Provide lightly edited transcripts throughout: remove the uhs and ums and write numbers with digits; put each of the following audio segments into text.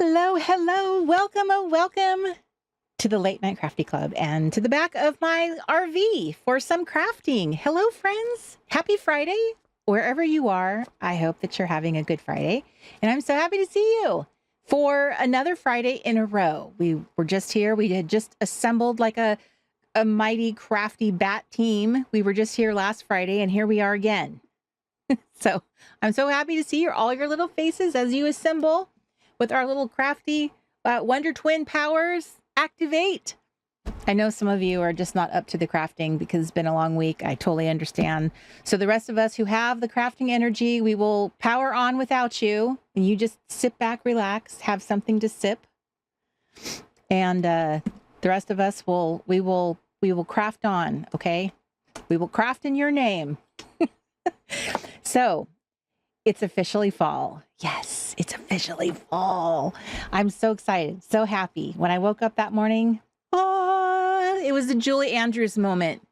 Hello, hello, welcome, welcome to the Late Night Crafty Club and to the back of my RV for some crafting. Hello, friends. Happy Friday. Wherever you are, I hope that you're having a good Friday. And I'm so happy to see you for another Friday in a row. We were just here. We had just assembled like a mighty crafty bat team. We were just here last Friday, and here we are again. So I'm so happy to see all your little faces as you assemble with our little crafty Wonder Twin powers. Activate. I know some of you are just not up to the crafting because it's been a long week. I totally understand. So the rest of us who have the crafting energy, we will power on without you. And you just sit back, relax, have something to sip. And the rest of us we will craft on, okay? We will craft in your name. So it's officially fall. Yes, it's officially fall. I'm so excited, so happy. When I woke up that morning, it was the Julie Andrews moment.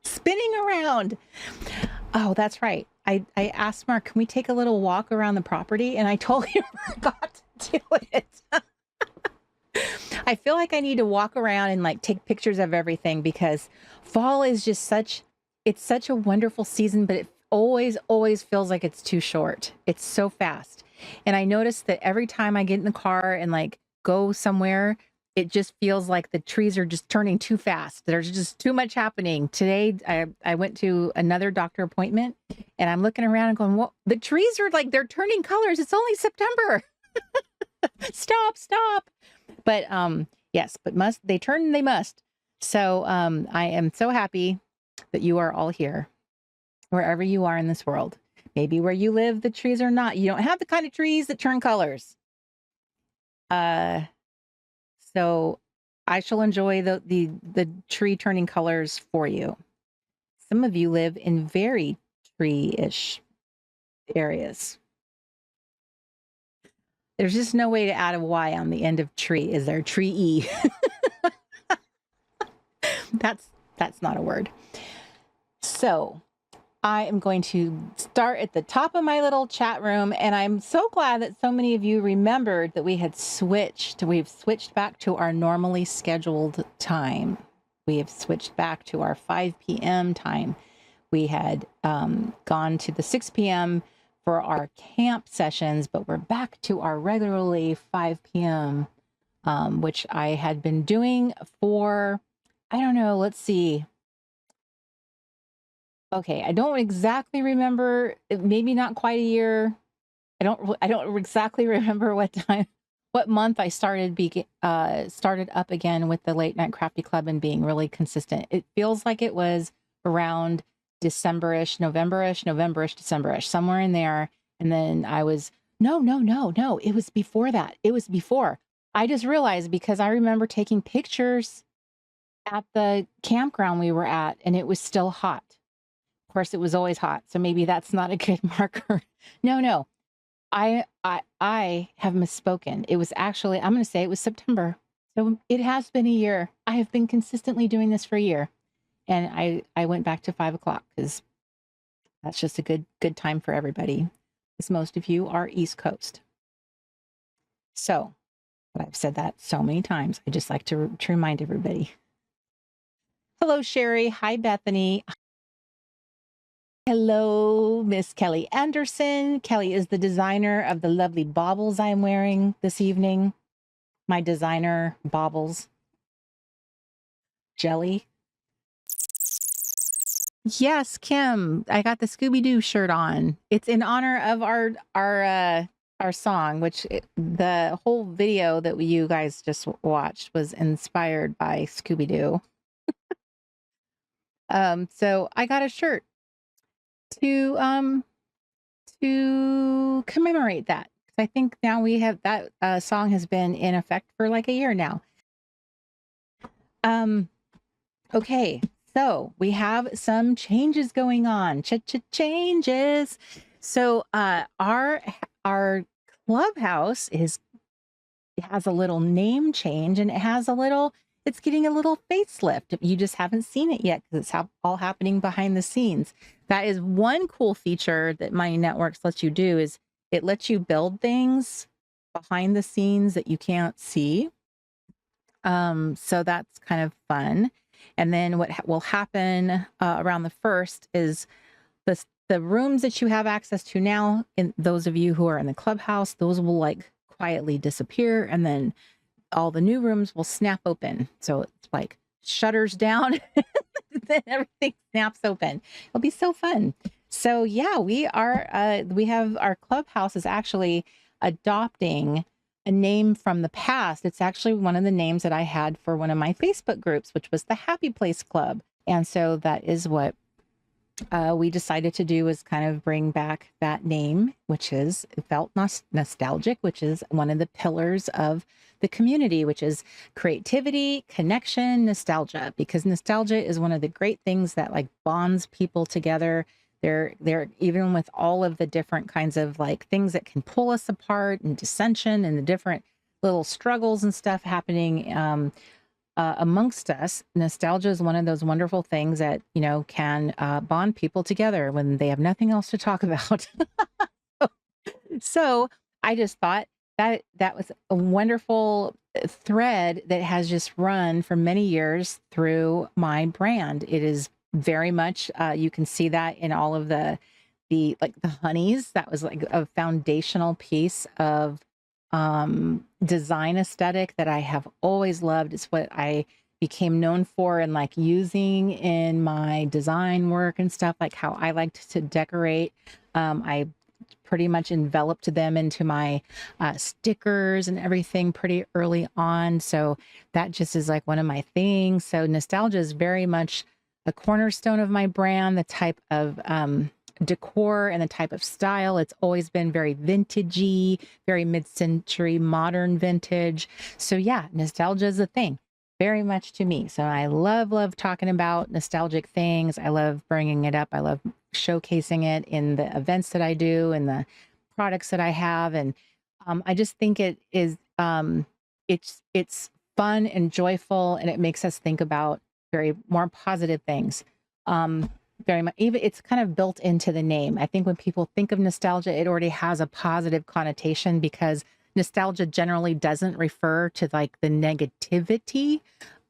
Spinning around. Oh, that's right. I asked Mark, can we take a little walk around the property? And I totally forgot to do it. I feel like I need to walk around and like take pictures of everything because fall is just it's such a wonderful season, but it always feels like it's too short. It's so fast. And I noticed that every time I get in the car and like go somewhere, it just feels like the trees are just turning too fast. There's just too much happening. Today, I went to another doctor appointment and I'm looking around and going, well, the trees are like, they're turning colors. It's only September. Stop. But yes, but they turn, they must. So I am so happy that you are all here. Wherever you are in this world, maybe where you live, the trees are not. You don't have the kind of trees that turn colors. So I shall enjoy the tree turning colors for you. Some of you live in very tree-ish areas. There's just no way to add a Y on the end of tree. Is there tree-y? That's not a word. So I am going to start at the top of my little chat room, and I'm so glad that so many of you remembered that we've switched back to our normally scheduled time. We have switched back to our 5 p.m. time. We had gone to the 6 p.m. for our camp sessions, but we're back to our regularly 5 p.m., which I had been doing for, I don't know, let's see. Okay, I don't exactly remember, maybe not quite a year. I don't exactly remember what month I started up again with the Late Night Crafty Club and being really consistent. It feels like it was around December-ish, November-ish, December-ish, somewhere in there. And then no, it was before that. It was before. I just realized because I remember taking pictures at the campground we were at and it was still hot. Of course, it was always hot, so maybe that's not a good marker. No, I have misspoken. It was actually, I'm going to say it was September. So it has been a year. I have been consistently doing this for a year. And I went back to 5 o'clock because that's just a good time for everybody, because most of you are East Coast. So, but I've said that so many times. I just like to remind everybody. Hello, Sherry. Hi, Bethany. Hello, Miss Kelly Anderson. Kelly is the designer of the lovely baubles I'm wearing this evening. My designer baubles. Jelly. Yes, Kim, I got the Scooby-Doo shirt on. It's in honor of our song, which the whole video that you guys just watched was inspired by Scooby-Doo. So I got a shirt to commemorate that. I think now we have that song has been in effect for like a year now. Okay, so we have some changes going on. Changes. So our clubhouse has a little name change, and it's getting a little facelift. You just haven't seen it yet because it's all happening behind the scenes. That is one cool feature that Mighty Networks lets you do, is it lets you build things behind the scenes that you can't see. So that's kind of fun. And then what will happen around the 1st is the rooms that you have access to now, and those of you who are in the clubhouse, those will like quietly disappear, and then all the new rooms will snap open. So it's like shutters down, then everything snaps open. It'll be so fun. So yeah, we have our clubhouse is actually adopting a name from the past. It's actually one of the names that I had for one of my Facebook groups, which was the Happy Place Club. And so that is what we decided to do, is kind of bring back that name, which is felt nostalgic, which is one of the pillars of the community, which is creativity, connection, nostalgia, because nostalgia is one of the great things that like bonds people together. They're even with all of the different kinds of like things that can pull us apart and dissension and the different little struggles and stuff happening amongst us. Nostalgia is one of those wonderful things that, you know, can bond people together when they have nothing else to talk about. So I just thought that was a wonderful thread that has just run for many years through my brand. It is very much, you can see that in all of the like the honeys. That was like a foundational piece of design aesthetic that I have always loved. It's what I became known for and like using in my design work and stuff, like how I liked to decorate. I pretty much enveloped them into my stickers and everything pretty early on. So that just is like one of my things. So nostalgia is very much a cornerstone of my brand, the type of decor and the type of style. It's always been very vintagey, very mid-century modern vintage. So yeah, nostalgia is a thing very much to me. So I love talking about nostalgic things. I love bringing it up. I love showcasing it in the events that I do and the products that I have. And I just think it is, it's fun and joyful, and it makes us think about very more positive things. Very much, even it's kind of built into the name. I think when people think of nostalgia, it already has a positive connotation, because nostalgia generally doesn't refer to like the negativity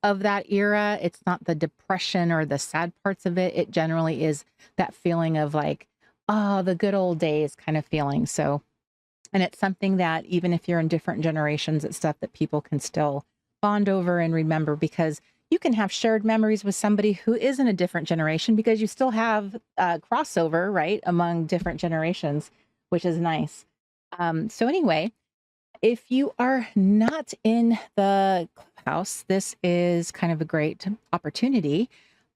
of that era. It's not the depression or the sad parts of it. It generally is that feeling of like, oh, the good old days kind of feeling. So, and it's something that even if you're in different generations, it's stuff that people can still bond over and remember, because you can have shared memories with somebody who is in a different generation, because you still have crossover, right, among different generations, which is nice. So anyway, if you are not in the clubhouse, this is kind of a great opportunity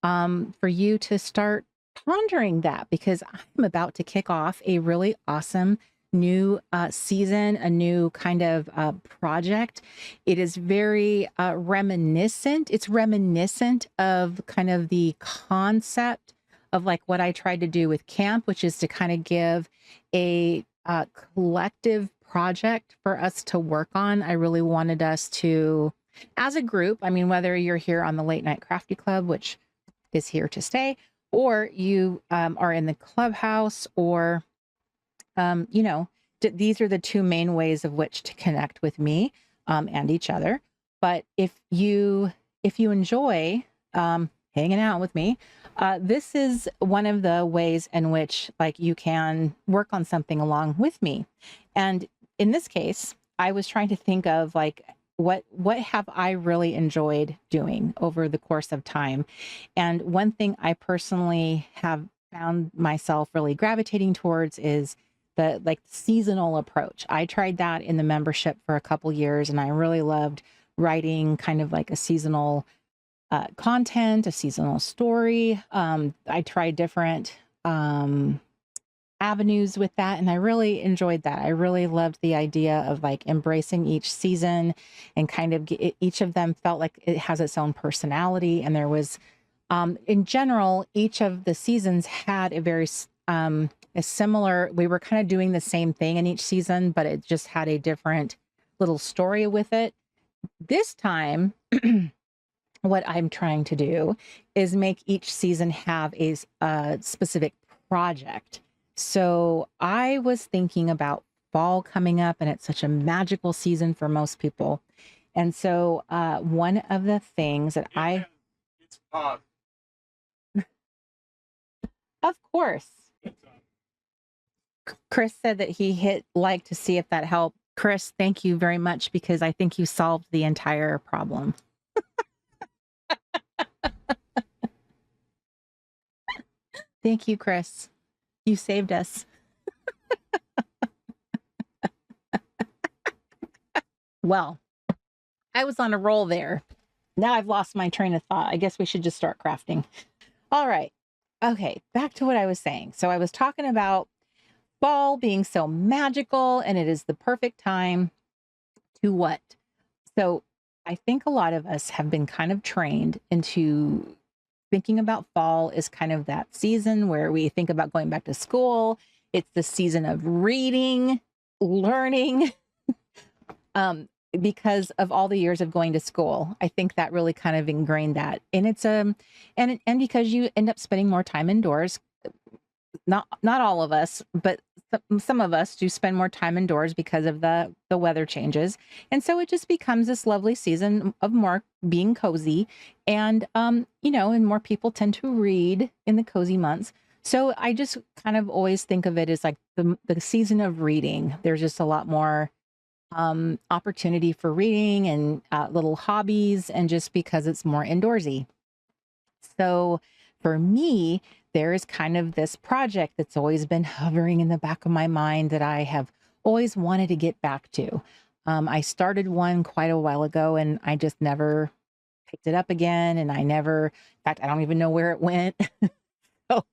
for you to start pondering that, because I'm about to kick off a really awesome new season, a new kind of project. It is very reminiscent. It's reminiscent of kind of the concept of like what I tried to do with camp, which is to kind of give a collective project for us to work on. I really wanted us to, as a group, I mean, whether you're here on the Late Night Crafty Club, which is here to stay, or you are in the clubhouse, or you know, these are the two main ways of which to connect with me and each other. But if you enjoy hanging out with me, this is one of the ways in which like you can work on something along with me. And in this case, I was trying to think of like, what have I really enjoyed doing over the course of time? And one thing I personally have found myself really gravitating towards is the like seasonal approach. I tried that in the membership for a couple years, and I really loved writing kind of like a seasonal content, a seasonal story. I tried different avenues with that, and I really enjoyed that. I really loved the idea of like embracing each season, and kind of each of them felt like it has its own personality. And there was, in general, each of the seasons had a very a similar, we were kind of doing the same thing in each season, but it just had a different little story with it. This time, what I'm trying to do is make each season have a specific project. So I was thinking about fall coming up, and it's such a magical season for most people. And so one of the things that it's paused. Of course. Chris said that he hit like to see if that helped. Chris, thank you very much, because I think you solved the entire problem. Thank you, Chris. You saved us. Well, I was on a roll there. Now I've lost my train of thought. I guess we should just start crafting. All right. Okay, back to what I was saying. So I was talking about fall being so magical, and it is the perfect time to what? So I think a lot of us have been kind of trained into thinking about fall as kind of that season where we think about going back to school. It's the season of reading, learning, because of all the years of going to school. I think that really kind of ingrained that. And it's and because you end up spending more time indoors. Not all of us, but some of us do spend more time indoors because of the weather changes. And so it just becomes this lovely season of more being cozy. And and more people tend to read in the cozy months. So I just kind of always think of it as like the season of reading. There's just a lot more opportunity for reading and little hobbies, and just because it's more indoorsy. So for me, there is kind of this project that's always been hovering in the back of my mind that I have always wanted to get back to. I started one quite a while ago, and I just never picked it up again. And in fact, I don't even know where it went. So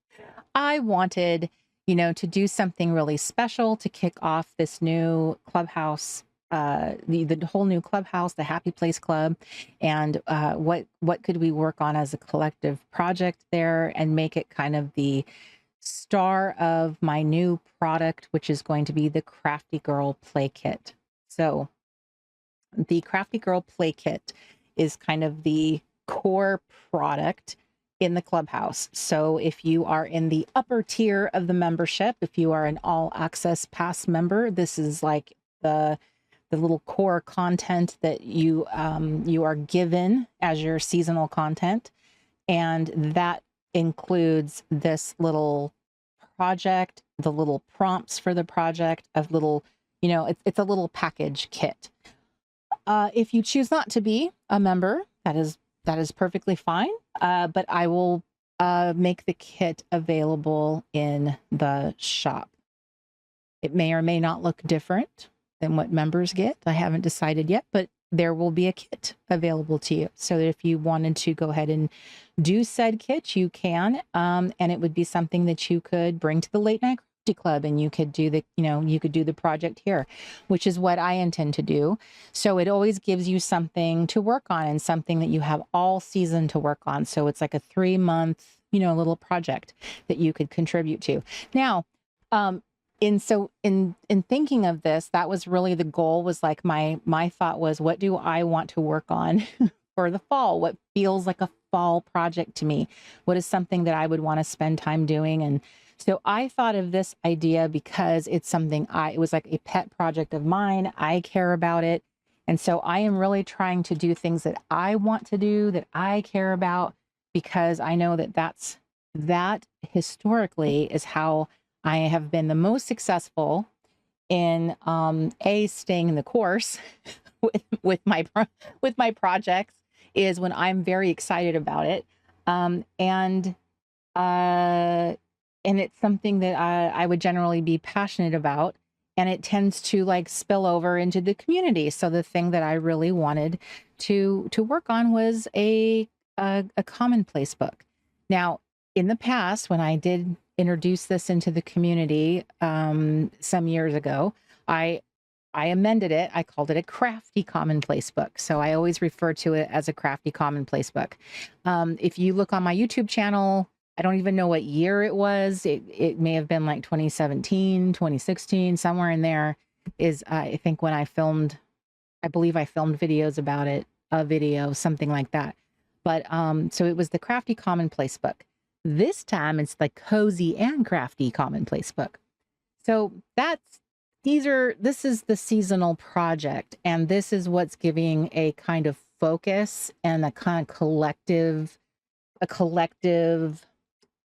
I wanted, to do something really special to kick off this new clubhouse, the whole new clubhouse, the Happy Place Club, and what could we work on as a collective project there and make it kind of the star of my new product, which is going to be the Crafty Girl Play Kit. So the Crafty Girl Play Kit is kind of the core product in the clubhouse. So if you are in the upper tier of the membership, if you are an all access pass member, this is like the little core content that you are given as your seasonal content. And that includes this little project, the little prompts for the project of little, it's a little package kit. If you choose not to be a member, that is perfectly fine. But I will make the kit available in the shop. It may or may not look different than what members get. I haven't decided yet, but there will be a kit available to you. So that if you wanted to go ahead and do said kit, you can. And it would be something that you could bring to the Late Night Crafty Club, and you could do the project here, which is what I intend to do. So it always gives you something to work on and something that you have all season to work on. So it's like a 3-month, little project that you could contribute to. Now, in thinking of this, that was really the goal, was like my thought was, what do I want to work on for the fall? What feels like a fall project to me? What is something that I would want to spend time doing? And so I thought of this idea because it's something it was like a pet project of mine. I care about it. And so I am really trying to do things that I want to do, that I care about, because I know that historically is how I have been the most successful in staying the course with my projects, is when I'm very excited about it, and it's something that I would generally be passionate about, and it tends to like spill over into the community. So the thing that I really wanted to work on was a commonplace book. Now, in the past, when I did introduce this into the community some years ago, I amended it. I called it a crafty commonplace book. So I always refer to it as a crafty commonplace book. If you look on my YouTube channel, I don't even know what year it was. It may have been like 2017, 2016, somewhere in there is, I think, when I believe I filmed videos about it, a video, something like that. But so it was the Crafty Commonplace Book. This time it's the Cozy and Crafty Commonplace Book. So that's this is the seasonal project, and this is what's giving a kind of focus and a kind of collective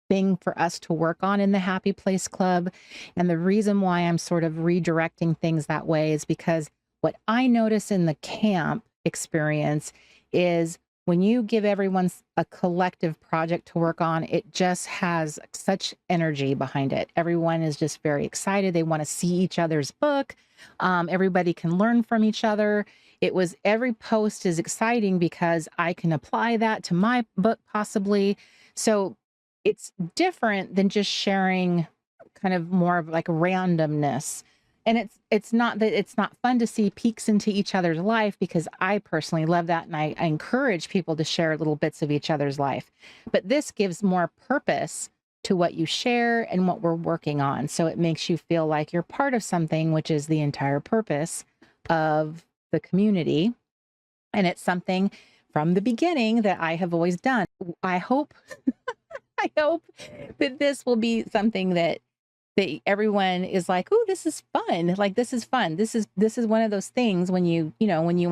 thing for us to work on in the Happy Place Club. And the reason why I'm sort of redirecting things that way is because what I notice in the camp experience is when you give everyone a collective project to work on, it just has such energy behind it. Everyone is just very excited. They want to see each other's book. Everybody can learn from each other. Every post is exciting because I can apply that to my book possibly. So it's different than just sharing kind of more of like randomness. And it's not that it's not fun to see peeks into each other's life, because I personally love that. And I encourage people to share little bits of each other's life. But this gives more purpose to what you share and what we're working on. So it makes you feel like you're part of something, which is the entire purpose of the community. And it's something from the beginning that I have always done. I hope that this will be something that everyone is like, oh, this is fun. Like, this is fun. This is one of those things when you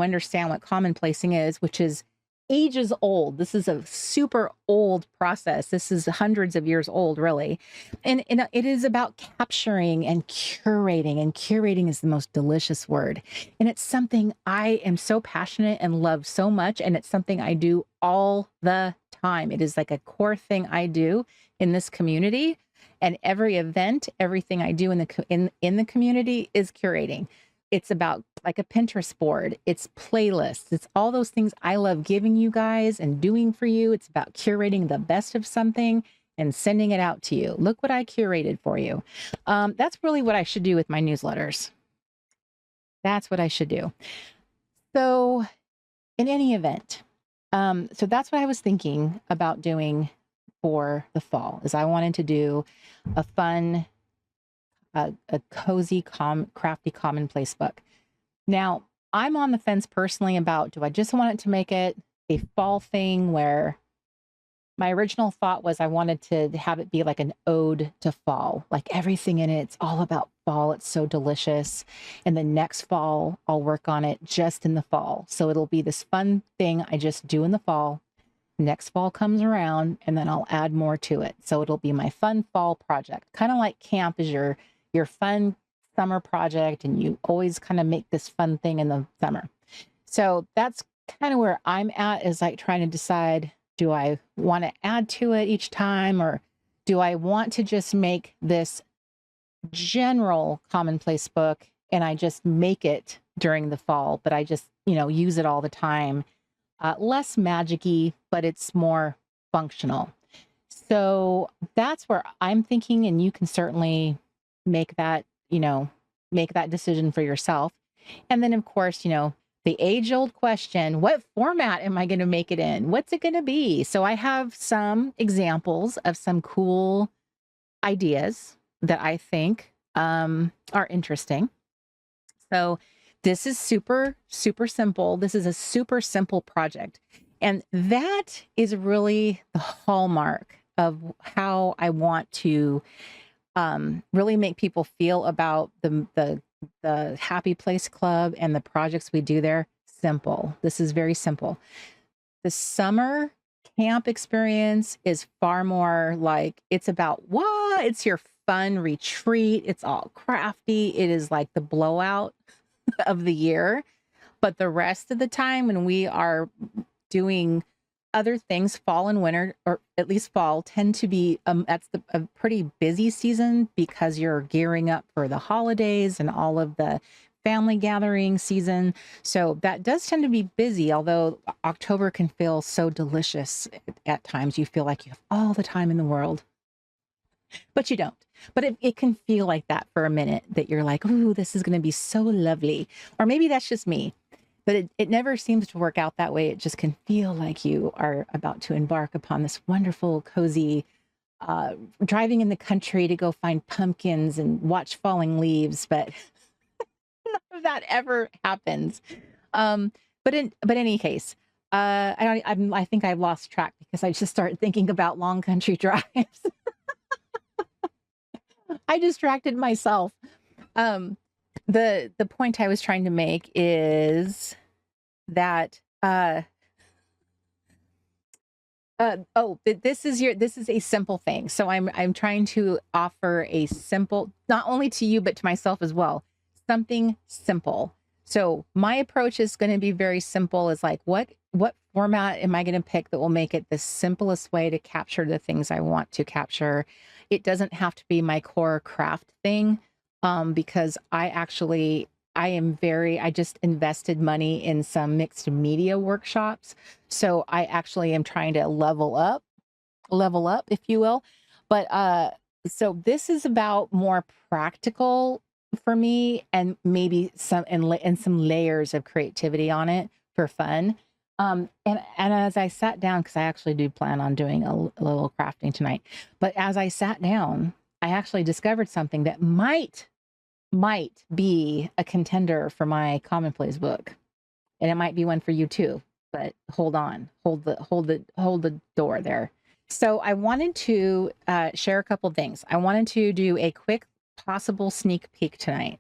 understand what commonplacing is, which is ages old. This is a super old process. This is hundreds of years old, really. And it is about capturing and curating is the most delicious word. And it's something I am so passionate and love so much. And it's something I do all the time. It is like a core thing I do in this community. And every event, everything I do in the community is curating. It's about like a Pinterest board. It's playlists. It's all those things I love giving you guys and doing for you. It's about curating the best of something and sending it out to you. Look what I curated for you. That's really what I should do with my newsletters. That's what I should do. So in any event, so that's what I was thinking about doing for the fall, is I wanted to do a fun, a cozy, crafty commonplace book. Now, I'm on the fence personally about, do I just want it to make it a fall thing, where my original thought was I wanted to have it be like an ode to fall, like everything in it's all about fall. It's so delicious. And the next fall, I'll work on it just in the fall. So it'll be this fun thing I just do in the fall. Next fall comes around and then I'll add more to it. So it'll be my fun fall project, kind of like camp is your fun summer project. And you always kind of make this fun thing in the summer. So that's kind of where I'm at, is like trying to decide, do I want to add to it each time, or do I want to just make this general commonplace book and I just make it during the fall, but I just, use it all the time. Less magic-y, but it's more functional. So that's where I'm thinking, and you can certainly make that decision for yourself. And then, of course, the age-old question, what format am I going to make it in? What's it going to be? So I have some examples of some cool ideas that I think are interesting. So this is super, super simple. This is a super simple project. And that is really the hallmark of how I want to really make people feel about the Happy Place Club and the projects we do there. Simple. This is very simple. The summer camp experience is far more like, it's about it's your fun retreat. It's all crafty. It is like the blowout of the year. But the rest of the time, when we are doing other things, fall and winter, or at least fall, tend to be that's a pretty busy season, because you're gearing up for the holidays and all of the family gathering season. So that does tend to be busy, although October can feel so delicious at times. You feel like you have all the time in the world, but you don't. But it can feel like that for a minute, that you're like, ooh, this is going to be so lovely. Or maybe that's just me. But it never seems to work out that way. It just can feel like you are about to embark upon this wonderful, cozy, driving in the country to go find pumpkins and watch falling leaves. But none of that ever happens. But in any case, I think I've lost track, because I just started thinking about long country drives. I distracted myself. The point I was trying to make is that this is a simple thing. So I'm trying to offer a simple, not only to you but to myself as well, something simple. So my approach is going to be very simple. Is like what format am I going to pick that will make it the simplest way to capture the things I want to capture? It doesn't have to be my core craft thing, because I just invested money in some mixed media workshops. So I actually am trying to level up, if you will. But so this is about more practical for me, and maybe and some layers of creativity on it for fun. And as I sat down, because I actually do plan on doing a little crafting tonight, but as I sat down, I actually discovered something that might be a contender for my commonplace book, and it might be one for you too. But hold on, hold the door there. So I wanted to share a couple things. I wanted to do a quick possible sneak peek tonight.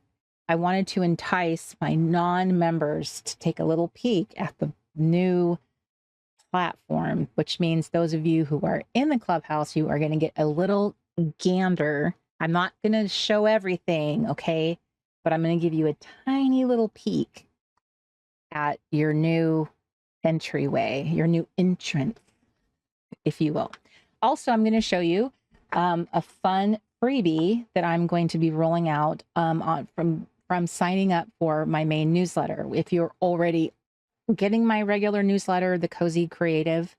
I wanted to entice my non-members to take a little peek at the new platform, which means those of you who are in the clubhouse, you are going to get a little gander. I'm not going to show everything, okay? But I'm going to give you a tiny little peek at your new entryway, your new entrance, if you will. Also, I'm going to show you a fun freebie that I'm going to be rolling out from signing up for my main newsletter. If you're already getting my regular newsletter, The Cozy Creative,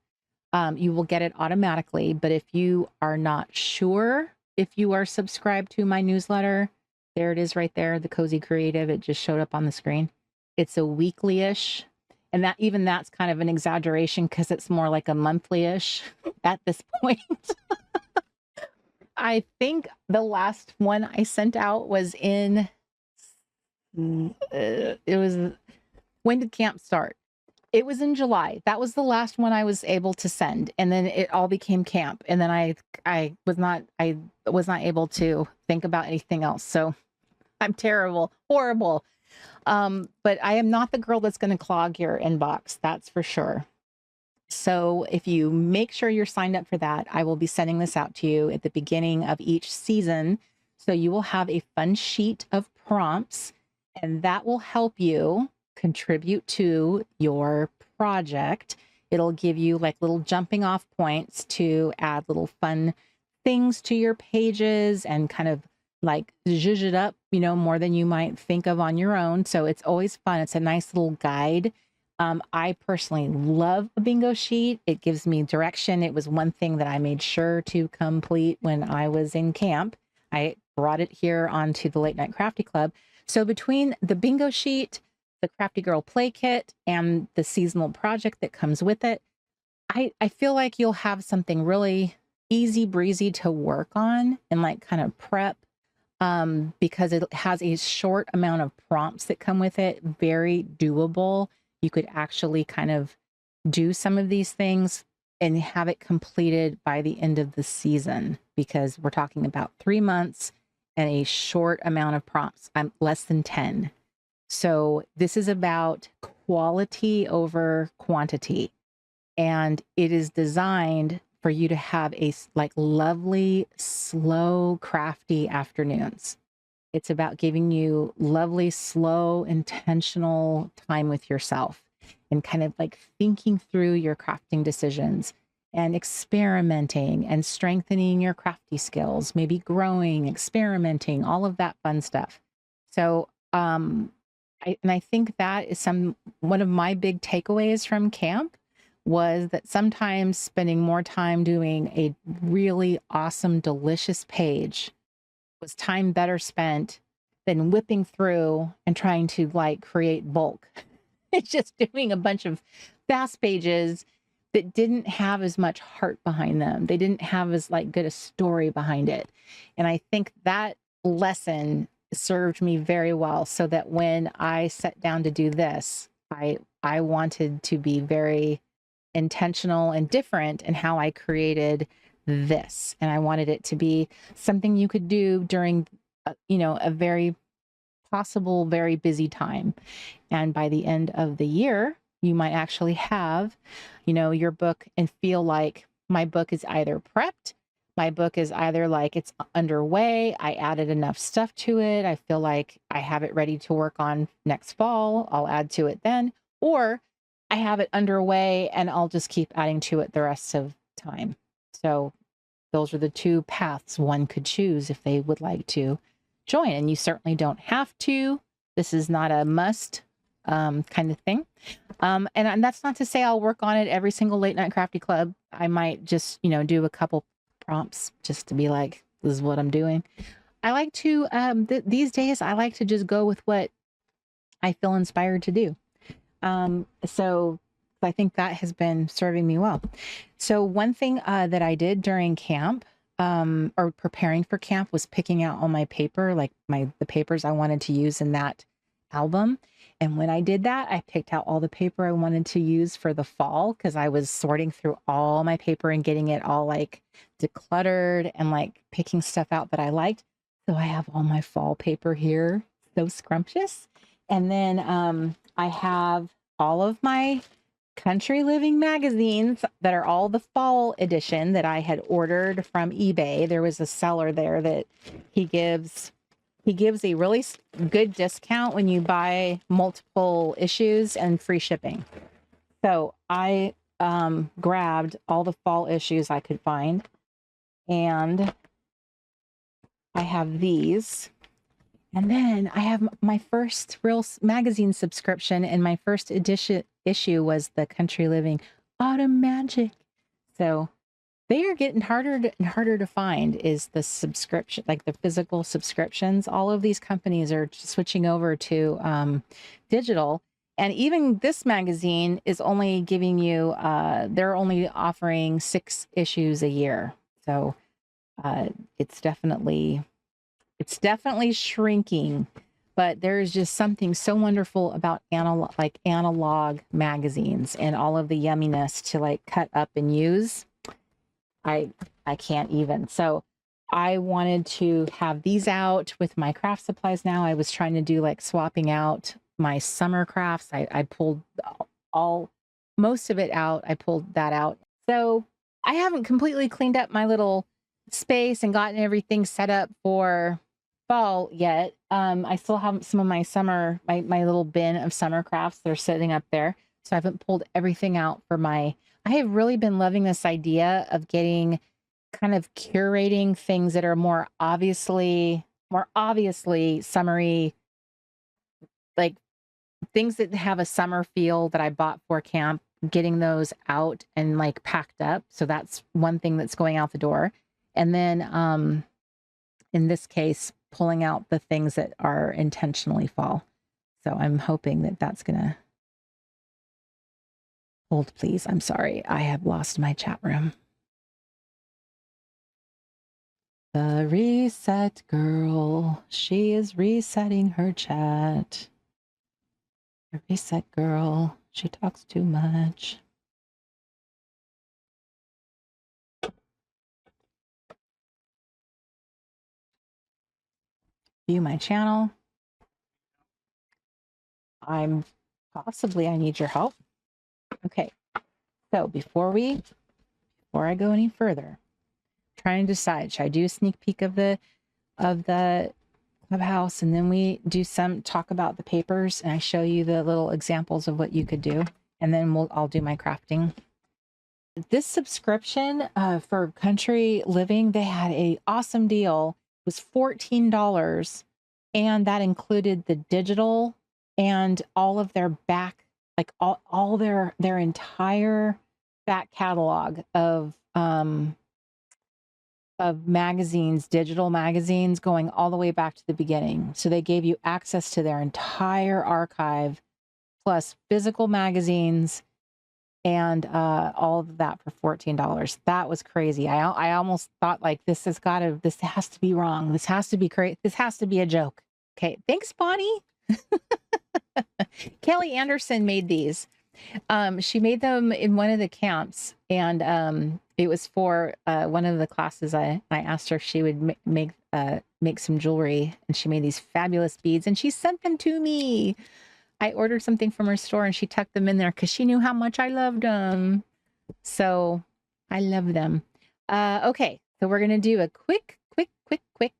you will get it automatically. But if you are not sure if you are subscribed to my newsletter, there it is right there, The Cozy Creative. It just showed up on the screen. It's a weekly-ish. And that's kind of an exaggeration because it's more like a monthly-ish at this point. I think the last one I sent out was when did camp start? It was in July. That was the last one I was able to send. And then it all became camp. And then I was not able to think about anything else. So I'm terrible, horrible. But I am not the girl that's going to clog your inbox. That's for sure. So if you make sure you're signed up for that, I will be sending this out to you at the beginning of each season. So you will have a fun sheet of prompts, and that will help you contribute to your project. It'll give you like little jumping off points to add little fun things to your pages and kind of like zhuzh it up, more than you might think of on your own. So it's always fun. It's a nice little guide. I personally love a bingo sheet. It gives me direction. It was one thing that I made sure to complete when I was in camp. I brought it here onto the Late Night Crafty Club. So between the bingo sheet, the Crafty Girl Play Kit, and the seasonal project that comes with it, I feel like you'll have something really easy breezy to work on and like kind of prep, because it has a short amount of prompts that come with it, very doable. You could actually kind of do some of these things and have it completed by the end of the season, because we're talking about 3 months and a short amount of prompts. I'm less than 10. So this is about quality over quantity. And it is designed for you to have like lovely, slow, crafty afternoons. It's about giving you lovely, slow, intentional time with yourself and kind of like thinking through your crafting decisions and experimenting and strengthening your crafty skills, maybe growing, experimenting, all of that fun stuff. So, I think that is one of my big takeaways from camp was that sometimes spending more time doing a really awesome, delicious page was time better spent than whipping through and trying to like create bulk. It's just doing a bunch of fast pages that didn't have as much heart behind them. They didn't have as like good a story behind it. And I think that lesson served me very well, so that when I sat down to do this, I wanted to be very intentional and different in how I created this. And I wanted it to be something you could do during, a very possible very busy time. And by the end of the year, you might actually have, your book and feel like my book is either prepped, my book is either like it's underway, I added enough stuff to it, I feel like I have it ready to work on next fall, I'll add to it then, or I have it underway and I'll just keep adding to it the rest of time. So those are the two paths one could choose if they would like to join. And you certainly don't have to. This is not a must kind of thing. And that's not to say I'll work on it every single late night crafty club. I might just, do a couple prompts just to be like, this is what I'm doing. I like to, these days, I like to just go with what I feel inspired to do. So I think that has been serving me well. So one thing that I did during camp, or preparing for camp, was picking out all my paper, like the papers I wanted to use in that album. And when I did that, I picked out all the paper I wanted to use for the fall, because I was sorting through all my paper and getting it all like decluttered and like picking stuff out that I liked. So I have all my fall paper here, so scrumptious. And then I have all of my country living magazines that are all the fall edition that I had ordered from eBay. There was a seller there that he gives a really good discount when you buy multiple issues and free shipping. So I grabbed all the fall issues I could find, and I have these. And then I have my first real magazine subscription, and my first issue was the Country Living Autumn Magic. So they are getting harder and harder to find, is the subscription, like the physical subscriptions. All of these companies are switching over to digital. And even this magazine is only giving you, they're only offering 6 issues a year. So it's definitely shrinking, but there's just something so wonderful about analog magazines and all of the yumminess to like cut up and use. I can't even. So I wanted to have these out with my craft supplies now. I was trying to do like swapping out my summer crafts. I pulled most of it out. I pulled that out. So I haven't completely cleaned up my little space and gotten everything set up for fall yet. I still have some of my summer, my little bin of summer crafts. They're sitting up there. So I haven't pulled everything out for I have really been loving this idea of getting kind of curating things that are more obviously summery, like things that have a summer feel that I bought for camp, getting those out and like packed up. So that's one thing that's going out the door. And then in this case, pulling out the things that are intentionally fall. So I'm hoping that that's gonna hold, please. I'm sorry. I have lost my chat room. The reset girl. She is resetting her chat. The reset girl. She talks too much. View my channel. I need your help. Okay. So before I go any further, trying to decide, should I do a sneak peek of the ClubHouse, and then we do some talk about the papers, and I show you the little examples of what you could do, and then I'll do my crafting. This subscription for Country Living, they had a awesome deal. It was $14, and that included the digital and all of their back, like all their entire back catalog of magazines, digital magazines, going all the way back to the beginning. So they gave you access to their entire archive, plus physical magazines, and all of that for $14. That was crazy. I almost thought like, this has to be wrong. This has to be crazy. This has to be a joke. Okay, thanks, Bonnie. Kelly Anderson made these. She made them in one of the camps, and it was for one of the classes. I asked her if she would make make some jewelry, and she made these fabulous beads and she sent them to me. I ordered something from her store and she tucked them in there because she knew how much I loved them. So I love them. Okay, so we're gonna do a quick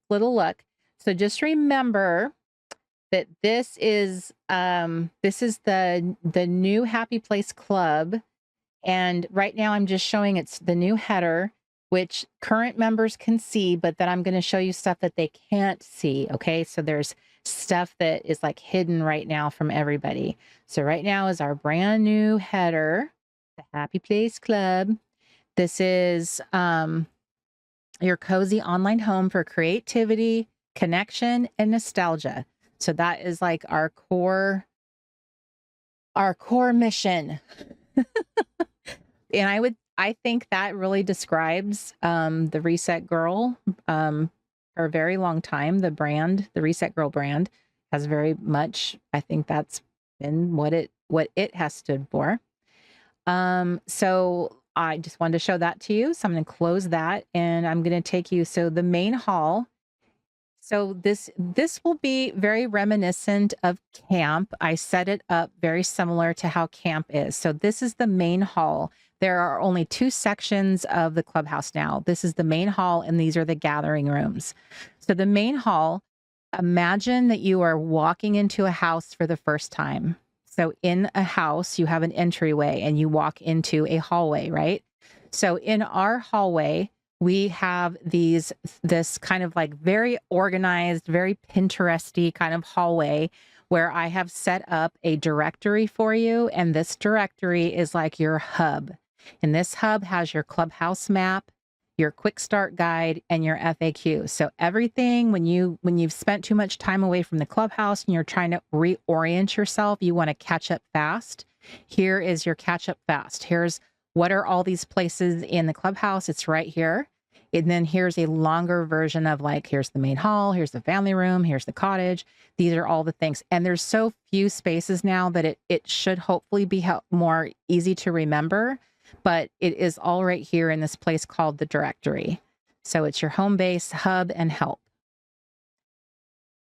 little look. So just remember that this is the new Happy Place Club, and right now I'm just showing it's the new header, which current members can see, but then I'm going to show you stuff that they can't see. Okay, so there's stuff that is like hidden right now from everybody. So right now is our brand new header, the Happy Place Club. This is your cozy online home for creativity, connection, and nostalgia. So that is like our core mission. And I think that really describes the Reset Girl for a very long time. The brand, the Reset Girl brand, has very much, I think that's been what it has stood for. So I just wanted to show that to you. So I'm going to close that and I'm going to take you. So the main hall. So this will be very reminiscent of camp. I set it up very similar to how camp is. So this is the main hall. There are only 2 sections of the clubhouse now. This is the main hall and these are the gathering rooms. So the main hall, imagine that you are walking into a house for the first time. So in a house, you have an entryway and you walk into a hallway, right? So in our hallway, we have this kind of like very organized, very Pinteresty kind of hallway where I have set up a directory for you. And this directory is like your hub. And this hub has your clubhouse map, your quick start guide, and your FAQ. So everything when you've spent too much time away from the clubhouse and you're trying to reorient yourself, you want to catch up fast. Here is your catch up fast. Here's what are all these places in the clubhouse? It's right here. And then here's a longer version of like, here's the main hall, here's the family room, here's the cottage. These are all the things. And there's so few spaces now that it should hopefully be more easy to remember, but it is all right here in this place called the directory. So it's your home base, hub, and help.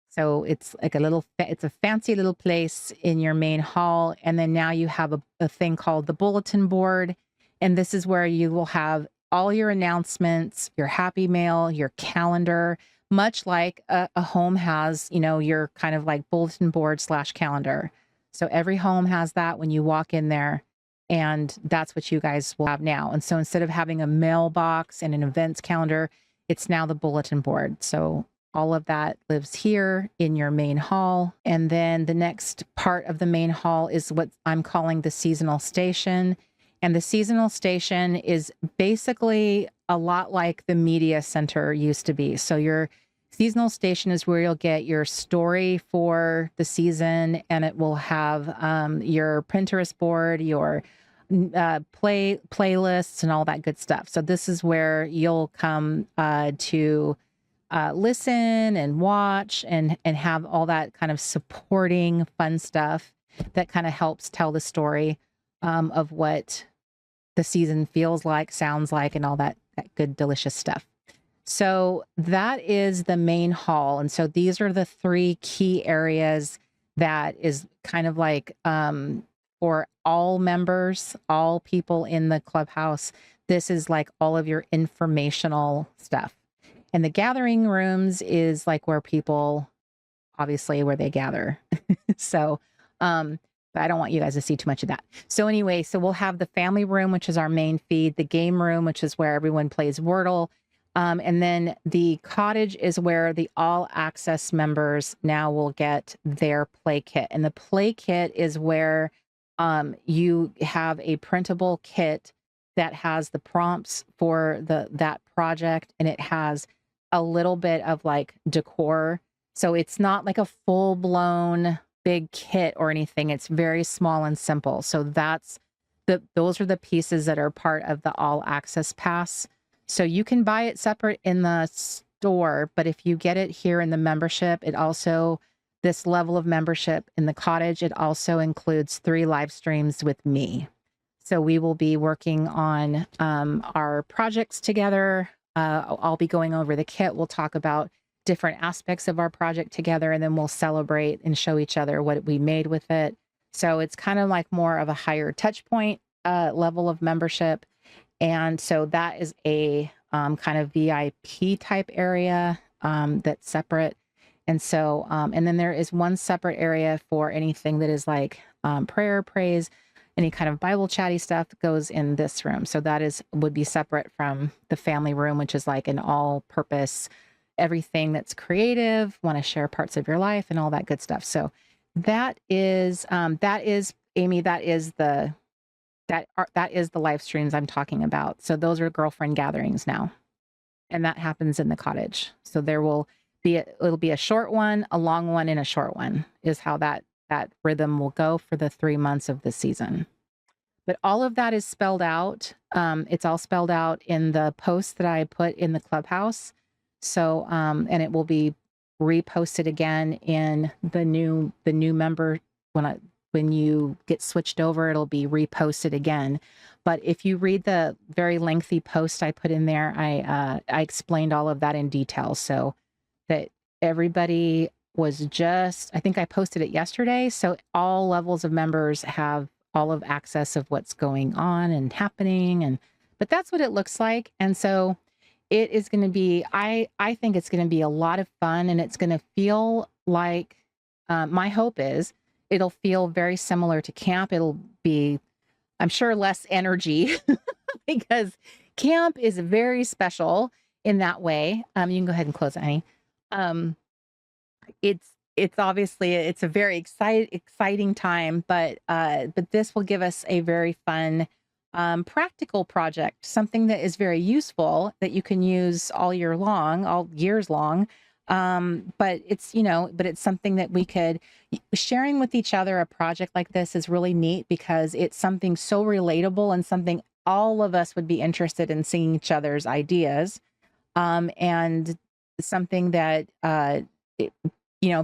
So it's like it's a fancy little place in your main hall. And then now you have a thing called the bulletin board. And this is where you will have all your announcements, your happy mail, your calendar, much like a home has, your kind of like bulletin board / calendar. So every home has that when you walk in there, and that's what you guys will have now. And so instead of having a mailbox and an events calendar, it's now the bulletin board. So all of that lives here in your main hall. And then the next part of the main hall is what I'm calling the seasonal station. And the seasonal station is basically a lot like the media center used to be. So your seasonal station is where you'll get your story for the season, and it will have your Pinterest board, your playlists, and all that good stuff. So this is where you'll come to listen and watch and have all that kind of supporting fun stuff that kind of helps tell the story of what the season feels like, sounds like, and all that good, delicious stuff. So that is the main hall. And so these are the 3 key areas that is kind of like for all members, all people in the clubhouse. This is like all of your informational stuff. And the gathering rooms is like where people, obviously, where they gather. So, but I don't want you guys to see too much of that. So anyway, so we'll have the family room, which is our main feed, the game room, which is where everyone plays Wordle. And then the cottage is where the all access members now will get their play kit. And the play kit is where you have a printable kit that has the prompts for that project. And it has a little bit of like decor. So it's not like a full blown big kit or anything. It's very small and simple. So those are the pieces that are part of the all access pass. So you can buy it separate in the store, but if you get it here in the membership, this level of membership in the cottage, it also includes 3 live streams with me. So we will be working on our projects together. I'll be going over the kit. We'll talk about different aspects of our project together, and then we'll celebrate and show each other what we made with it. So it's kind of like more of a higher touch point level of membership. And so that is a kind of VIP type area that's separate. And so, and then there is one separate area for anything that is like prayer, praise, any kind of Bible chatty stuff that goes in this room. So that would be separate from the family room, which is like an all purpose, everything that's creative, want to share parts of your life and all that good stuff. So that is Amy, that is the live streams I'm talking about. So those are girlfriend gatherings now. And that happens in the cottage. So it'll be a short one, a long one, and a short one is how that rhythm will go for the 3 months of the season. But all of that is spelled out. It's all spelled out in the post that I put in the Clubhouse. So, and it will be reposted again in the new member when you get switched over, it'll be reposted again. But if you read the very lengthy post I put in there, I explained all of that in detail so that everybody was I think I posted it yesterday. So all levels of members have all of access of what's going on and happening. But that's what it looks like. And so it is going to be, I think it's going to be a lot of fun, and it's going to feel like, my hope is it'll feel very similar to camp. It'll be, I'm sure, less energy because camp is very special in that way. You can go ahead and close it, honey. It's obviously, it's a very exciting time, but this will give us a very fun, practical project, something that is very useful that you can use all years long. But it's something that we could, sharing with each other a project like this is really neat because it's something so relatable and something all of us would be interested in seeing each other's ideas. And something that,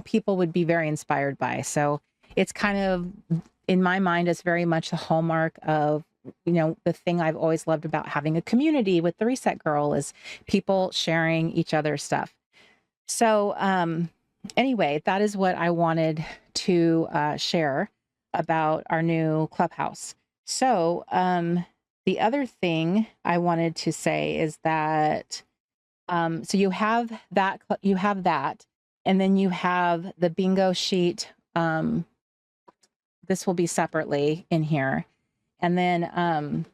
people would be very inspired by. So it's kind of, in my mind, it's very much the hallmark of, the thing I've always loved about having a community with the Reset Girl is people sharing each other's stuff. So anyway, that is what I wanted to share about our new Clubhouse. So the other thing I wanted to say is that, so you have that, and then you have the bingo sheet. This will be separately in here. And then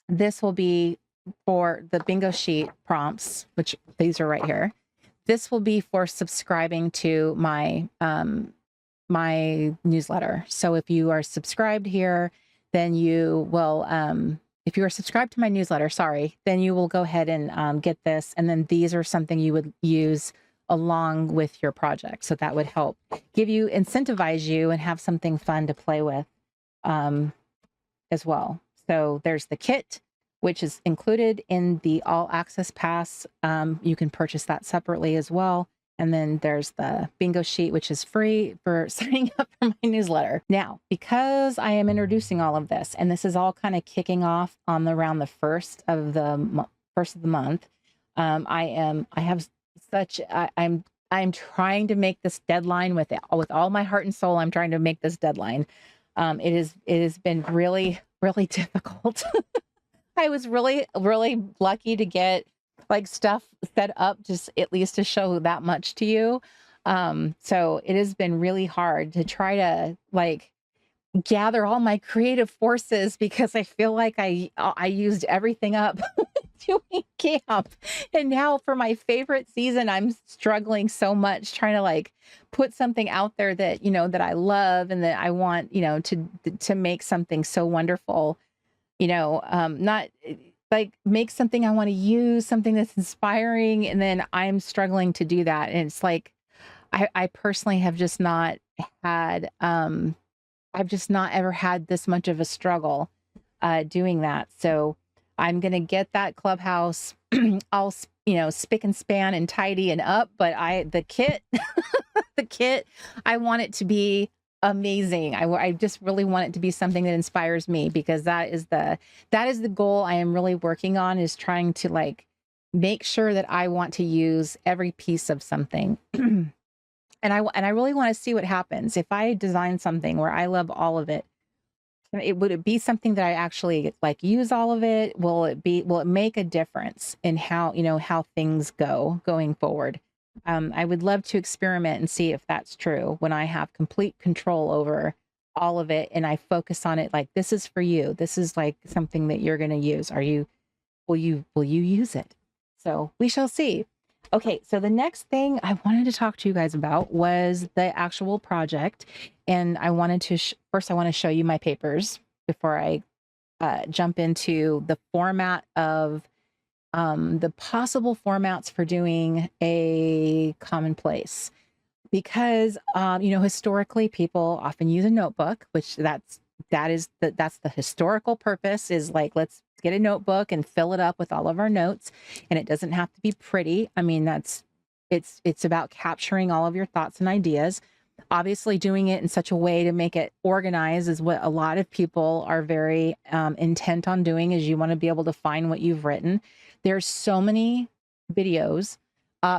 this will be for the bingo sheet prompts, which these are right here. This will be for subscribing to my my newsletter. So if you are subscribed here, then you will, if you are subscribed to my newsletter, then you will go ahead and get this. And then these are something you would use along with your project. So that would help incentivize you and have something fun to play with as well. So there's the kit, which is included in the all access pass. You can purchase that separately as well. And then there's the bingo sheet, which is free for signing up for my newsletter. Now, because I am introducing all of this, and this is all kind of kicking off on around the first of the month, I'm trying to make this deadline with all my heart and soul. I'm trying to make this deadline. It has been really, really difficult. I was really, really lucky to get like stuff set up just at least to show that much to you. So it has been really hard to try to like gather all my creative forces because I feel like I used everything up doing camp. And now for my favorite season, I'm struggling so much trying to like put something out there that, that I love and that I want, to make something so wonderful, not like make something I want to use, something that's inspiring. And then I'm struggling to do that. And it's like, I personally have just not had, I've just not ever had this much of a struggle doing that. So I'm going to get that Clubhouse all, spick and span and tidy and up. But the kit, I want it to be amazing. I just really want it to be something that inspires me because that is the goal I am really working on, is trying to like make sure that I want to use every piece of something. And I really want to see what happens if I design something where I love all of it. Would it be something that I actually like use all of it? Will it make a difference in how, how things going forward? I would love to experiment and see if that's true when I have complete control over all of it and I focus on it like this is for you. This is like something that you're going to use. Will you use it? So we shall see. Okay, so the next thing I wanted to talk to you guys about was the actual project. And I wanted to, first, I want to show you my papers before I jump into the format of the possible formats for doing a commonplace. Because, historically people often use a notebook, which that's the historical purpose is like, let's get a notebook and fill it up with all of our notes. And it doesn't have to be pretty. I mean, it's about capturing all of your thoughts and ideas. Obviously doing it in such a way to make it organized is what a lot of people are very intent on doing, is you want to be able to find what you've written. There's so many videos.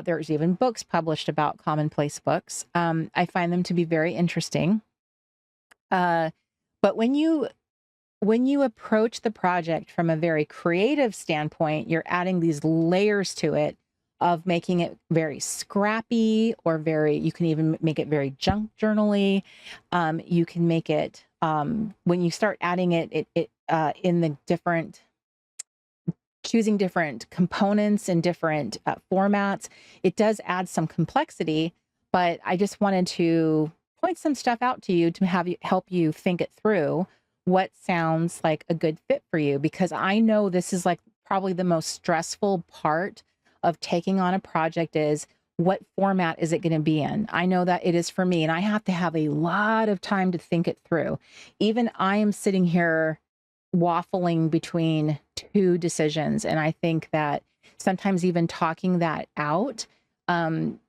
There's even books published about commonplace books. I find them to be very interesting. But when you approach the project from a very creative standpoint, you're adding these layers to it of making it very scrappy or you can even make it very junk journal-y. You can make it, when you start adding it in the different, choosing different components and different formats, it does add some complexity, but I just wanted to point some stuff out to you to help you think it through what sounds like a good fit for you, because I know this is like probably the most stressful part of taking on a project is what format is it going to be in? I know that it is for me, and I have to have a lot of time to think it through. Even I am sitting here waffling between two decisions, and I think that sometimes even talking that out can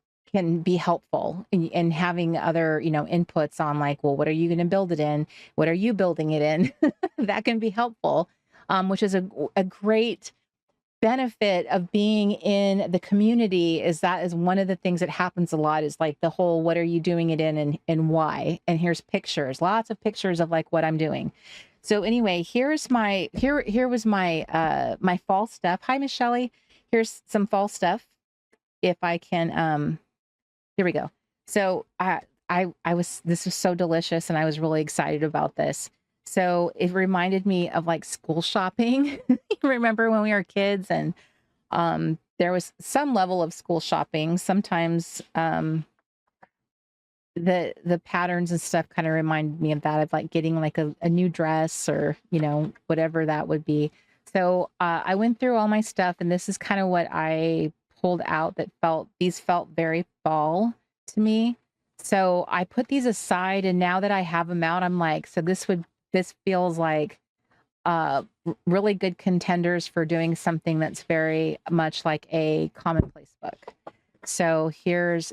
be helpful in having other, inputs on like, well, what are you going to build it in? What are you building it in? That can be helpful, which is a great benefit of being in the community. Is one of the things that happens a lot, is like the whole, what are you doing it in and why? And here's pictures, lots of pictures of like what I'm doing. So anyway, here was my my fall stuff. Hi, Miss Shelley. Here's some fall stuff. If I can, here we go. So this was so delicious, and I was really excited about this. So it reminded me of like school shopping. You remember when we were kids, and there was some level of school shopping. Sometimes the patterns and stuff kind of reminded me of that, of like getting like a new dress or, whatever that would be. So I went through all my stuff, and this is kind of what I pulled out that felt very fall to me. So I put these aside, and now that I have them out, I'm like, so this feels like really good contenders for doing something that's very much like a commonplace book. So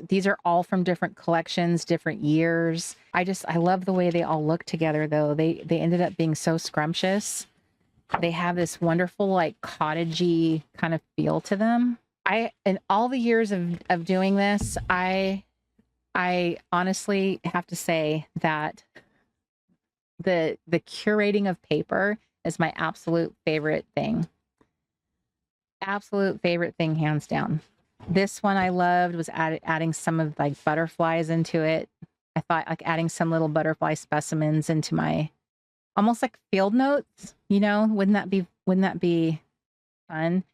these are all from different collections, different years. I love the way they all look together though. They ended up being so scrumptious. They have this wonderful like cottagey kind of feel to them. In all the years of doing this, I honestly have to say that the curating of paper is my absolute favorite thing. Absolute favorite thing, hands down. This one I loved was adding some of like butterflies into it. I thought like adding some little butterfly specimens into my almost like field notes, wouldn't that be fun?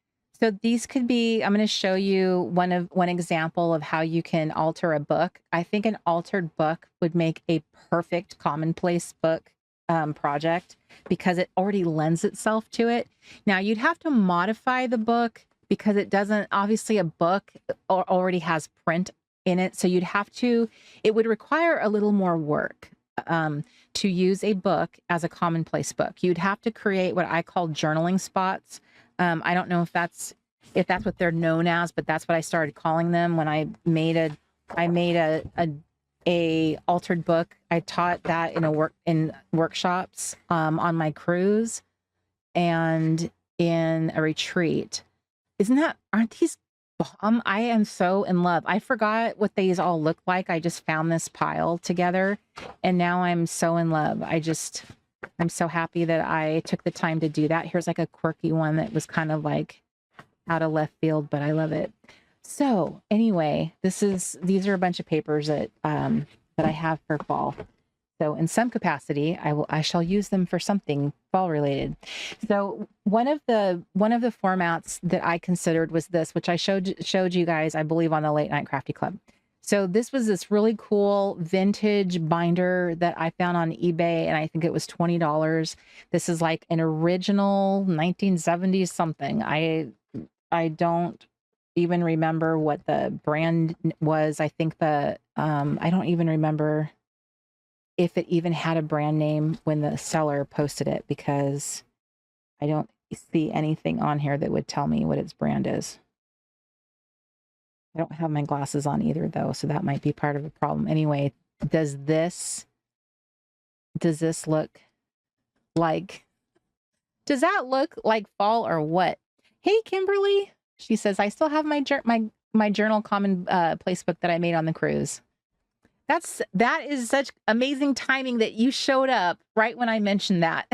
So these could be, I'm going to show you one example of how you can alter a book. I think an altered book would make a perfect commonplace book project, because it already lends itself to it. Now you'd have to modify the book, because it doesn't, obviously a book already has print in it. So it would require a little more work to use a book as a commonplace book. You'd have to create what I call journaling spots. I don't know if that's what they're known as, but that's what I started calling them when I made a altered book. I taught that in workshops on my cruise and in a retreat. aren't these bomb? I am so in love. I forgot what these all look like. I just found this pile together and now I'm so in love. I'm so happy that I took the time to do that. Here's like a quirky one that was kind of like out of left field, but I love it. So anyway, these are a bunch of papers that I have for fall. So in some capacity, I shall use them for something fall related. So one of the formats that I considered was this, which I showed you guys, I believe, on the Late Night Crafty Club. So this was this really cool vintage binder that I found on eBay, and I think it was $20. This is like an original 1970s something. I don't even remember what the brand was. I think I don't even remember if it even had a brand name when the seller posted it, because I don't see anything on here that would tell me what its brand is. I don't have my glasses on either though, so that might be part of the problem. Anyway, does this look like, does that look like fall or what? Hey, Kimberly, she says, I still have my journal commonplace book that I made on the cruise. That is such amazing timing that you showed up right when I mentioned that.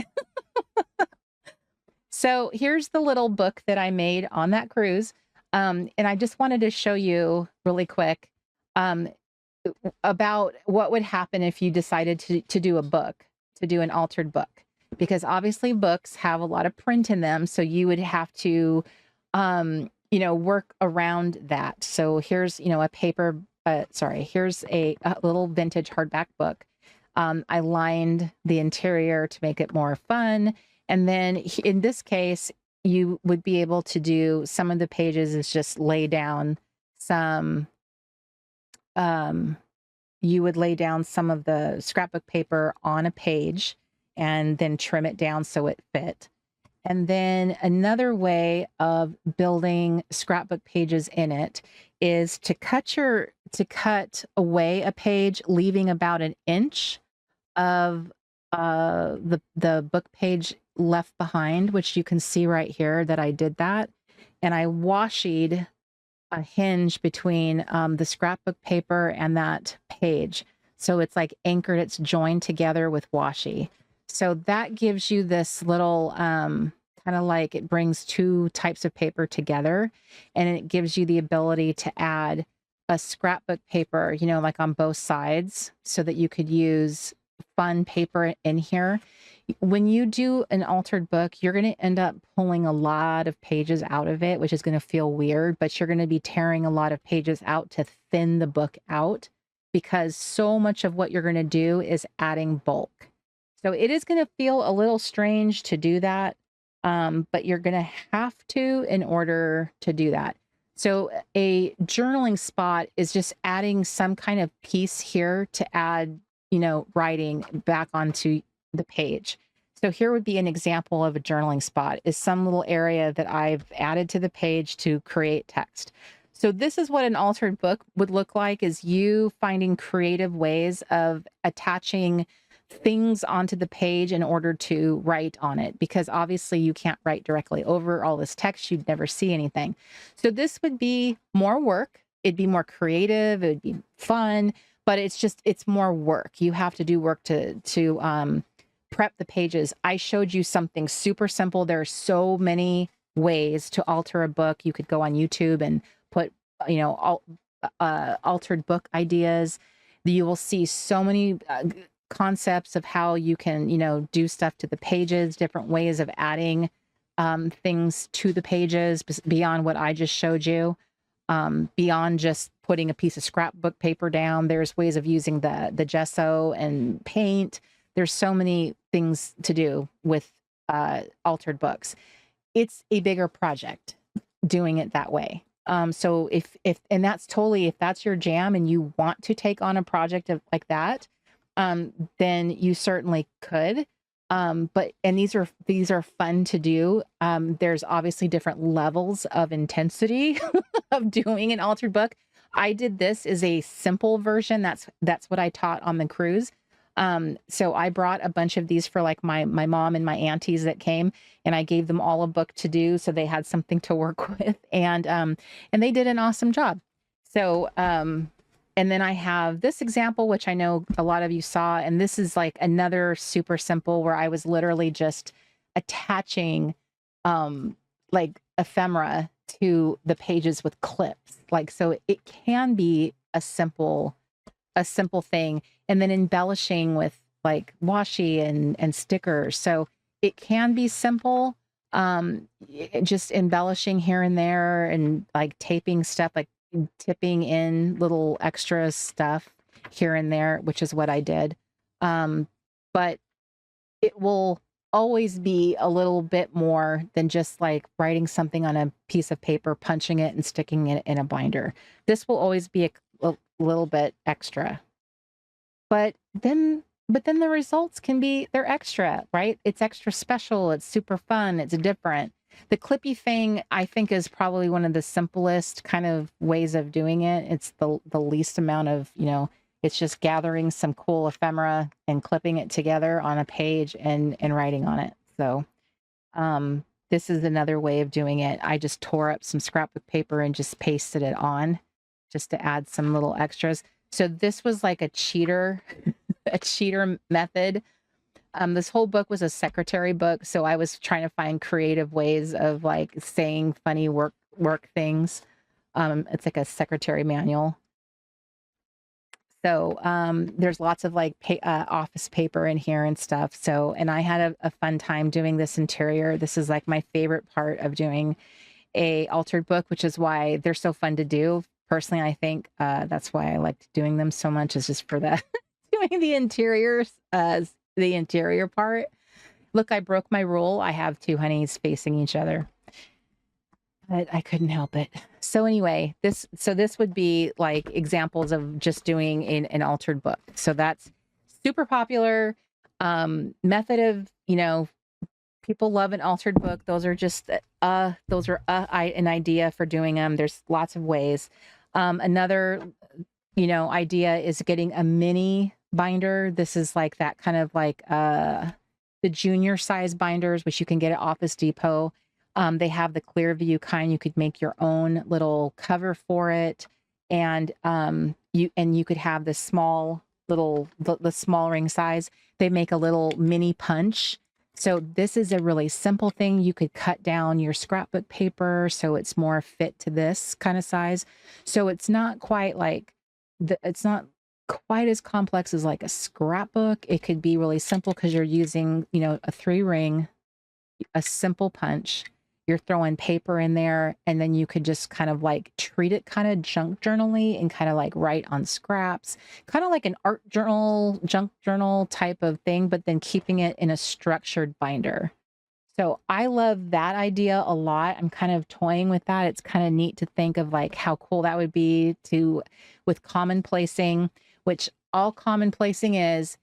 So here's the little book that I made on that cruise. And I just wanted to show you really quick about what would happen if you decided to do a book, to do an altered book, because obviously books have a lot of print in them. So you would have to, work around that. So here's, a paper, here's a little vintage hardback book. I lined the interior to make it more fun. And then in this case, you would be able to do some of the pages is just lay down some, you would lay down some of the scrapbook paper on a page and then trim it down so it fit. And then another way of building scrapbook pages in it is to cut away a page, leaving about an inch of the book page left behind, which you can see right here that I did that. And I washied a hinge between the scrapbook paper and that page. So it's like anchored, it's joined together with washi. So that gives you this little kind of like, it brings two types of paper together, and it gives you the ability to add a scrapbook paper, like on both sides, so that you could use fun paper in here. When you do an altered book, you're going to end up pulling a lot of pages out of it, which is going to feel weird, but you're going to be tearing a lot of pages out to thin the book out, because so much of what you're going to do is adding bulk. So it is going to feel a little strange to do that, but you're going to have to in order to do that. So a journaling spot is just adding some kind of piece here to add, writing back onto the page. So here would be an example of a journaling spot, is some little area that I've added to the page to create text. So this is what an altered book would look like, is you finding creative ways of attaching things onto the page in order to write on it, because obviously you can't write directly over all this text. You'd never see anything. So this would be more work. It'd be more creative. It'd be fun, but it's more work. You have to do work to prep the pages. I showed you something super simple. There are so many ways to alter a book. You could go on YouTube and put, altered book ideas. You will see so many concepts of how you can, do stuff to the pages, different ways of adding things to the pages beyond what I just showed you, beyond just putting a piece of scrapbook paper down. There's ways of using the gesso and paint. There's so many things to do with altered books. It's a bigger project doing it that way. So if that's totally, if that's your jam and you want to take on a project like that, then you certainly could. And these are fun to do. There's obviously different levels of intensity of doing an altered book. I did this as a simple version. That's what I taught on the cruise. So I brought a bunch of these for like my mom and my aunties that came, and I gave them all a book to do so they had something to work with, and they did an awesome job. So and then I have this example, which I know a lot of you saw, and this is like another super simple where I was literally just attaching like ephemera to the pages with clips. Like, so it can be a simple thing, and then embellishing with like washi and stickers. So it can be simple, just embellishing here and there and like taping stuff, like tipping in little extra stuff here and there, which is what I did. But it will always be a little bit more than just like writing something on a piece of paper, punching it and sticking it in a binder. This will always be a little bit extra. But then the results can be they're extra, right? It's extra special, it's super fun, it's different. The clippy thing I think is probably one of the simplest kind of ways of doing it. It's the least amount of, it's just gathering some cool ephemera and clipping it together on a page and writing on it. So this is another way of doing it. I just tore up some scrapbook paper and just pasted it on just to add some little extras. So this was like a cheater method. This whole book was a secretary book, so I was trying to find creative ways of like saying funny work things. It's like a secretary manual. So there's lots of like office paper in here and stuff. So, and I had a fun time doing this interior. This is like my favorite part of doing a altered book, which is why they're so fun to do. Personally, I think that's why I liked doing them so much, is just for that doing the interiors, the interior part. Look, I broke my rule. I have two honeys facing each other, but I couldn't help it. So anyway, this would be like examples of just doing an altered book. So that's super popular method of, people love an altered book. Those are just an idea for doing them. There's lots of ways. Another, idea is getting a mini binder. This is like that kind of like the junior size binders, which you can get at Office Depot. They have the clear view kind. You could make your own little cover for it, and you could have the small little the small ring size. They make a little mini punch. So this is a really simple thing. You could cut down your scrapbook paper so it's more fit to this kind of size. So it's not quite like it's not quite as complex as like a scrapbook. It could be really simple because you're using, a 3-ring, a simple punch. You're throwing paper in there, and then you could just kind of like treat it kind of junk journal-y and kind of like write on scraps, kind of like an art journal, junk journal type of thing, but then keeping it in a structured binder. So I love that idea a lot. I'm kind of toying with that. It's kind of neat to think of like how cool that would be with commonplacing, which all commonplacing is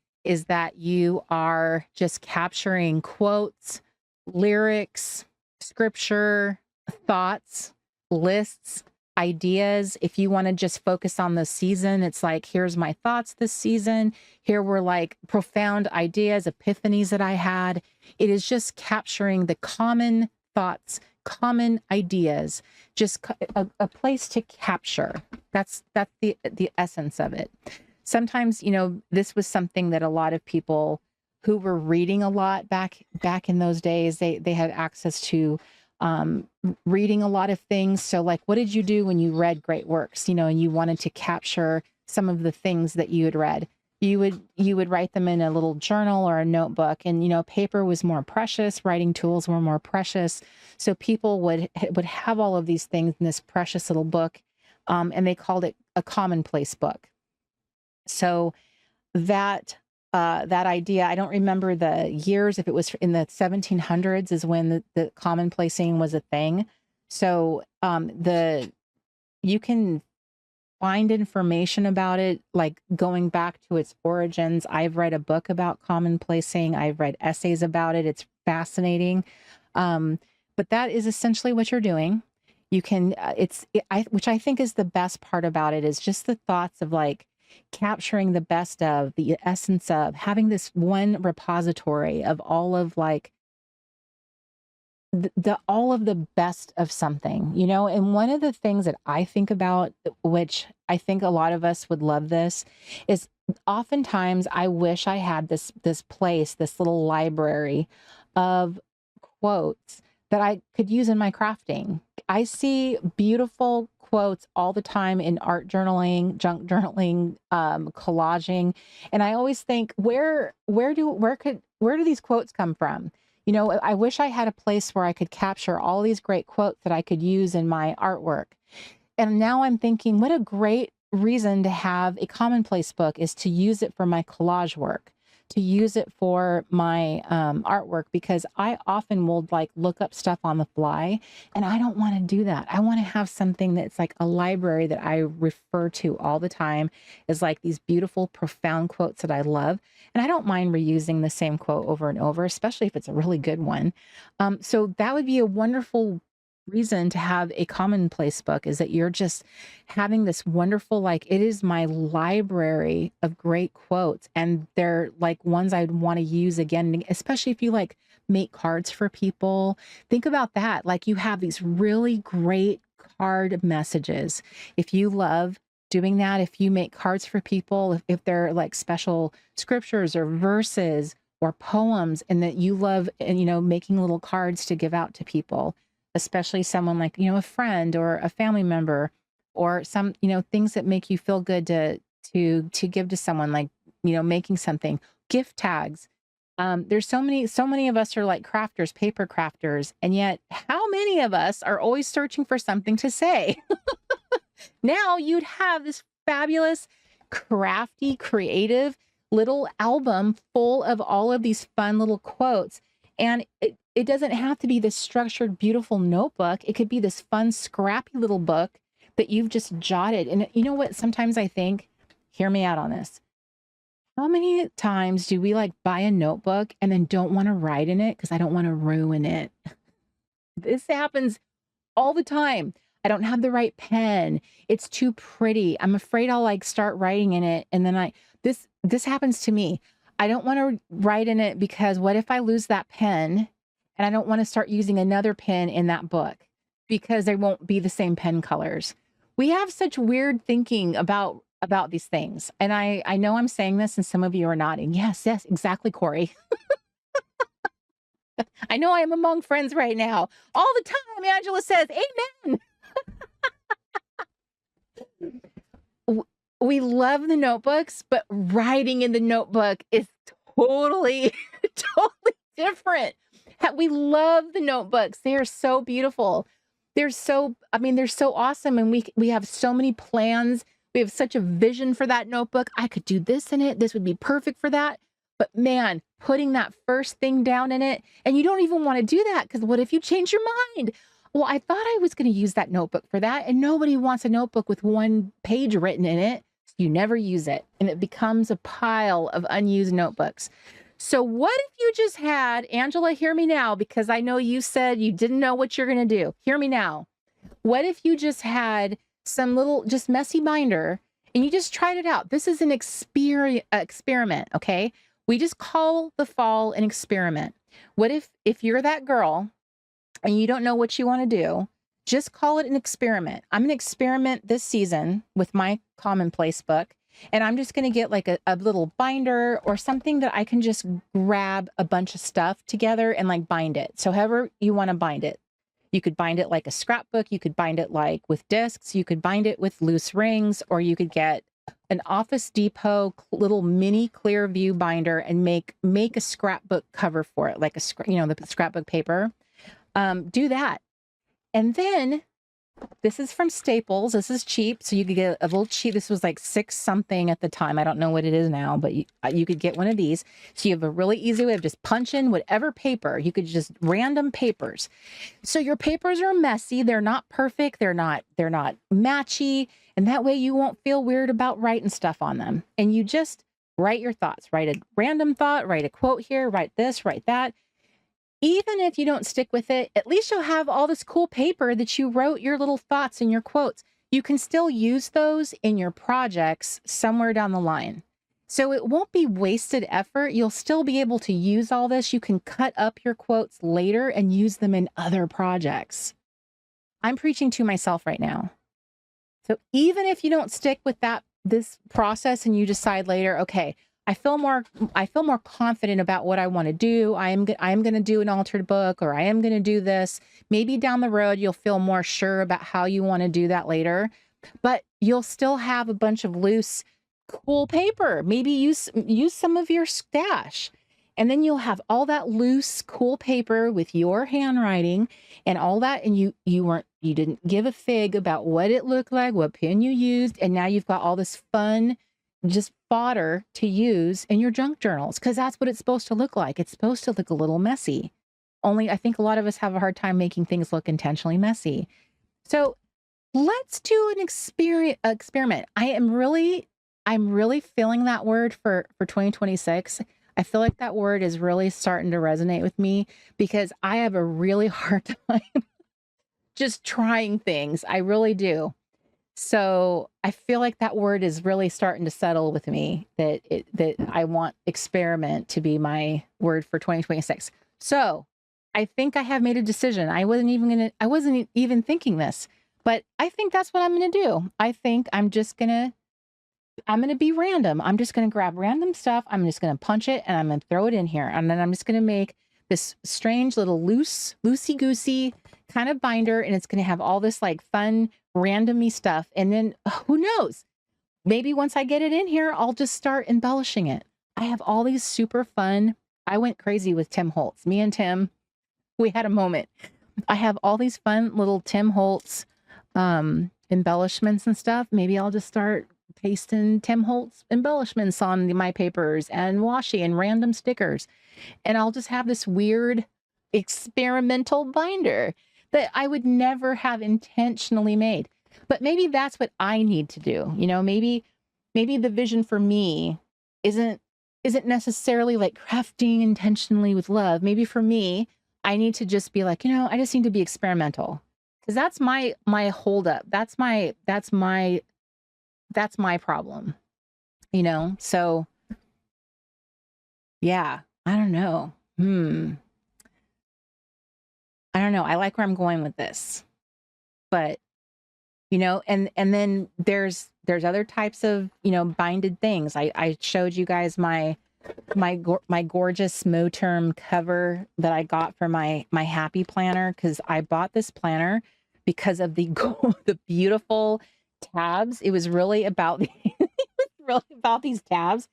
that you are just capturing quotes, lyrics, scripture, thoughts, lists, ideas. If you want to just focus on the season, it's like, here's my thoughts this season. Here were like profound ideas, epiphanies that I had. It is just capturing the common thoughts, common ideas, just a place to capture. That's the essence of it. Sometimes, this was something that a lot of people who were reading a lot back in those days, they had access to reading a lot of things. So like, what did you do when you read great works, and you wanted to capture some of the things that you had read? You would write them in a little journal or a notebook, and paper was more precious, writing tools were more precious. So people would have all of these things in this precious little book, and they called it a commonplace book. So that idea, I don't remember the years, if it was in the 1700s is when the commonplacing was a thing. So you can find information about it, like going back to its origins. I've read a book about commonplacing. I've read essays about it. It's fascinating. But that is essentially what you're doing. You can, which I think is the best part about it, is just the thoughts of like, capturing the best of, the essence of, having this one repository of all of like the all of the best of something, you know? And one of the things that I think about, which I think a lot of us would love this, is oftentimes I wish I had this place, this little library of quotes that I could use in my crafting. I see beautiful quotes all the time in art journaling, junk journaling, collaging, and I always think, where do these quotes come from? You know, I wish I had a place where I could capture all these great quotes that I could use in my artwork. And now I'm thinking, what a great reason to have a commonplace book is to use it for my collage work, to use it for my artwork, because I often will like look up stuff on the fly and I don't want to do that. I want to have something that's like a library that I refer to all the time, is like these beautiful, profound quotes that I love. And I don't mind reusing the same quote over and over, especially if it's a really good one. So that would be a wonderful reason to have a commonplace book, is that you're just having this wonderful, like, it is my library of great quotes, and they're like ones I'd want to use again, especially if you like make cards for people. Think about that. Like, you have these really great card messages. If you love doing that, if you make cards for people, if they're like special scriptures or verses or poems, and that you love, and you know, making little cards to give out to people, especially someone like, you know, a friend or a family member, or some, you know, things that make you feel good to give to someone, like, you know, making something, gift tags. There's so many of us are like crafters, paper crafters, and yet how many of us are always searching for something to say? Now you'd have this fabulous, crafty, creative little album full of all of these fun little quotes. And it doesn't have to be this structured, beautiful notebook. It could be this fun, scrappy little book that you've just jotted. And you know what? Sometimes I think, hear me out on this. How many times do we like buy a notebook and then don't want to write in it because I don't want to ruin it? This happens all the time. I don't have the right pen. It's too pretty. I'm afraid I'll like start writing in it. And then this happens to me. I don't want to write in it because what if I lose that pen, and I don't want to start using another pen in that book because they won't be the same pen colors. We have such weird thinking about these things. And I know I'm saying this and some of you are nodding. Yes, yes, exactly, Cori. I know I am among friends right now. All the time, Angela says, amen. We love the notebooks, but writing in the notebook is totally, totally different. We love the notebooks. They are so beautiful. They're so awesome. And we have so many plans. We have such a vision for that notebook. I could do this in it. This would be perfect for that. But man, putting that first thing down in it, and you don't even want to do that because what if you change your mind? Well, I thought I was going to use that notebook for that, and nobody wants a notebook with one page written in it. So you never use it, and it becomes a pile of unused notebooks. So what if you just had, Angela, hear me now, because I know you said you didn't know what you're going to do. Hear me now. What if you just had some little, just messy binder, and you just tried it out? This is an experiment, okay? We just call the fall an experiment. What if you're that girl and you don't know what you want to do, just call it an experiment. I'm going to experiment this season with my commonplace book, and I'm just going to get like a little binder or something that I can just grab a bunch of stuff together and like bind it. So however you want to bind it. You could bind it like a scrapbook. You could bind it like with discs. You could bind it with loose rings, or you could get an Office Depot little mini clear view binder and make a scrapbook cover for it, like the scrapbook paper. Do that. And then this is from Staples. This is cheap. So you could get a little cheap. This was like $6 something at the time. I don't know what it is now, but you could get one of these. So you have a really easy way of just punching whatever paper. You could just random papers. So your papers are messy. They're not perfect. They're not matchy. And that way you won't feel weird about writing stuff on them. And you just write your thoughts. Write a random thought, write a quote here, write this, write that. Even if you don't stick with it, at least you'll have all this cool paper that you wrote your little thoughts and your quotes. you can still use those in your projects somewhere down the line. So it won't be wasted effort. You'll still be able to use all this. You can cut up your quotes later and use them in other projects. I'm preaching to myself right now. So even if you don't stick with this process and you decide later, okay, I feel more confident about what I want to do. I am going to do an altered book, or I am going to do this. Maybe down the road, you'll feel more sure about how you want to do that later, but you'll still have a bunch of loose, cool paper. Maybe use some of your stash, and then you'll have all that loose, cool paper with your handwriting and all that. And you didn't give a fig about what it looked like, what pen you used. And now you've got all this fun, just fodder to use in your junk journals, because that's what it's supposed to look like. It's supposed to look a little messy. Only I think a lot of us have a hard time making things look intentionally messy. So let's do an experiment. I'm really feeling that word for 2026. I feel like that word is really starting to resonate with me, because I have a really hard time just trying things. I really do. So I feel like that word is really starting to settle with me, that I want experiment to be my word for 2026. So I think I have made a decision. I wasn't even thinking this, but I think that's what I'm going to do. I think I'm going to be random. I'm just going to grab random stuff. I'm just going to punch it and I'm going to throw it in here. And then I'm just going to make this strange little loosey-goosey kind of binder. And it's going to have all this like fun, randomy stuff. And then who knows? Maybe once I get it in here, I'll just start embellishing it. I have all these super fun. I went crazy with Tim Holtz. Me and Tim, we had a moment. I have all these fun little Tim Holtz embellishments and stuff. Maybe I'll just start pasting Tim Holtz embellishments on my papers and washi and random stickers. And I'll just have this weird experimental binder that I would never have intentionally made. But maybe that's what I need to do. You know, maybe the vision for me isn't necessarily like crafting intentionally with love. Maybe for me, I need to just be like, I just need to be experimental. Because that's my holdup. That's my problem, So yeah, I don't know. I don't know. I like where I'm going with this, but and then there's other types of, binded things. I showed you guys my gorgeous Moterm cover that I got for my happy planner, because I bought this planner because of the beautiful tabs. It was really about these tabs.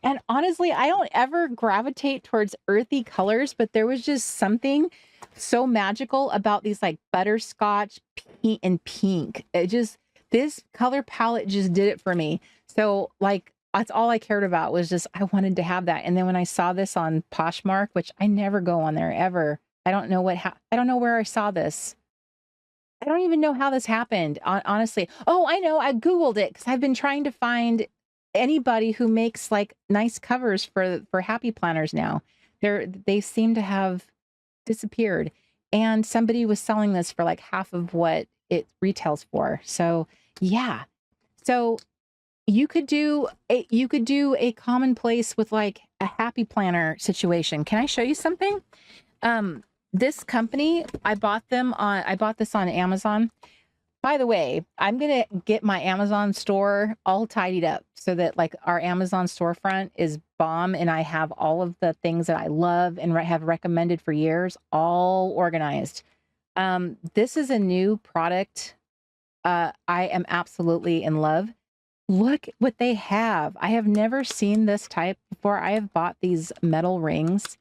And honestly, I don't ever gravitate towards earthy colors, but there was just something so magical about these like butterscotch and pink. This color palette just did it for me. So like, that's all I cared about, was just, I wanted to have that. And then when I saw this on Poshmark, which I never go on there ever, I don't know where I saw this. I don't even know how this happened, honestly. Oh, I know. I Googled it because I've been trying to find anybody who makes like nice covers for happy planners now. They seem to have disappeared. And somebody was selling this for like half of what it retails for. So yeah. So you could do a commonplace with like a happy planner situation. Can I show you something? This company, I bought this on Amazon. By the way, I'm going to get my Amazon store all tidied up so that like our Amazon storefront is bomb. And I have all of the things that I love and have recommended for years, all organized. This is a new product. I am absolutely in love. Look what they have. I have never seen this type before. I have bought these metal rings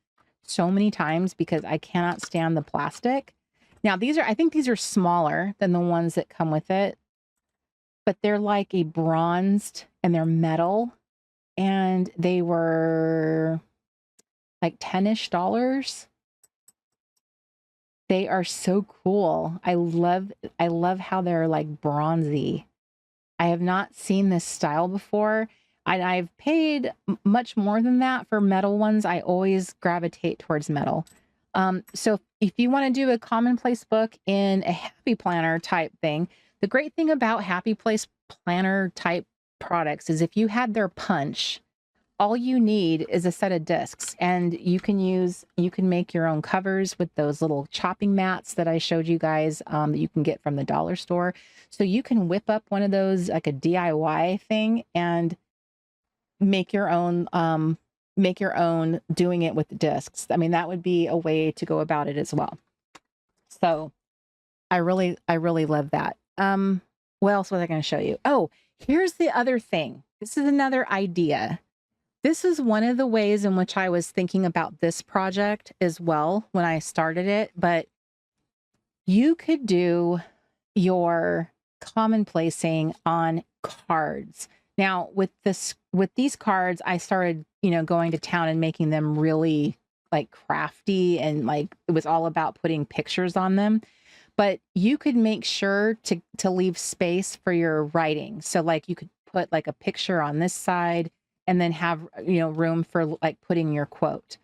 so many times because I cannot stand the plastic. Now I think these are smaller than the ones that come with it, but they're like a bronzed and they're metal, and they were like $10-ish. They are so cool. I love how they're like bronzy. I have not seen this style before. And I've paid much more than that for metal ones. I always gravitate towards metal. So if you want to do a commonplace book in a happy planner type thing, The great thing about Happy Place planner type products is if you had their punch, all you need is a set of discs, and you can make your own covers with those little chopping mats that I showed you guys that you can get from the dollar store. So you can whip up one of those, like a DIY thing, and make your own doing it with the discs. I mean, that would be a way to go about it as well. So I really love that. What else was I going to show you? Oh, here's the other thing. This is another idea. This is one of the ways in which I was thinking about this project as well when I started it, but you could do your commonplacing on cards. Now, with these cards, I started, going to town and making them really like crafty, and like it was all about putting pictures on them. But you could make sure to leave space for your writing. So like you could put like a picture on this side and then have, room for like putting your quote.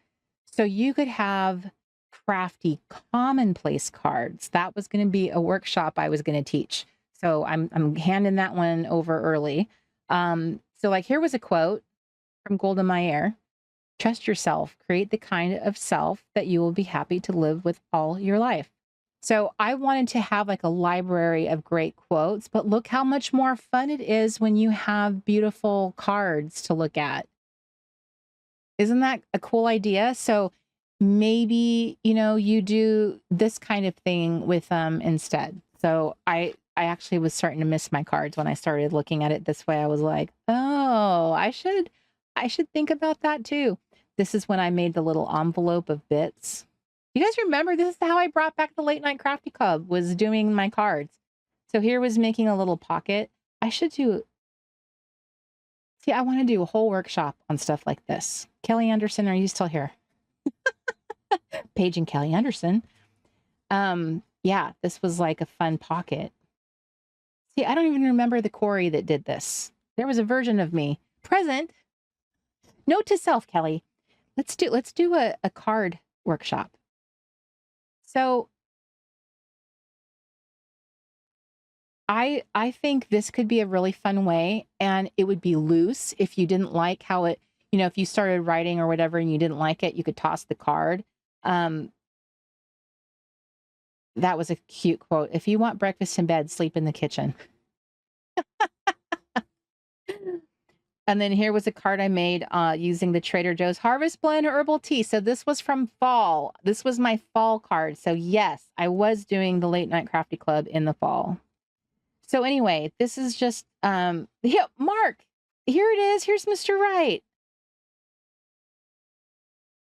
So you could have crafty commonplace cards. That was going to be a workshop I was going to teach. So I'm handing that one over early. So like here was a quote from Golda Meir. Trust yourself, create the kind of self that you will be happy to live with all your life. So I wanted to have like a library of great quotes, but look how much more fun it is when you have beautiful cards to look at. Isn't that a cool idea? So maybe, you do this kind of thing with them instead. So I actually was starting to miss my cards when I started looking at it this way. I was like, oh, I should think about that too. This is when I made the little envelope of bits. You guys remember, this is how I brought back the Late Night Crafty Club, was doing my cards. So here was making a little pocket. I want to do a whole workshop on stuff like this. Kelly Anderson, are you still here? Paige and Kelly Anderson. Yeah, this was like a fun pocket. See, I don't even remember the Cori that did this. There was a version of me present. Note to self, Kelly. Let's do a card workshop. So I think this could be a really fun way, and it would be loose. If you didn't like how it, if you started writing or whatever and you didn't like it, you could toss the card. That was a cute quote. If you want breakfast in bed, sleep in the kitchen. And then here was a card I made using the Trader Joe's Harvest Blend Herbal Tea. So this was from fall. This was my fall card. So yes, I was doing the Late Night Crafty Club in the fall. So anyway, this is just, yeah, Mark, here it is. Here's Mr. Right.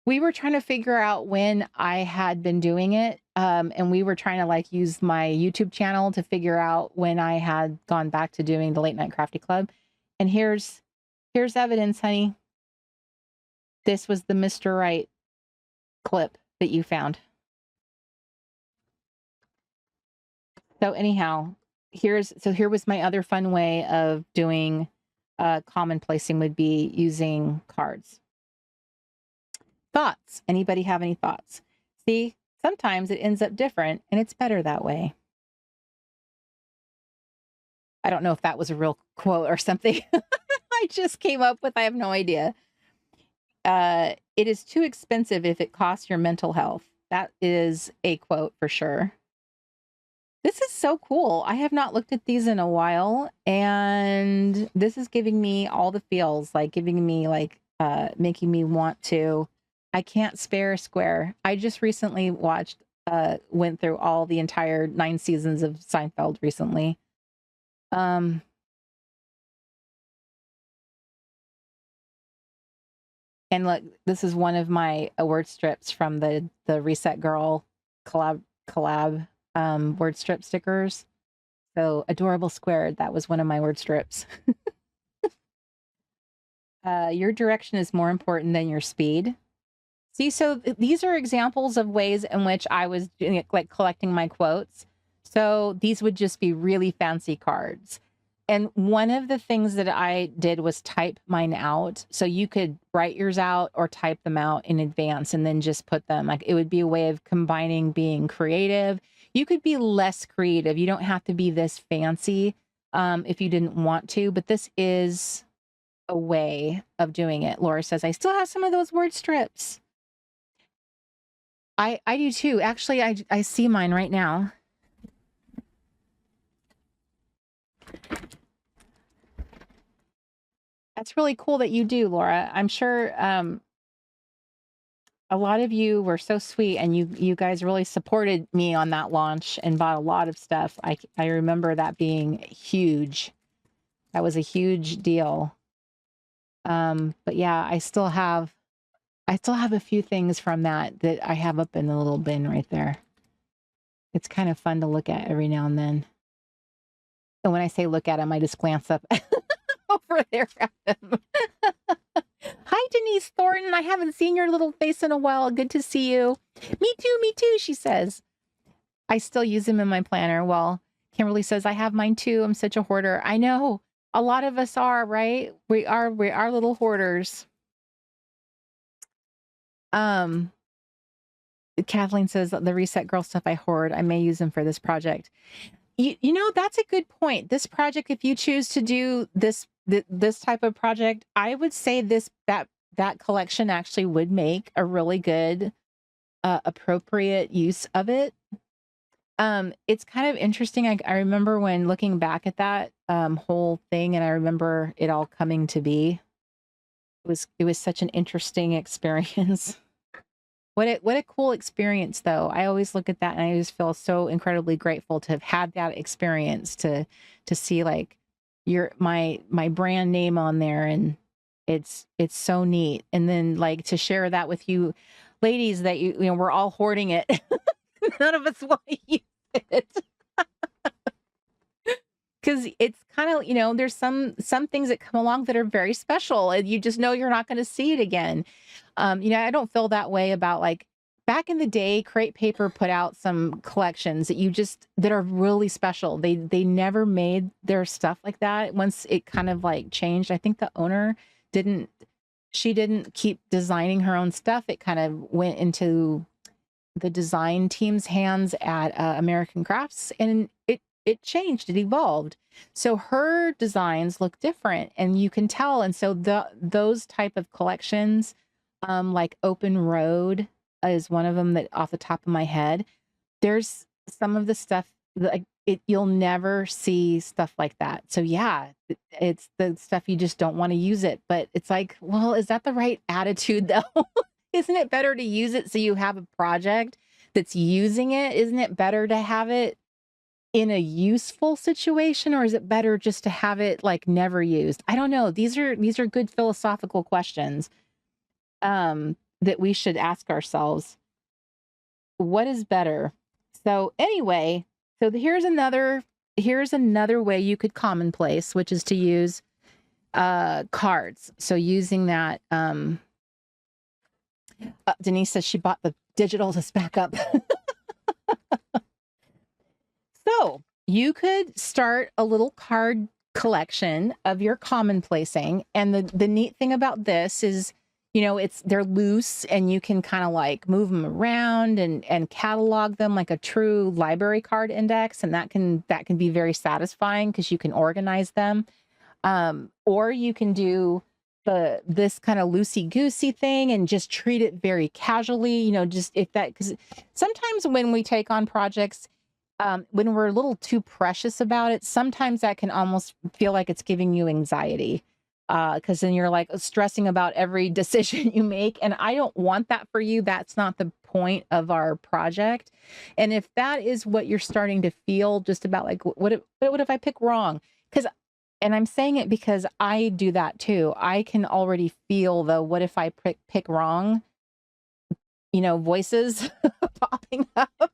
We were trying to figure out when I had been doing it. And we were trying to like use my YouTube channel to figure out when I had gone back to doing the Late Night Crafty Club. And here's evidence, honey. This was the Mr. Right clip that you found. So anyhow, here was my other fun way of doing commonplacing, would be using cards. Thoughts? Anybody have any thoughts? See, sometimes it ends up different and it's better that way. I don't know if that was a real quote or something I just came up with. I have no idea. It is too expensive if it costs your mental health. That is a quote for sure. This is so cool. I have not looked at these in a while, and this is giving me all the feels, like giving me like, making me want to, I can't spare a square. I just recently went through all the entire 9 seasons of Seinfeld recently. And look, this is one of my word strips from the Reset Girl collab word strip stickers. So adorable squared. That was one of my word strips. Your direction is more important than your speed. See, so these are examples of ways in which I was doing it, like collecting my quotes. So these would just be really fancy cards. And one of the things that I did was type mine out. So you could write yours out or type them out in advance and then just put them. Like, it would be a way of combining being creative. You could be less creative. You don't have to be this fancy if you didn't want to, but this is a way of doing it. Laura says, I still have some of those word strips. I do too. Actually, I see mine right now. That's really cool that you do, Laura. I'm sure a lot of you were so sweet, and you guys really supported me on that launch and bought a lot of stuff. I remember that being huge. That was a huge deal. But yeah, I still have a few things from that I have up in the little bin right there. It's kind of fun to look at every now and then. And when I say look at them, I just glance up over there at them. Hi, Denise Thornton. I haven't seen your little face in a while. Good to see you. Me too, she says. I still use them in my planner. Well, Kimberly says, I have mine too. I'm such a hoarder. I know. A lot of us are, right? We are little hoarders. Kathleen says, the Reset Girl stuff I hoard, I may use them for this project. You know, that's a good point. This project, if you choose to do this type of project, I would say that collection actually would make a really good appropriate use of it. It's kind of interesting. I remember when looking back at that whole thing, and I remember it all coming to be. It was such an interesting experience. What a cool experience, though. I always look at that and I just feel so incredibly grateful to have had that experience, to see like my brand name on there, and it's so neat. And then like to share that with you ladies that you know we're all hoarding it. None of us want to use it. Because it's kind of, you know, there's some things that come along that are very special, and you just know you're not going to see it again. You know, I don't feel that way about, like, back in the day, Crate Paper put out some collections that are really special. They never made their stuff like that once it kind of like changed. I think the owner didn't keep designing her own stuff. It kind of went into the design team's hands at American Crafts, and it changed, it evolved. So her designs look different, and you can tell. And so those type of collections, like Open Road is one of them that off the top of my head. There's some of the stuff like you'll never see stuff like that. So yeah, it's the stuff you just don't want to use it. But it's like, well, is that the right attitude though? Isn't it better to use it so you have a project that's using it? Isn't it better to have it in a useful situation, or is it better just to have it like never used? I don't know. These are good philosophical questions that we should ask ourselves. What is better? So anyway, here's another way you could commonplace, which is to use cards. So using that, Denise says she bought the digital to back up. So you could start a little card collection of your commonplacing. And the neat thing about this is, you know, they're loose and you can kind of like move them around and catalog them like a true library card index. And that can be very satisfying because you can organize them. Or you can do this kind of loosey-goosey thing and just treat it very casually, you know, just because sometimes when we take on projects, when we're a little too precious about it, sometimes that can almost feel like it's giving you anxiety, because then you're like stressing about every decision you make. And I don't want that for you. That's not the point of our project. And if that is what you're starting to feel just about like, what if I pick wrong? And I'm saying it because I do that too. I can already feel the what if I pick wrong, you know, voices popping up.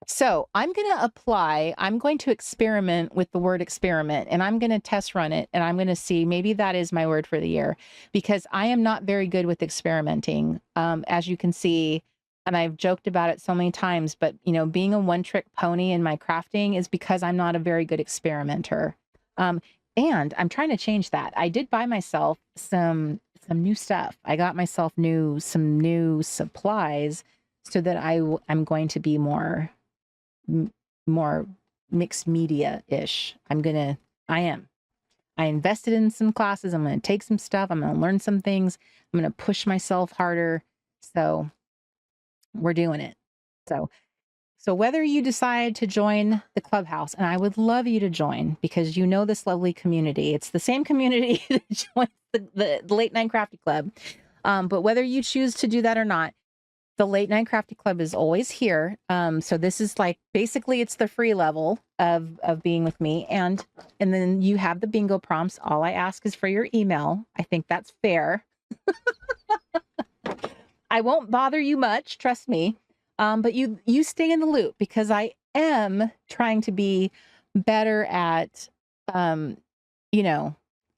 So I'm going to experiment with the word experiment, and I'm going to test run it, and I'm going to see, maybe that is my word for the year, because I am not very good with experimenting. As you can see, and I've joked about it so many times, but being a one-trick pony in my crafting is because I'm not a very good experimenter. And I'm trying to change that. I did buy myself some new stuff. I got myself some new supplies so that I'm going to be more mixed media-ish. I am. I invested in some classes. I'm going to take some stuff. I'm going to learn some things. I'm going to push myself harder. So we're doing it. So whether you decide to join the Clubhouse, and I would love you to join because this lovely community. It's the same community that joins the Late Night Crafty Club. But whether you choose to do that or not, the Late Night Crafty Club is always here. So this is basically it's the free level of being with me. And then you have the bingo prompts. All I ask is for your email. I think that's fair. I won't bother you much, trust me. But you stay in the loop because I am trying to be better at, I'm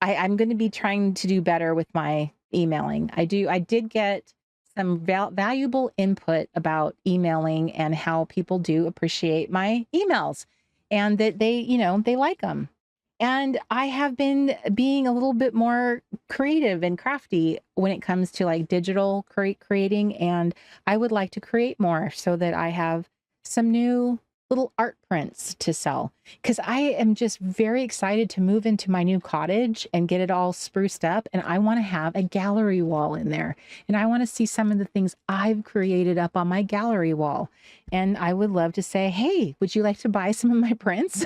going to be trying to do better with my emailing. I did get some valuable input about emailing and how people do appreciate my emails and that they like them. And I have been being a little bit more creative and crafty when it comes to digital creating. And I would like to create more so that I have some new little art prints to sell. Because I am just very excited to move into my new cottage and get it all spruced up. And I want to have a gallery wall in there. And I want to see some of the things I've created up on my gallery wall. And I would love to say, hey, would you like to buy some of my prints?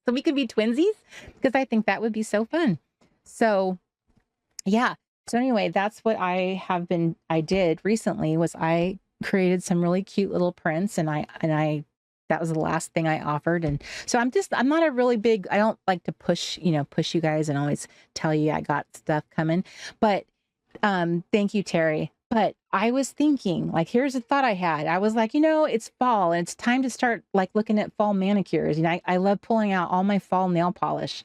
So we could be twinsies, because I think that would be so fun. So yeah. So anyway, that's what I did recently was I created some really cute little prints and that was the last thing I offered. And so I'm not a really big, I don't like to push you guys and always tell you I got stuff coming, but thank you, Terry. But I was thinking, here's a thought I had. I was like, it's fall and it's time to start looking at fall manicures. I love pulling out all my fall nail polish.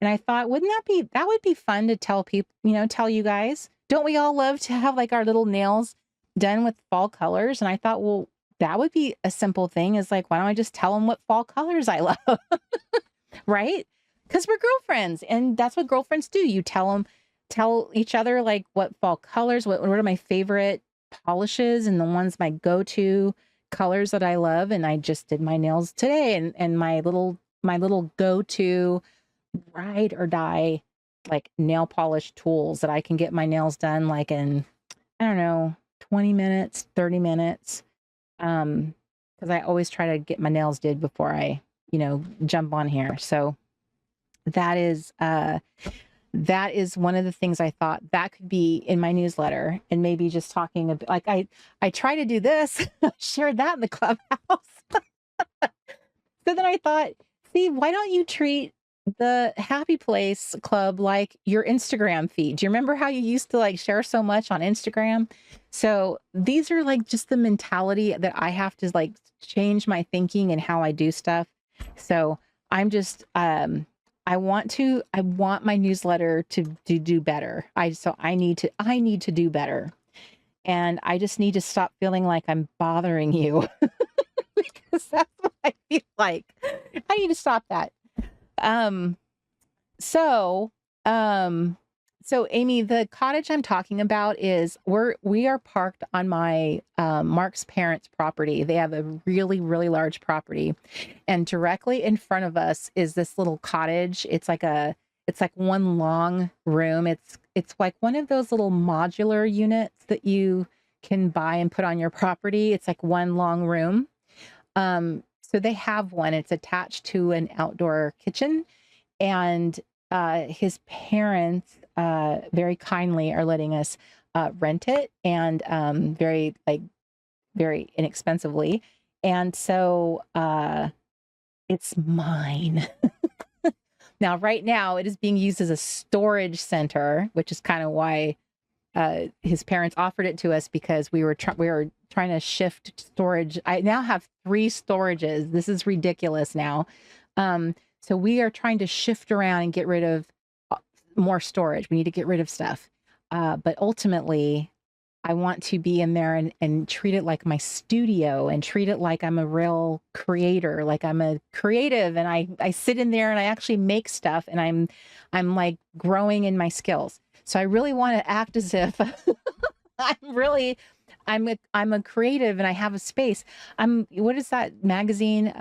And I thought, that would be fun to tell people, tell you guys. Don't we all love to have our little nails done with fall colors? And I thought, well, that would be a simple thing is why don't I just tell them what fall colors I love? Right? Because we're girlfriends and that's what girlfriends do. You tell each other what fall colors, what are my favorite polishes and the ones my go-to colors that I love. And I just did my nails today and my little go-to ride or die nail polish tools that I can get my nails done in, I don't know, 20 minutes, 30 minutes. Because I always try to get my nails did before I, jump on here. So that is one of the things I thought that could be in my newsletter and maybe just talking about I try to do this, share that in the Clubhouse. So then I thought, see, why don't you treat the Happy Place Club like your Instagram feed? Do you remember how you used to share so much on Instagram? So these are just the mentality that I have to change my thinking and how I do stuff. So I'm just I want my newsletter to do better. I need to do better. And I just need to stop feeling like I'm bothering you because that's what I feel like. I need to stop that. So Amy, the cottage I'm talking about is we are parked on my Mark's parents' property. They have a really, really large property, and directly in front of us is this little cottage. It's like one long room. It's like one of those little modular units that you can buy and put on your property. It's like one long room. So they have one. It's attached to an outdoor kitchen, and his parents very kindly are letting us rent it, and very inexpensively. And so it's mine. Now, right now, it is being used as a storage center, which is kind of why his parents offered it to us, because we were trying to shift storage. I now have 3 storages. This is ridiculous now. So we are trying to shift around and get rid of more storage. We need to get rid of stuff. But ultimately, I want to be in there and treat it like my studio and treat it like I'm a real creator, like I'm a creative and I sit in there and I actually make stuff and I'm like growing in my skills. So I really want to act as if I'm a creative and I have a space. What is that magazine?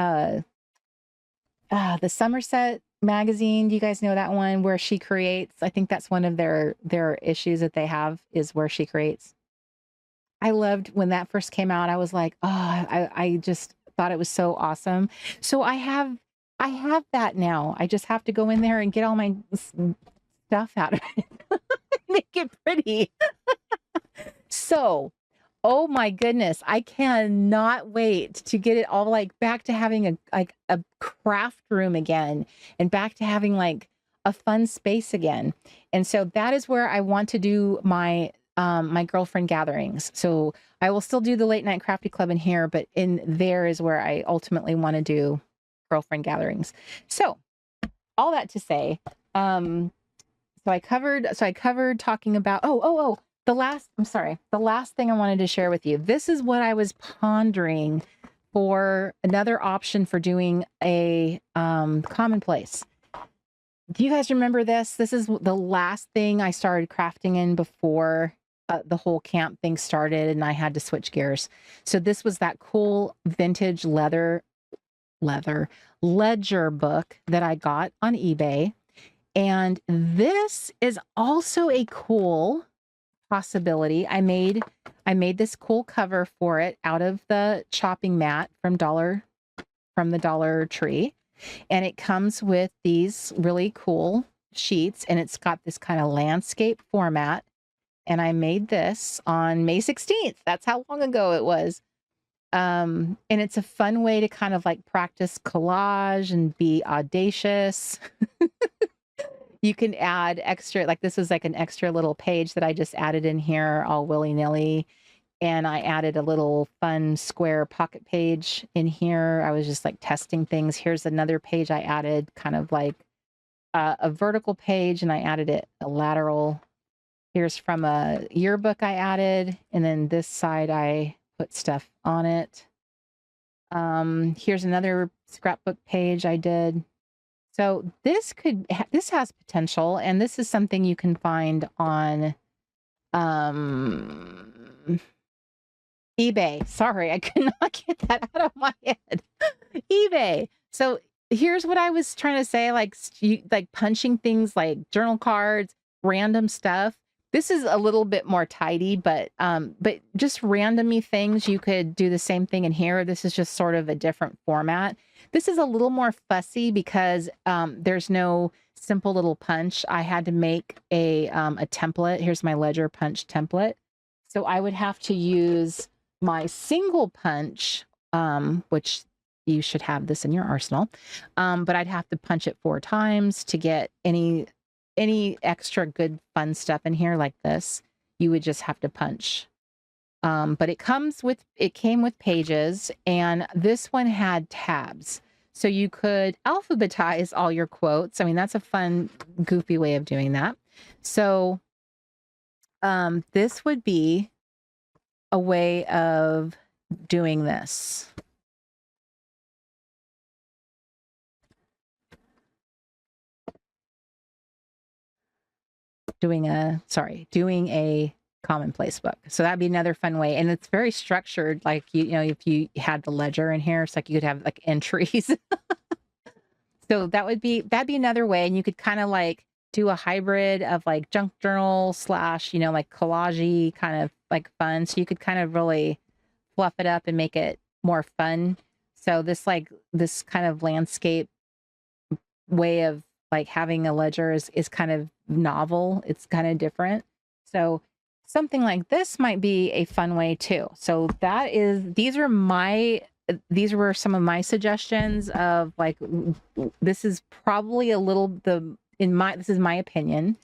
The Somerset magazine. Do you guys know that one where she creates? I think that's one of their issues that they have is where she creates. I loved when that first came out. I was like, oh, I just thought it was so awesome. So I have that now. I just have to go in there and get all my stuff out of it, make it pretty. So, oh my goodness, I cannot wait to get it all like back to having a craft room again and back to having like a fun space again. And so that is where I want to do my my girlfriend gatherings. So I will still do the late night crafty club in here, but in there is where I ultimately want to do girlfriend gatherings. So all that to say, so I covered talking about, the last thing I wanted to share with you. This is what I was pondering for another option for doing a commonplace. Do you guys remember this? This is the last thing I started crafting in before the whole camp thing started and I had to switch gears. So this was that cool vintage leather ledger book that I got on eBay. And this is also a cool possibility. I made this cool cover for it out of the chopping mat from the Dollar Tree. And it comes with these really cool sheets and it's got this kind of landscape format. And I made this on May 16th. That's how long ago it was. And it's a fun way to kind of like practice collage and be audacious. You can add extra, like this was like an extra little page that I just added in here all willy-nilly. And I added a little fun square pocket page in here. I was just like testing things. Here's another page I added, kind of like a vertical page, and I added it a lateral. Here's from a yearbook I added. And then this side, I put stuff on it. Here's another scrapbook page I did. So this has potential, and this is something you can find on eBay. Sorry, I could not get that out of my head. eBay. So here's what I was trying to say, like punching things like journal cards, random stuff. This is a little bit more tidy, but just randomy things, you could do the same thing in here. This is just sort of a different format. This is a little more fussy because there's no simple little punch. I had to make a template. Here's my ledger punch template. So I would have to use my single punch, which you should have this in your arsenal. But I'd have to punch it 4 times to get any extra good fun stuff in here like this. You would just have to punch. But it came with pages, and this one had tabs. So you could alphabetize all your quotes. I mean, that's a fun, goofy way of doing that. So this would be a way of doing this. Doing a commonplace book. So that'd be another fun way. And it's very structured. Like, you know, if you had the ledger in here, it's like you could have like entries. So that'd be another way. And you could kind of like do a hybrid of like junk journal / you know, like collage kind of like fun. So you could kind of really fluff it up and make it more fun. So this kind of landscape way of like having a ledger is kind of novel. It's kind of different. So something like this might be a fun way too. So these were some of my suggestions of like, this is probably a little, this is my opinion.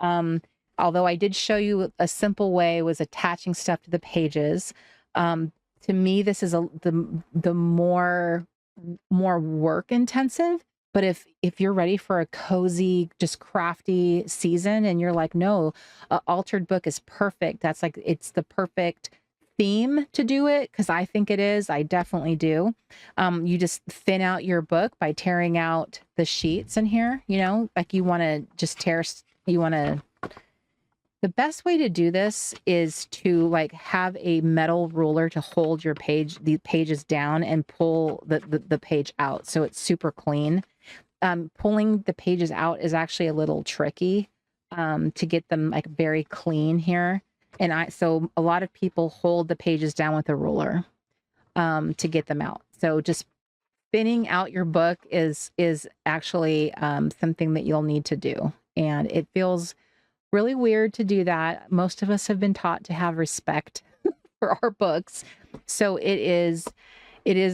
Although I did show you a simple way was attaching stuff to the pages. To me, this is the more work intensive. But if you're ready for a cozy, just crafty season and you're like, no, a altered book is perfect. That's like, it's the perfect theme to do it. Cause I think it is. I definitely do. You just thin out your book by tearing out the sheets in here, you know, like you want to just you want to, the best way to do this is to like have a metal ruler to hold the pages down and pull the page out. So it's super clean. Pulling the pages out is actually a little tricky to get them like very clean here. So a lot of people hold the pages down with a ruler to get them out. So just thinning out your book is actually something that you'll need to do. And it feels really weird to do that. Most of us have been taught to have respect for our books. So it is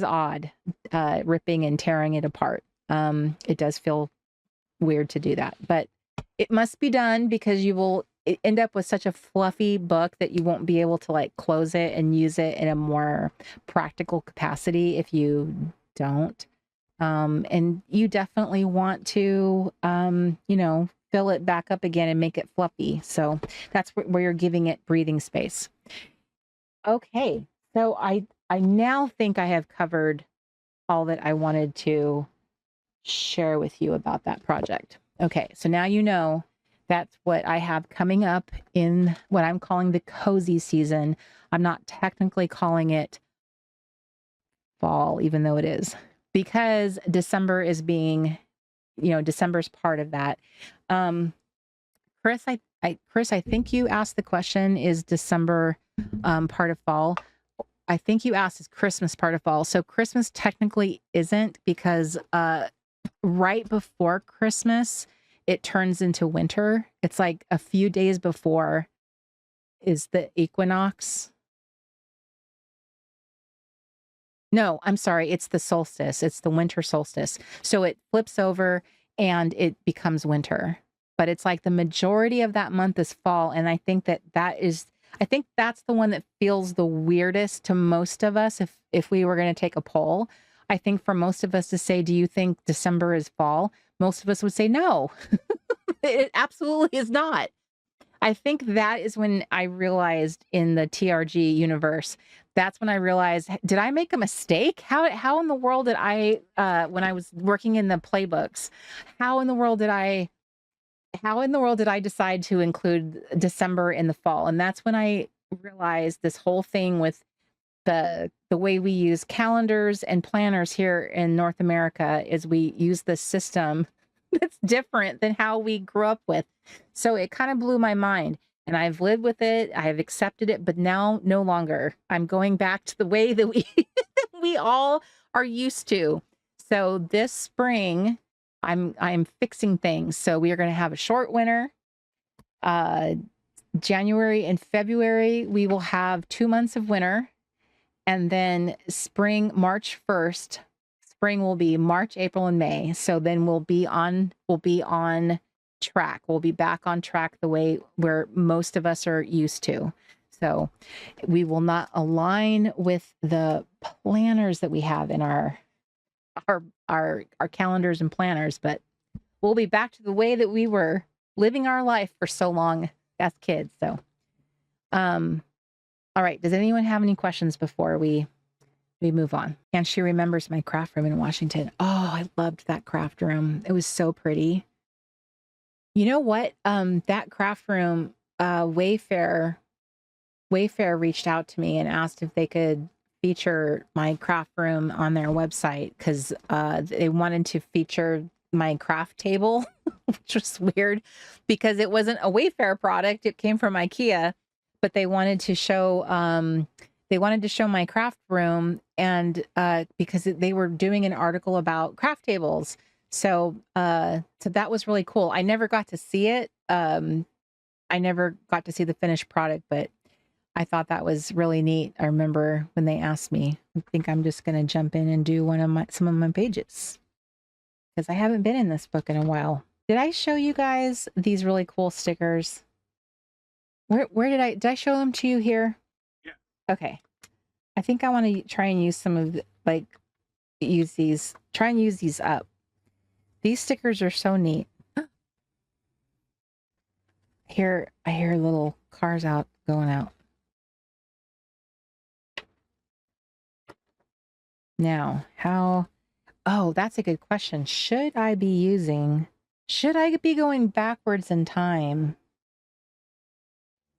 odd ripping and tearing it apart. It does feel weird to do that, but it must be done because you will end up with such a fluffy book that you won't be able to like close it and use it in a more practical capacity if you don't. And you definitely want to, fill it back up again and make it fluffy. So that's where you're giving it breathing space. Okay. So I now think I have covered all that I wanted to share with you about that project. Okay. So now you know that's what I have coming up in what I'm calling the cozy season. I'm not technically calling it fall, even though it is, because December is December's part of that. Chris, I think you asked the question, is December part of fall? I think you asked, is Christmas part of fall? So Christmas technically isn't, because right before Christmas, it turns into winter. It's like a few days before is the equinox. No, I'm sorry. It's the solstice. It's the winter solstice. So it flips over and it becomes winter. But it's like the majority of that month is fall. And I think that's the one that feels the weirdest to most of us. If we were going to take a poll, I think for most of us to say, do you think December is fall? Most of us would say no. It absolutely is not. I think that is when I realized in the TRG universe, that's when I realized, did I make a mistake? How in the world did I, when I was working in the playbooks, how in the world did I decide to include December in the fall? And that's when I realized this whole thing with the way we use calendars and planners here in North America is we use this system that's different than how we grew up with. So it kind of blew my mind, and I've lived with it. I have accepted it, but now no longer. I'm going back to the way that we all are used to. So this spring, I'm fixing things. So we are going to have a short winter. January and February, we will have 2 months of winter. And then spring, March 1st, spring will be March, April, and May. So then we'll be on track. We'll be back on track the way where most of us are used to. So we will not align with the planners that we have in our calendars and planners, but we'll be back to the way that we were living our life for so long as kids. So, all right. Does anyone have any questions before we move on? And she remembers my craft room in Washington. Oh, I loved that craft room. It was so pretty. You know what? That craft room, Wayfair reached out to me and asked if they could feature my craft room on their website, because they wanted to feature my craft table, which was weird because it wasn't a Wayfair product. It came from IKEA, but they wanted to show my craft room, and because they were doing an article about craft tables. So that was really cool. I never got to see it. I never got to see the finished product, but I thought that was really neat. I remember when they asked me. I think I'm just going to jump in and do some of my pages, because I haven't been in this book in a while. Did I show you guys these really cool stickers? Where did I show them to you here? Yeah. Okay. I think I want to try and use some of try and use these up. These stickers are so neat. I hear little cars going out. Now, oh, that's a good question. Should I be going backwards in time?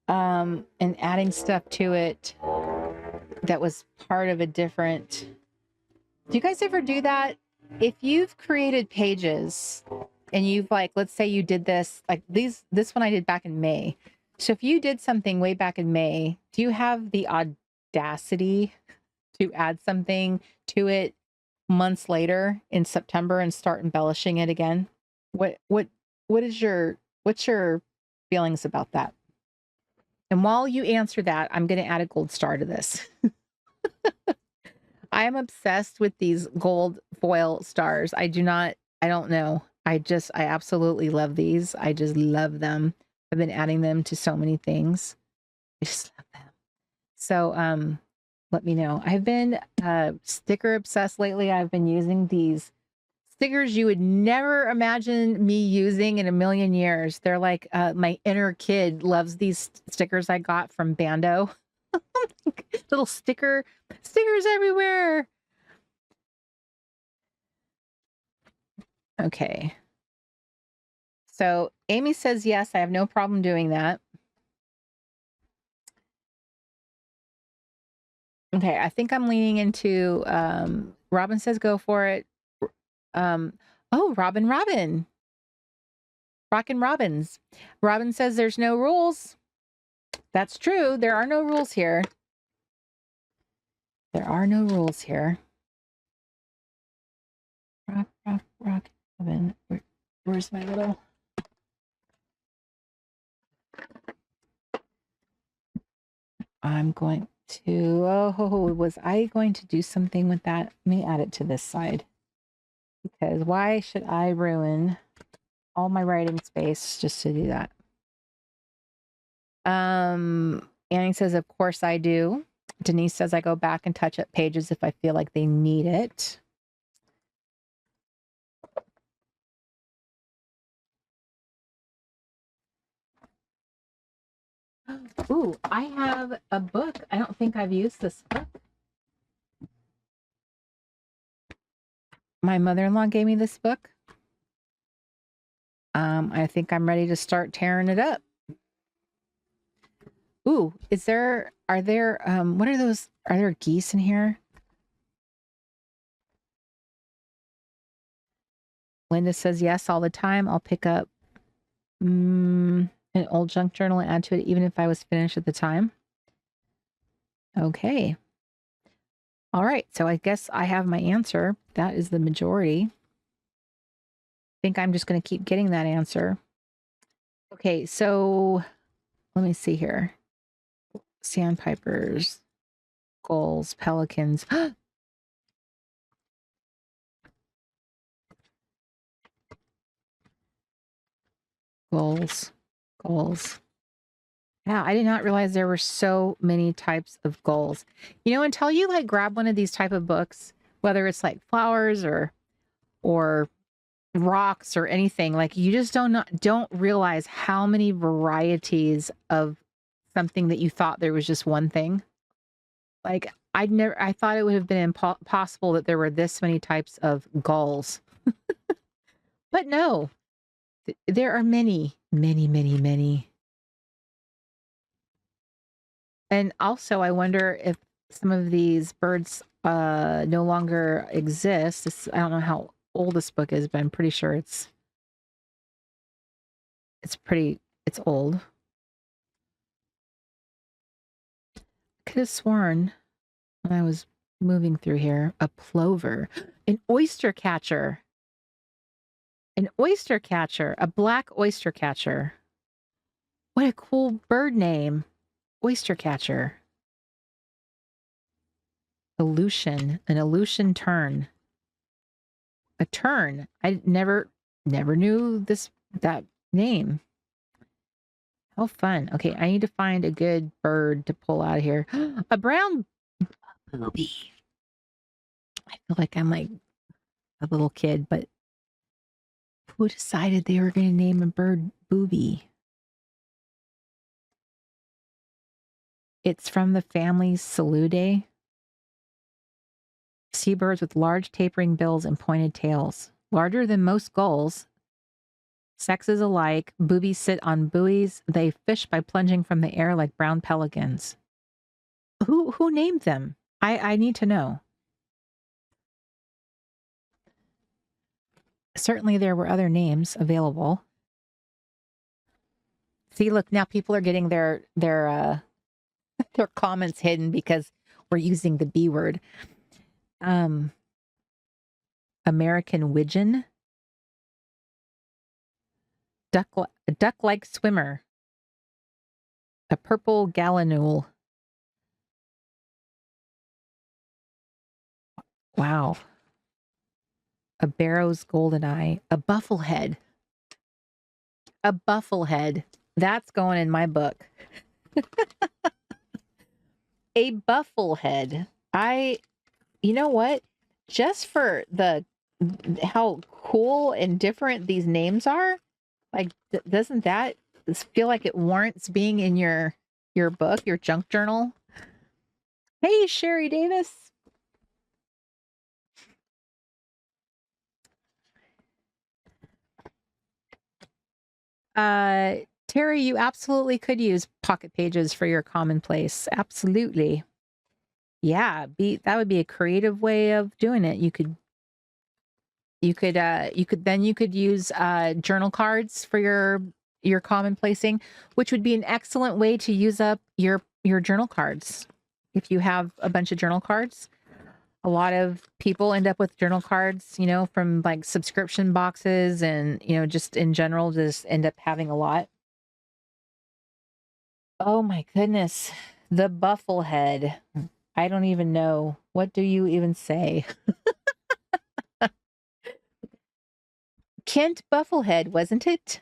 And adding stuff to it that was part of a different. Do you guys ever do that? If you've created pages and you've let's say you did this, this one I did back in May. So if you did something way back in May, do you have the audacity to add something to it months later in September and start embellishing it again? What's your feelings about that? And while you answer that, I'm going to add a gold star to this. I am obsessed with these gold foil stars. I don't know. I absolutely love these. I just love them. I've been adding them to so many things. I just love them. So, let me know. I've been sticker obsessed lately. I've been using these stickers you would never imagine me using in a million years. They're like my inner kid loves these stickers I got from Bando. Little stickers everywhere. Okay. So Amy says yes, I have no problem doing that. Okay, I think I'm leaning into Robin says go for it. Oh, Robin. Rockin' Robins. Robin says there's no rules. That's true. There are no rules here. Rock, Robin. Where's my little... I'm going to... Oh, was I going to do something with that? Let me add it to this side. Because why should I ruin all my writing space just to do that? Annie says, of course I do. Denise says I go back and touch up pages if I feel like they need it. Ooh, I have a book. I don't think I've used this book. My mother-in-law gave me this book. I think I'm ready to start tearing it up. Ooh, are there, what are those? Are there geese in here? Linda says yes all the time. I'll pick up an old junk journal and add to it, even if I was finished at the time. Okay. All right. So I guess I have my answer. That is the majority. I think I'm just going to keep getting that answer. Okay. So let me see here. Sandpipers, gulls, pelicans. Gulls. Yeah, I did not realize there were so many types of gulls. Until you grab one of these type of books, whether it's flowers or rocks or anything, you just don't realize how many varieties of something that you thought there was just one thing. I thought it would have been impossible that there were this many types of gulls. But no, there are many. And also, I wonder if some of these birds no longer exist. I don't know how old this book is, but I'm pretty sure it's old. Could have sworn when I was moving through here, a plover, an oyster catcher, a black oyster catcher. What a cool bird name. Oyster catcher. An Aleutian tern. A tern. I never knew that name. How fun. Okay, I need to find a good bird to pull out of here. A brown booby. I feel like I'm a little kid, but Who decided they were going to name a bird Booby? It's from the family Saludae. Seabirds with large tapering bills and pointed tails. Larger than most gulls. Sexes alike, boobies sit on buoys. They fish by plunging from the air like brown pelicans. Who named them? I need to know. Certainly there were other names available. See, look, now people are getting their their comments hidden because we're using the B word. American widgeon. Duck-like swimmer. A purple gallinule. Wow. A Barrow's goldeneye. A bufflehead. A bufflehead. That's going in my book. A bufflehead. You know what? Just for how cool and different these names are, like, doesn't that feel like it warrants being in your book, your junk journal? Hey, Sherry Davis. Terry, you absolutely could use pocket pages for your commonplace. Absolutely. Yeah, that would be a creative way of doing it. You could use journal cards for your commonplacing, which would be an excellent way to use up your journal cards. If you have a bunch of journal cards, a lot of people end up with journal cards, from like subscription boxes and, just in general, just end up having a lot. Oh my goodness. The bufflehead. I don't even know. What do you even say? Kent Bufflehead, wasn't it?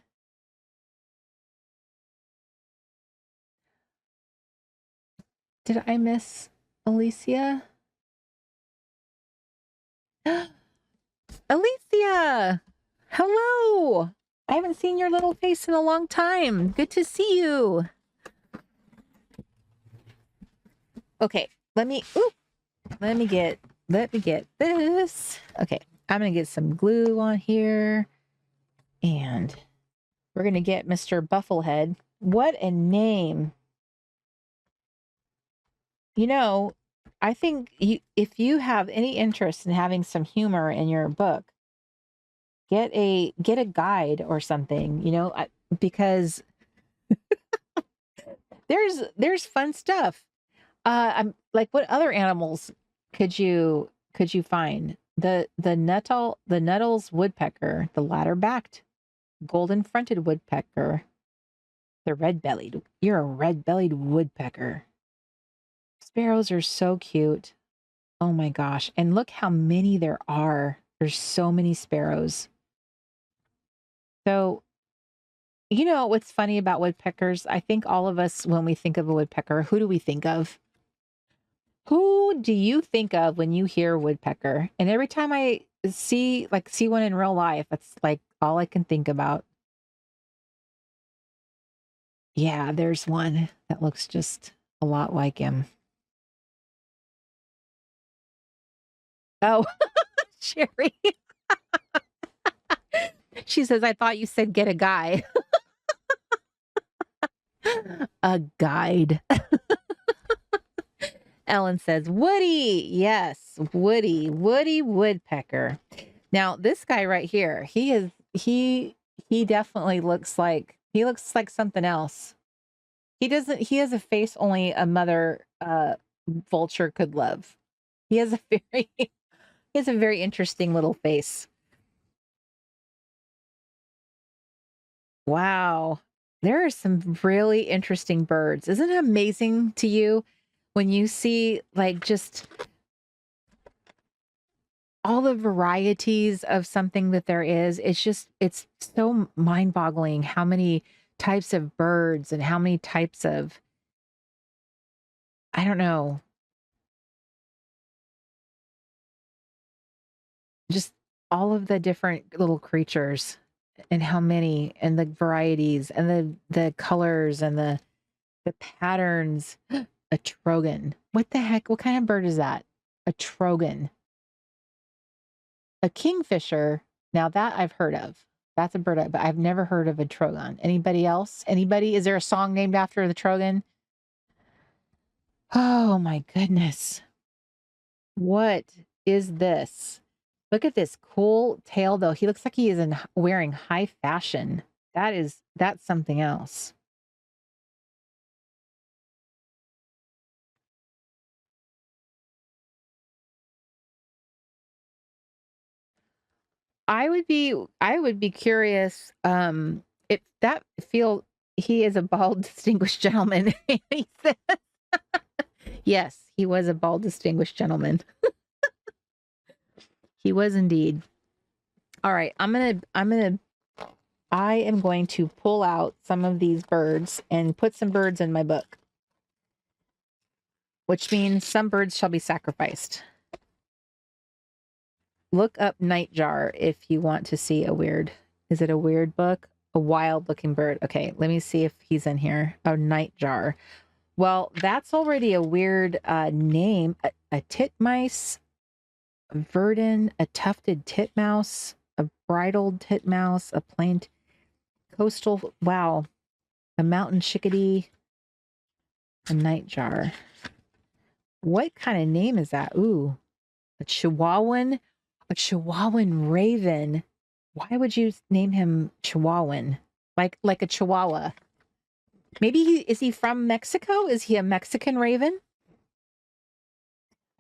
Did I miss Alicia? Alicia! Hello! I haven't seen your little face in a long time. Good to see you. Okay, let me get this. Okay, I'm gonna get some glue on here. And we're gonna get Mr. Bufflehead. What a name. I think if you have any interest in having some humor in your book, get a guide or something, because there's fun stuff. I'm like, what other animals could you find? The Nuttall's woodpecker, the ladder-backed, golden-fronted woodpecker, you're a red-bellied woodpecker. Sparrows are so cute. Oh my gosh. And look how many there are. There's so many sparrows. So, what's funny about woodpeckers? I think all of us, when we think of a woodpecker, who do we think of? Who do you think of when you hear woodpecker? And every time I see one in real life, that's like all I can think about. Yeah, there's one that looks just a lot like him. Oh, Sherry. She says, I thought you said get a guy. A guide. Ellen says, Woody. Yes, Woody Woodpecker. Now, this guy right here, he definitely looks like something else. He has a face only a mother vulture could love. He has a very interesting little face. Wow. There are some really interesting birds. Isn't it amazing to you when you see like just all the varieties of something that there is? It's so mind-boggling how many types of birds and how many types of, I don't know, just all of the different little creatures. and how many, and the varieties, and the colors, and the patterns. A trogon. What the heck? What kind of bird is that? A trogon. A kingfisher. Now that I've heard of. That's a bird, but I've never heard of a trogon. Anybody else? Anybody? Is there a song named after the trogon? Oh my goodness. What is this? Look at this cool tail though. He looks like he is wearing high fashion. That's something else. I would be curious if that feel he is a bald distinguished gentleman. He said. Yes, he was a bald distinguished gentleman. He was indeed. All right, I am going to pull out some of these birds and put some birds in my book, which means some birds shall be sacrificed. Look up Nightjar if you want to see a weird. Is it a weird book? A wild looking bird. Okay, let me see if he's in here. Oh, Nightjar. Well, that's already a weird name. A titmice, a verdin, a tufted titmouse, a bridled titmouse, a plain coastal. Wow. A mountain chickadee, a nightjar. What kind of name is that? Ooh, a Chihuahuan raven. Why would you name him Chihuahuan? Like a Chihuahua? Maybe is he from Mexico? Is he a Mexican raven?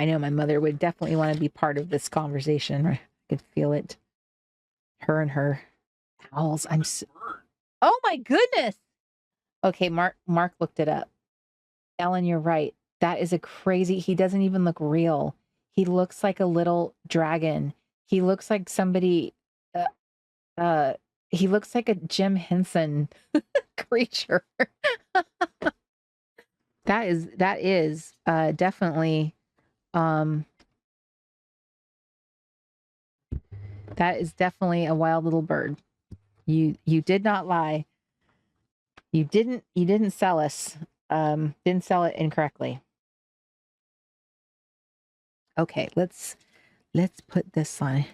I know my mother would definitely want to be part of this conversation. I could feel it. Her and her owls. Oh my goodness. Okay, Mark looked it up. Ellen, you're right. That is a crazy. He doesn't even look real. He looks like a little dragon. He looks like somebody. He looks like a Jim Henson creature. That is definitely. That is definitely a wild little bird. You did not lie. You didn't sell us. Didn't sell it incorrectly. Okay, let's put this on.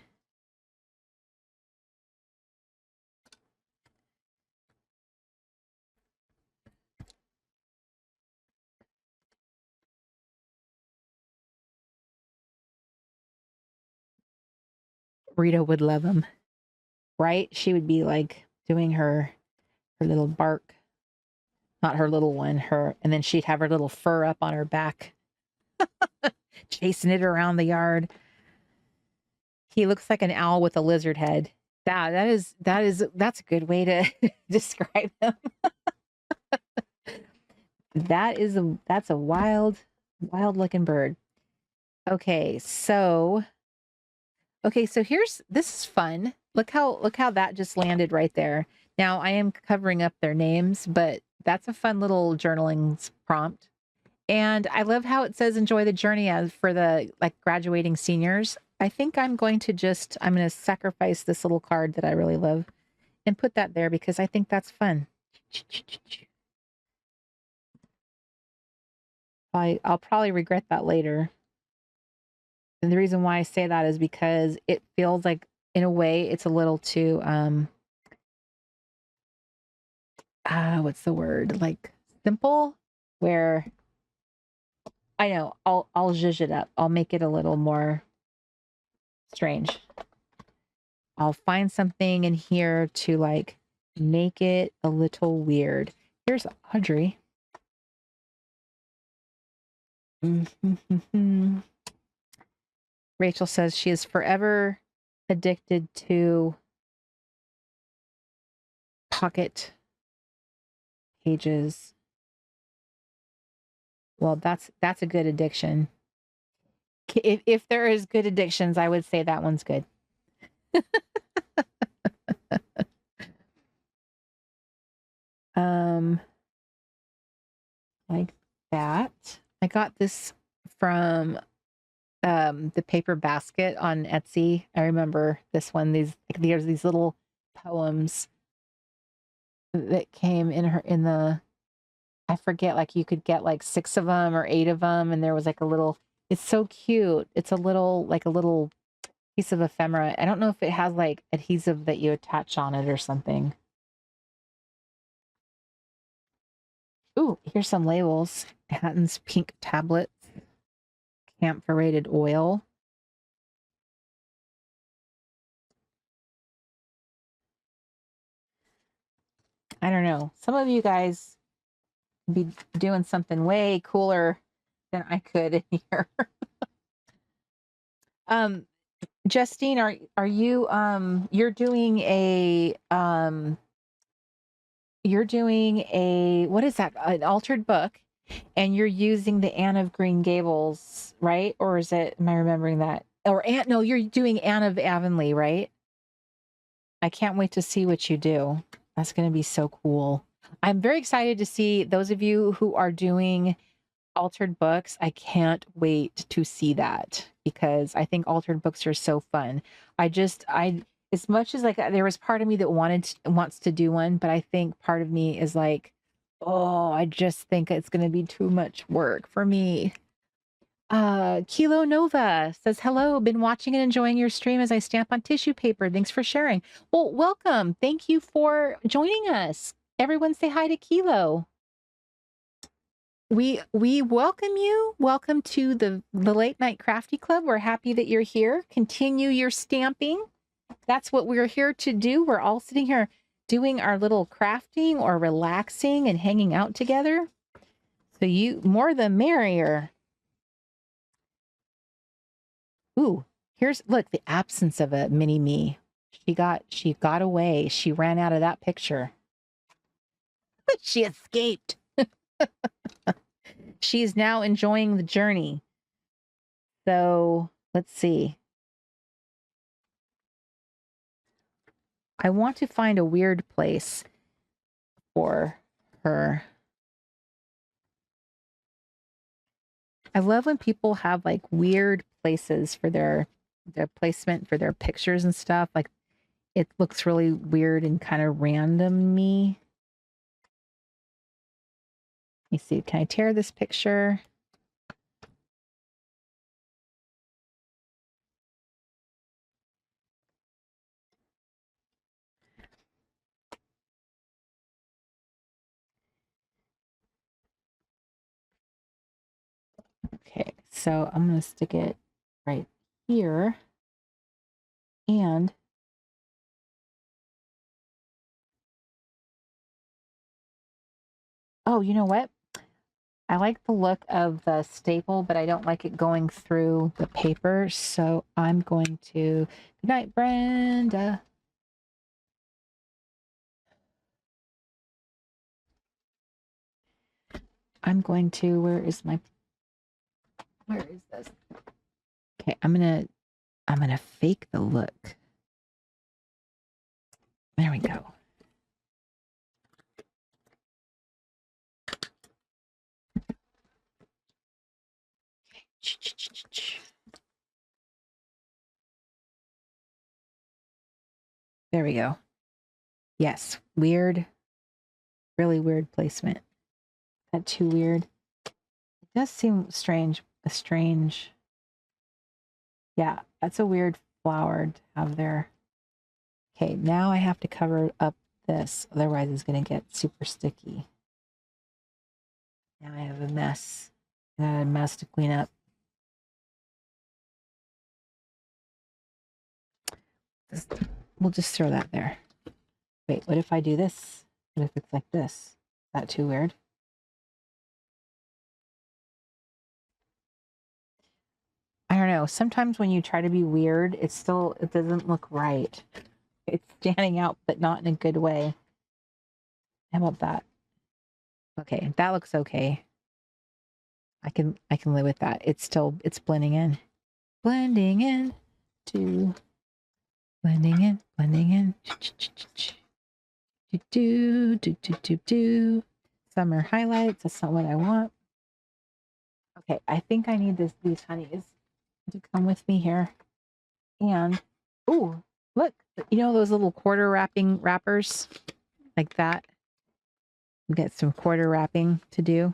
Rita would love him, right? She would be like doing her little bark, not her little one, and then she'd have her little fur up on her back, chasing it around the yard. He looks like an owl with a lizard head. That's a good way to describe him. That's a wild looking bird. Okay, so this is fun. Look how that just landed right there. Now I am covering up their names, but that's a fun little journaling prompt. And I love how it says enjoy the journey as for the graduating seniors. I think I'm going to sacrifice this little card that I really love and put that there because I think that's fun. I'll probably regret that later. And the reason why I say that is because it feels like, in a way, it's a little too, what's the word? Like simple, where I know I'll zhuzh it up. I'll make it a little more strange. I'll find something in here to make it a little weird. Here's Audrey. Rachel says she is forever addicted to pocket pages. Well, that's a good addiction. If there is good addictions, I would say that one's good. Like that. I got this from the paper basket on Etsy. I remember this one. There's these little poems that came in the, I forget, like you could get like 6 of them or 8 of them, and there was like a little, it's so cute. It's a little, like a little piece of ephemera. I don't know if it has like adhesive that you attach on it or something. Ooh, here's some labels. Hatton's pink tablets, camphorated oil. I don't know. Some of you guys be doing something way cooler than I could in here. Justine, are you you're doing a what is that? An altered book, and you're using the Anne of Green Gables, right? Or is it, am I remembering that? Or Anne, no, you're doing Anne of Avonlea, right? I can't wait to see what you do. That's going to be so cool. I'm very excited to see those of you who are doing altered books. I can't wait to see that because I think altered books are so fun. I as much as like there was part of me that wants to do one, but I think part of me is like, oh, I just think it's going to be too much work for me. Kilo Nova says, hello, been watching and enjoying your stream as I stamp on tissue paper. Thanks for sharing. Well, welcome. Thank you for joining us. Everyone say hi to Kilo. We welcome you. Welcome to the Late Night Crafty Club. We're happy that you're here. Continue your stamping. That's what we're here to do. We're all sitting here doing our little crafting or relaxing and hanging out together. So you more the merrier. Ooh, look, the absence of a mini me. She got away. She ran out of that picture. She escaped. She's now enjoying the journey. So let's see. I want to find a weird place for her. I love when people have like weird places for their placement for their pictures and stuff. Like it looks really weird and kind of random-y. Let me see. Can I tear this picture? Okay, so I'm going to stick it right here. And oh, you know what? I like the look of the staple, but I don't like it going through the paper. So I'm going to, good night, Brenda. I'm going to, where is this? Okay, I'm gonna fake the look. There we go. There we go. Yes, weird, really weird placement. Not too weird. It does seem strange. Yeah, that's a weird flower to have there. Okay, now I have to cover up this, otherwise it's going to get super sticky. Now I have a mess. I got a mess to clean up. We'll just throw that there. Wait, what if I do this? What if it's like this? Is that too weird? I don't know. Sometimes when you try to be weird, it doesn't look right. It's standing out, but not in a good way. How about that? Okay, that looks okay. I can live with that. It's blending in. Blending in. Do. Summer highlights. That's not what I want. Okay, I think I need these honeys to come with me here. And ooh, Look, you know those little quarter wrapping wrappers like that? We got some quarter wrapping to do.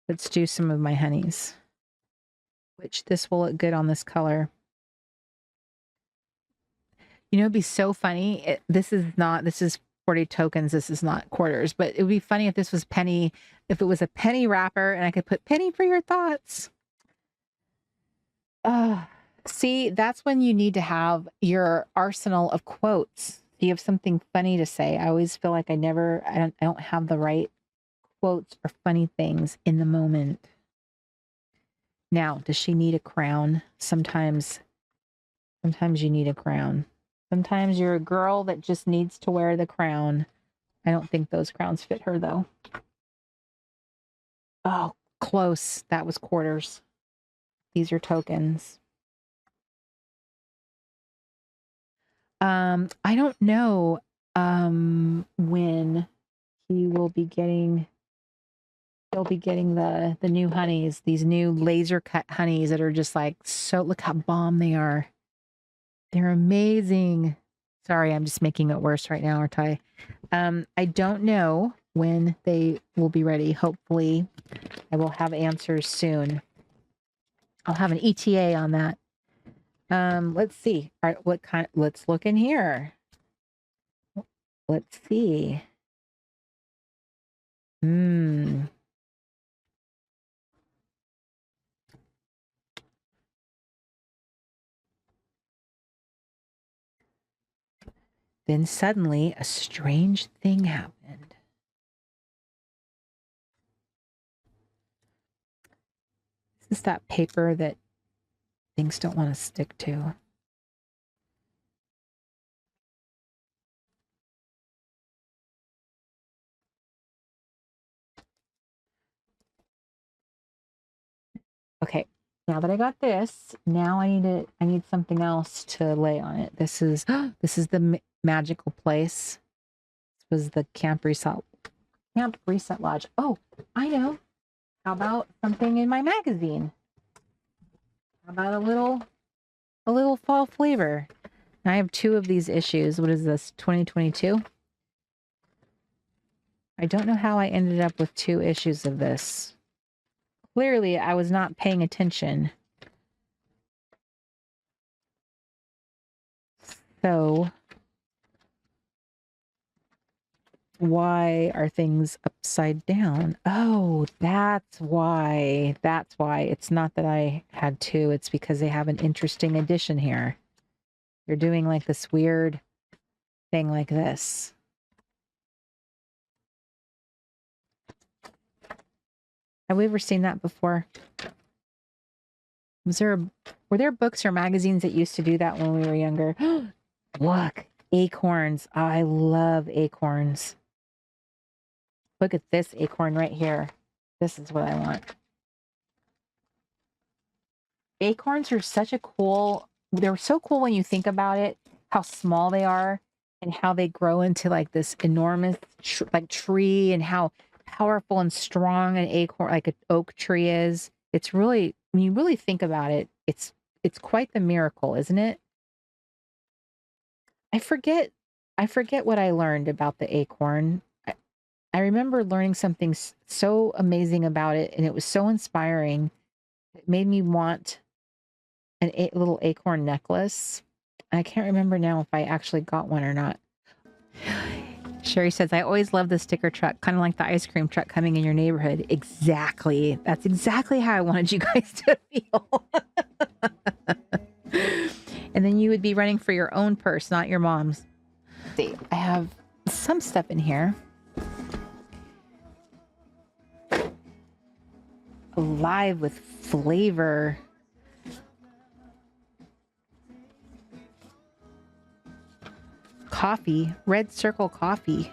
Let's do some of my honeys, which this will look good on this color. You know, it'd be so funny. This is 40 tokens. This is not quarters, but it would be funny if this was penny, if it was a penny wrapper and I could put penny for your thoughts. See, that's when you need to have your arsenal of quotes. You have something funny to say. I always feel like I don't have the right quotes or funny things in the moment. Now, does she need a crown? Sometimes you need a crown. Sometimes you're a girl that just needs to wear the crown. I don't think those crowns fit her though. Oh, close. That was quarters. These are tokens. I don't know when he'll be getting the new honeys, these new laser cut honeys that are just like, so look how bomb they are. They're amazing. Sorry, I'm just making it worse right now, aren't I? I don't know when they will be ready. Hopefully I will have answers soon. I'll have an ETA on that. Let's see. All right, let's look in here. Let's see. Then suddenly a strange thing happened. This is that paper that things don't want to stick to. Okay, now that I got this, now I need something else to lay on it. This is the magical place. This was the Camp Reset Lodge. Oh, I know. How about something in my magazine? How about a little fall flavor? I have 2 of these issues. What is this? 2022? I don't know how I ended up with 2 issues of this. Clearly, I was not paying attention. So, why are things upside down? Oh, that's why. That's why. It's not that I had 2. It's because they have an interesting addition here. They're doing like this weird thing like this. Have we ever seen that before? Were there books or magazines that used to do that when we were younger? Look, acorns. Oh, I love acorns. Look at this acorn right here. This is what I want. Acorns are they're so cool when you think about it, how small they are and how they grow into like this enormous tree, and how powerful and strong an acorn, like an oak tree is. It's really, when you really think about it, it's quite the miracle, isn't it? I forget what I learned about the acorn. I remember learning something so amazing about it, and it was so inspiring. It made me want a little acorn necklace. I can't remember now if I actually got one or not. Sherry says, I always love the sticker truck, kind of like the ice cream truck coming in your neighborhood. Exactly. That's exactly how I wanted you guys to feel. And then you would be running for your own purse, not your mom's. Let's see, I have some stuff in here. Alive with flavor. Coffee, Red Circle coffee,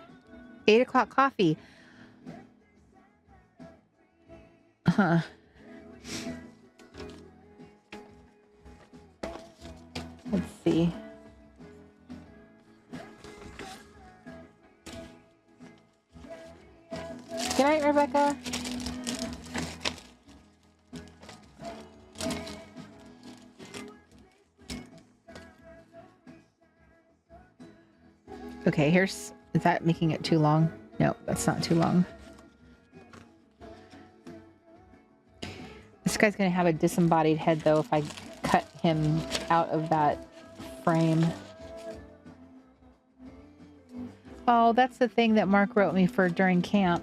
8 o'clock coffee. Huh. Let's see. Good night, Rebecca. Okay, is that making it too long? No, that's not too long. This guy's going to have a disembodied head, though, if I cut him out of that frame. Oh, that's the thing that Mark wrote me for during camp.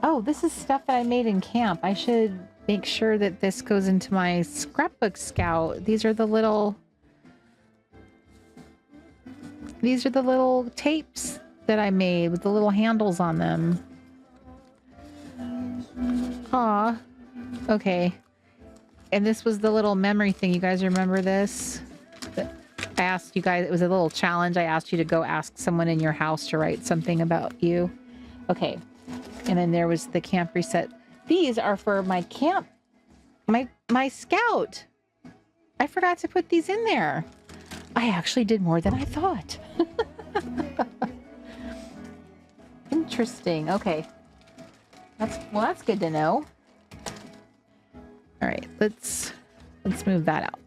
Oh, this is stuff that I made in camp. I should make sure that this goes into my scrapbook scout. These are the little tapes that I made with the little handles on them. Aw. Okay. And this was the little memory thing. You guys remember this? I asked you guys, it was a little challenge. I asked you to go ask someone in your house to write something about you. Okay. And then there was the camp reset. These are for my camp, my scout. I forgot to put these in there. I actually did more than I thought. Interesting. Okay. That's good to know. All right, let's move that out.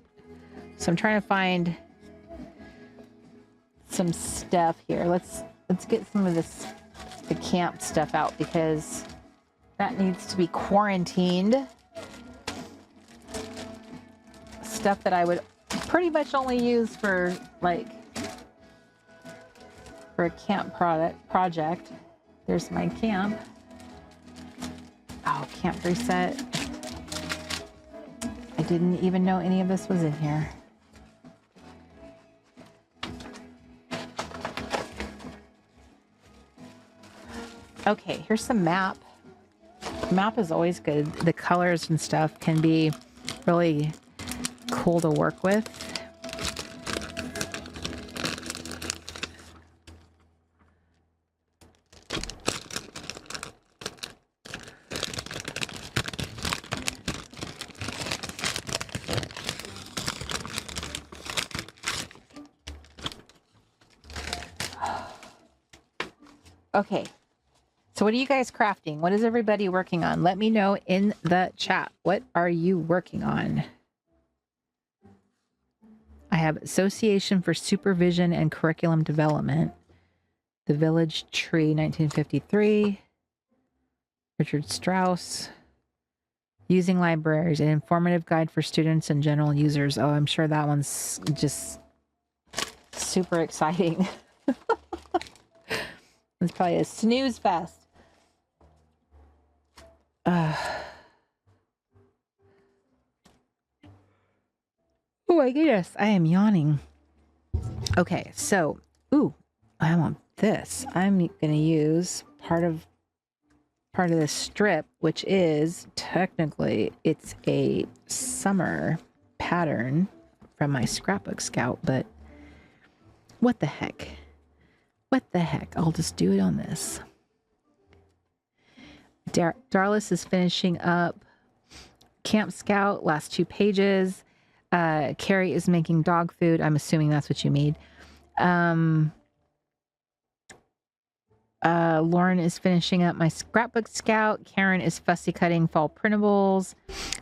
So I'm trying to find some stuff here. Let's get some of the camp stuff out because that needs to be quarantined. Stuff that I would pretty much only use for a camp project. There's my camp. Oh, camp reset. I didn't even know any of this was in here. Okay, here's some map. Map is always good. The colors and stuff can be really cool to work with. Okay. So what are you guys crafting? What is everybody working on? Let me know in the chat. What are you working on? I have Association for Supervision and Curriculum Development. The Village Tree, 1953. Richard Strauss. Using Libraries, an informative guide for students and general users. Oh, I'm sure that one's just super exciting. It's probably a snooze fest. Oh my goodness, I am yawning. Okay, so, I want this. I'm going to use part of this strip, which is technically it's a summer pattern from my scrapbook scout, but what the heck? What the heck? I'll just do it on this. Darlis is finishing up Camp Scout, last 2 pages. Carrie is making dog food. I'm assuming that's what you made. Lauren is finishing up my scrapbook scout. Karen is fussy cutting fall printables.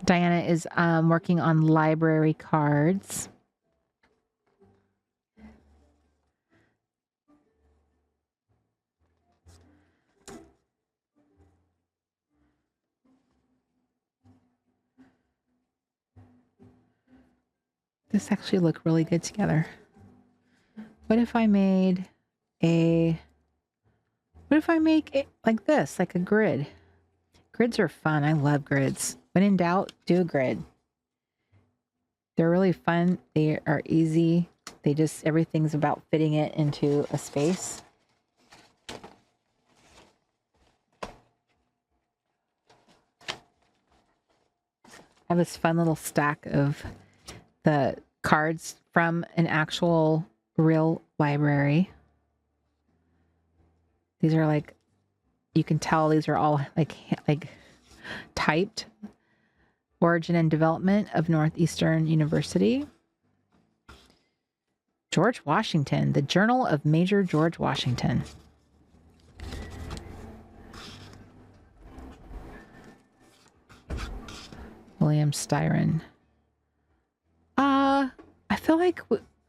Diana is working on library cards. This actually look really good together. What if I made what if I make it like this, like a grid? Grids are fun. I love grids. When in doubt, do a grid. They're really fun. They are easy. Everything's about fitting it into a space. I have this fun little stack of the cards from an actual real library. These are like, you can tell these are all like typed. Origin and Development of Northeastern University. George Washington, the Journal of Major George Washington. William Styron. I feel like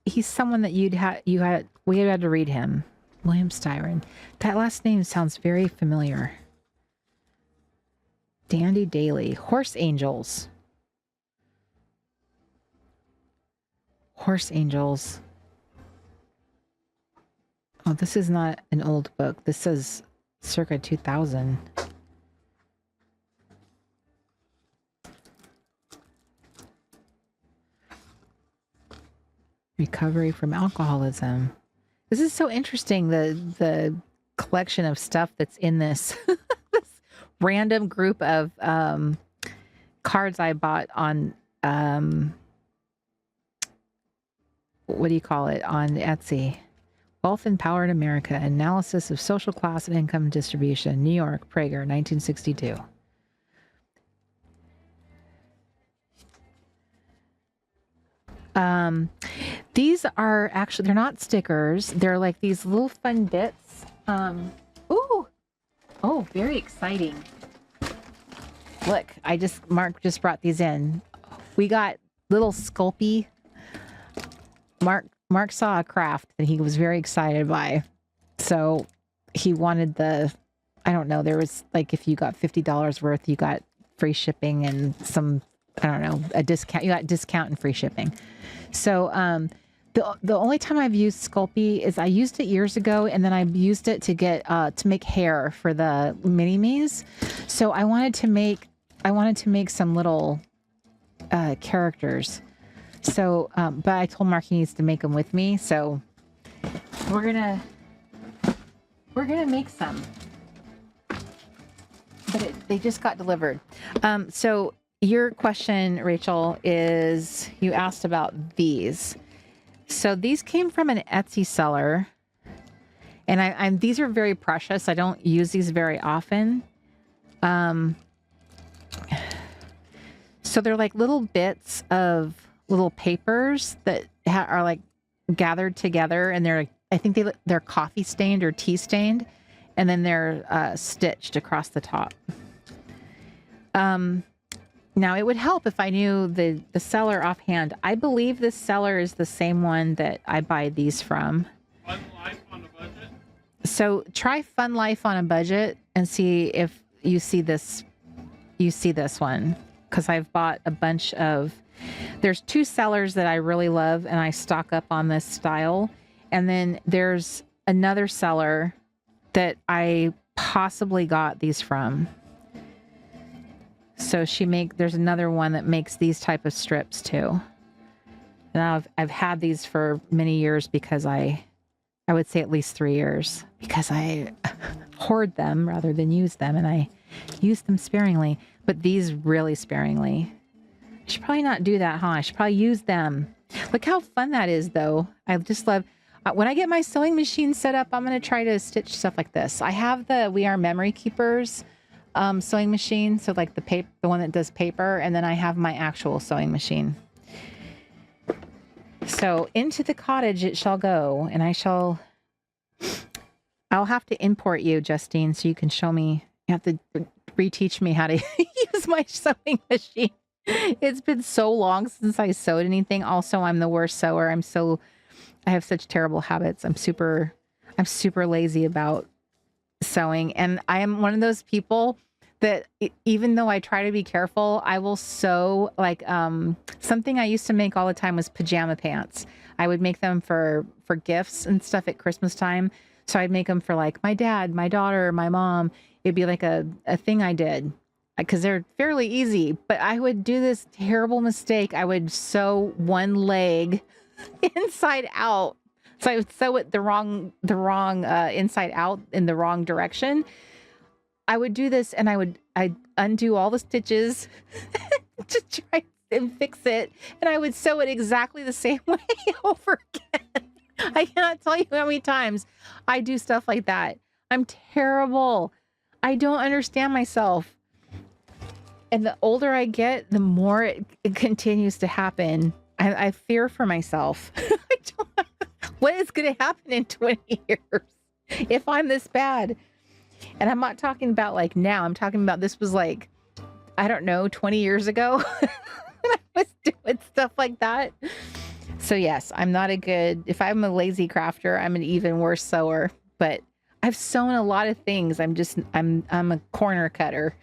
he's someone that we had to read him. William Styron. That last name sounds very familiar. Dandy Daily. Horse Angels. Horse Angels. Oh, this is not an old book. This says circa 2000. Recovery from alcoholism. This is so interesting, the collection of stuff that's in this, this random group of cards I bought on, what do you call it, on Etsy. Wealth and Power in America, Analysis of Social Class and Income Distribution, New York, Prager, 1962. These are actually, they're not stickers. They're like these little fun bits. Ooh. Oh, very exciting. Look, Mark just brought these in. We got little Sculpey. Mark saw a craft that he was very excited by. So he wanted I don't know, there was like, if you got $50 worth, you got free shipping and some, I don't know, a discount. You got discount and free shipping. So the only time I've used Sculpey is I used it years ago, and then I used it to get to make hair for the mini-me's. So I wanted to make some little characters. So but I told Mark he needs to make them with me. So we're gonna make some. But they just got delivered. So your question, Rachel, is you asked about these. So these came from an Etsy seller, and these are very precious. I don't use these very often. So they're like little bits of little papers that are like gathered together, and I think they're coffee stained or tea stained, and then they're stitched across the top. Now, it would help if I knew the seller offhand. I believe this seller is the same one that I buy these from. Fun Life on a Budget? So try Fun Life on a Budget and see if you see this one. Because I've bought a bunch of... There's two sellers that I really love, and I stock up on this style. And then there's another seller that I possibly got these from. So there's another one that makes these type of strips too. And I've had these for many years because I would say at least 3 years, because I hoard them rather than use them, and I use them sparingly, but these really sparingly. I should probably not do that, huh? I should probably use them. Look how fun that is though. I just love, when I get my sewing machine set up, I'm going to try to stitch stuff like this. I have the We Are Memory Keepers sewing machine, so like the one that does paper, and then I have my actual sewing machine. So into the cottage it shall go, and I'll have to import you, Justine, so you can show me. You have to reteach me how to use my sewing machine. It's been so long since I sewed anything. Also, I'm the worst sewer. I have such terrible habits. I'm super lazy about sewing, and I am one of those people that even though I try to be careful, I will sew like something I used to make all the time was pajama pants. I would make them for gifts and stuff at Christmas time. So I'd make them for like my dad, my daughter, my mom. It'd be like a thing I did because they're fairly easy, but I would do this terrible mistake. I would sew one leg inside out. So I would sew it the wrong inside out in the wrong direction. I would do this, and I'd undo all the stitches to try and fix it, and I would sew it exactly the same way over again. I cannot tell you how many times I do stuff like that. I'm terrible. I don't understand myself. And the older I get, the more it continues to happen. I fear for myself. What is going to happen in 20 years if I'm this bad? And I'm not talking about like now. I'm talking about this was like, I don't know, 20 years ago when I was doing stuff like that. So yes, I'm not a good, if I'm a lazy crafter, I'm an even worse sewer, but I've sewn a lot of things. I'm a corner cutter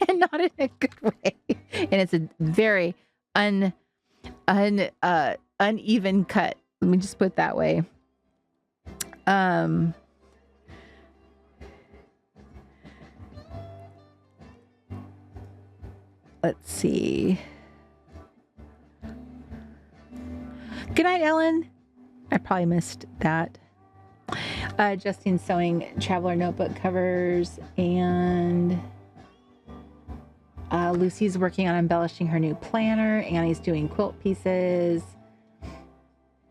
and not in a good way. And it's a very uneven cut. Let me just put it that way. Let's see. Good night, Ellen. I probably missed that. Justine's sewing traveler notebook covers, and Lucy's working on embellishing her new planner. Annie's doing quilt pieces.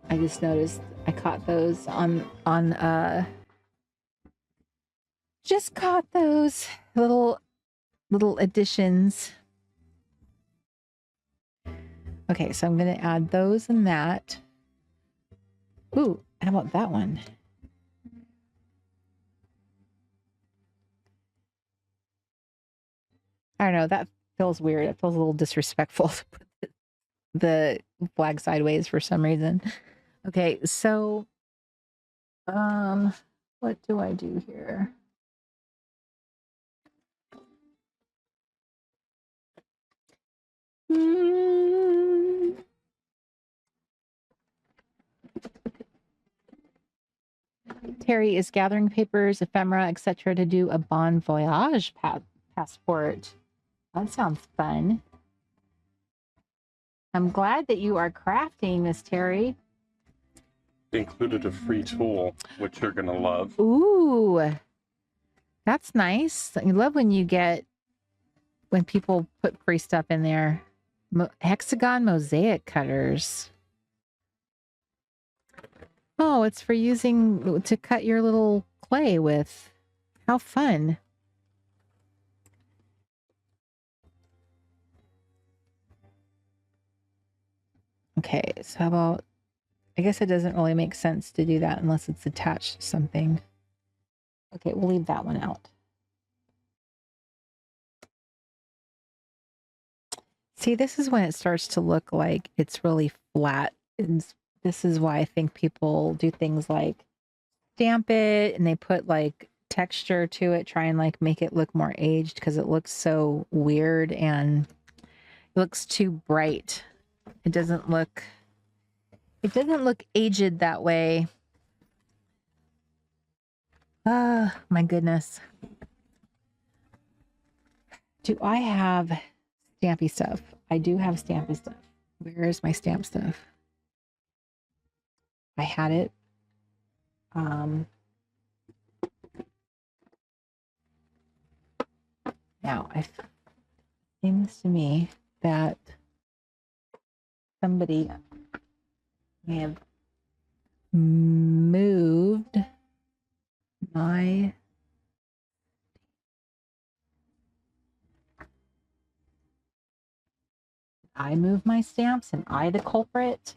I just noticed I caught those on just caught those little additions. Okay, so I'm going to add those and that. Ooh, how about that one? I don't know. That feels weird. It feels a little disrespectful to put the flag sideways for some reason. Okay, so what do I do here? Terry is gathering papers, ephemera, etc. to do a bon voyage passport. That sounds fun. I'm glad that you are crafting, Miss Terry. Included a free tool, which you're gonna love. Ooh, that's nice. I love when people put free stuff in there. Hexagon mosaic cutters. Oh, it's for using to cut your little clay with. How fun. Okay, so how about, I guess it doesn't really make sense to do that unless it's attached to something. Okay, we'll leave that one out. See, this is when it starts to look like it's really flat. And this is why I think people do things like stamp it and they put like texture to it, try and like make it look more aged because it looks so weird and it looks too bright. It doesn't look aged that way. My goodness. Do I have stampy stuff? I do have stampy stuff. Where is my stamp stuff? I had it. Now, it seems to me that somebody may have moved my stamps. Am I the culprit?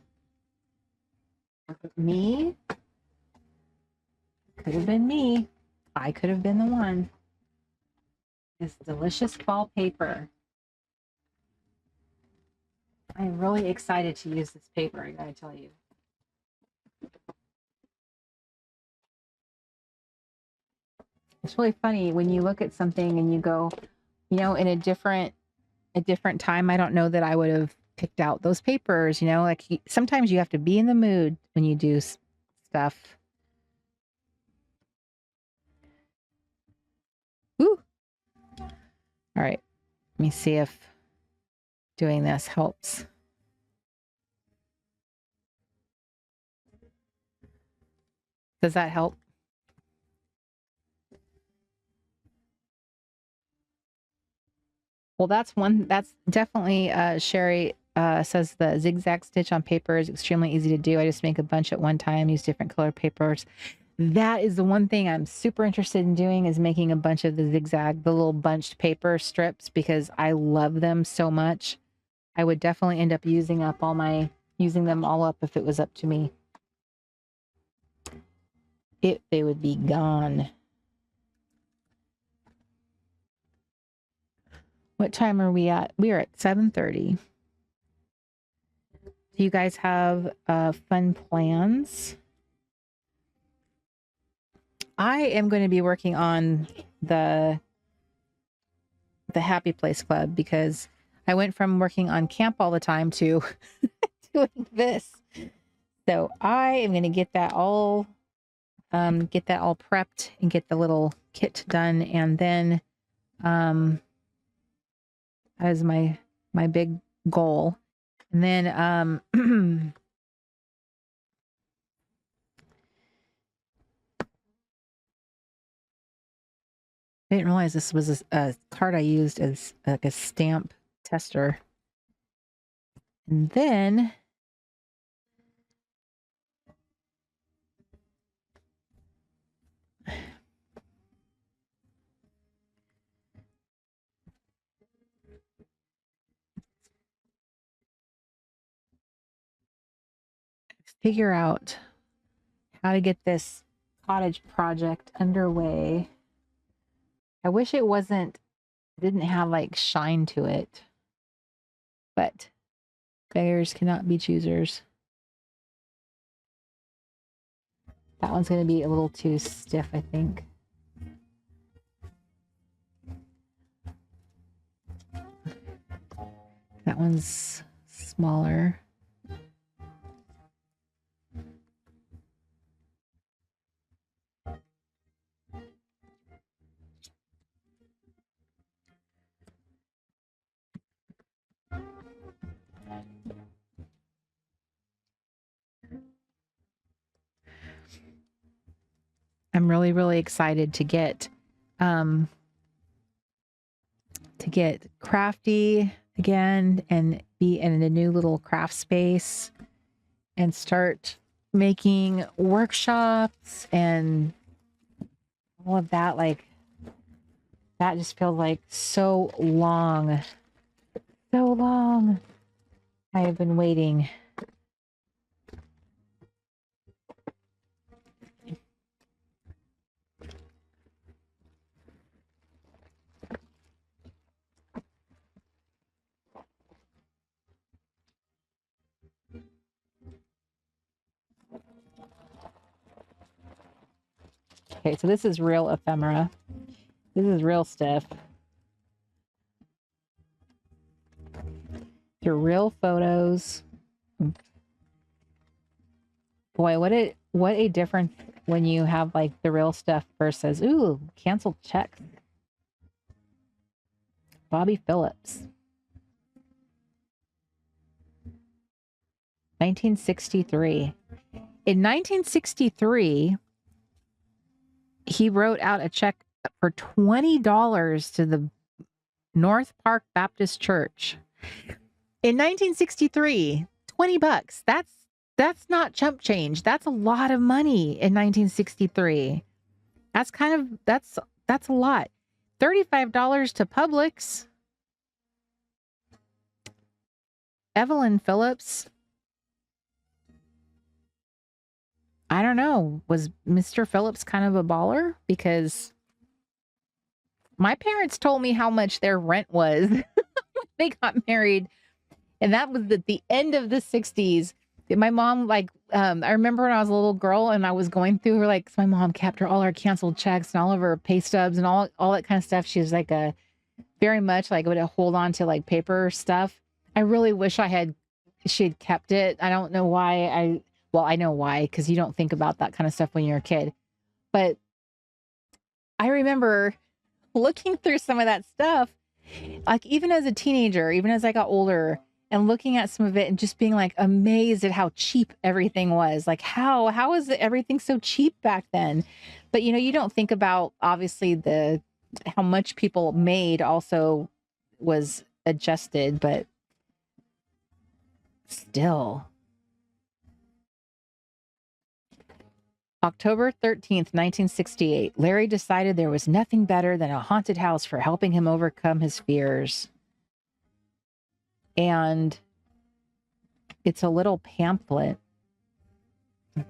Me? Could have been me. I could have been the one. This delicious fall paper. I'm really excited to use this paper, I gotta tell you. It's really funny when you look at something and you go, in a different time, I don't know that I would have picked out those papers, like sometimes you have to be in the mood when you do stuff. Ooh. All right. Let me see if doing this helps. Does that help? Well, that's definitely, Sherry says the zigzag stitch on paper is extremely easy to do. I just make a bunch at one time, use different color papers. That is the one thing I'm super interested in doing, is making a bunch of the little bunched paper strips, because I love them so much. I would definitely end up using them all up if it was up to me. They would be gone. What time are we at? We are at 7:30. Do you guys have fun plans? I am going to be working on the Happy Place Club because I went from working on camp all the time to doing this. So I am going to get that all prepped and get the little kit done, and then that is my big goal. And then I didn't realize this was a card I used as like a stamp tester. And then figure out how to get this cottage project underway. I wish it didn't have like shine to it, but beggars cannot be choosers. That one's going to be a little too stiff, I think. That one's smaller. I'm really, really excited to get Crafty again and be in a new little craft space and start making workshops and all of that. Like, that just feels like so long I have been waiting. Okay, so this is real ephemera. This is real stiff. They're real photos. Boy, what a difference when you have like the real stuff versus canceled checks. Bobby Phillips. 1963. In 1963, he wrote out a check for $20 to the North Park Baptist Church. In 1963, $20. That's not chump change. That's a lot of money in 1963. That's a lot. $35 to Publix. Evelyn Phillips. I don't know. Was Mr. Phillips kind of a baller? Because my parents told me how much their rent was when they got married. And that was at the end of the 60s. My mom, I remember when I was a little girl and I was going through her, so my mom kept all our canceled checks and all of her pay stubs and all that kind of stuff. She was very much would hold on to paper stuff. I really wish she had kept it. I don't know why. I know why, because you don't think about that kind of stuff when you're a kid. But I remember looking through some of that stuff, even as a teenager, even as I got older, and looking at some of it and just being amazed at how cheap everything was. How is everything so cheap back then? But you don't think about obviously how much people made also was adjusted, but still. October 13th, 1968, Larry decided there was nothing better than a haunted house for helping him overcome his fears. And it's a little pamphlet. I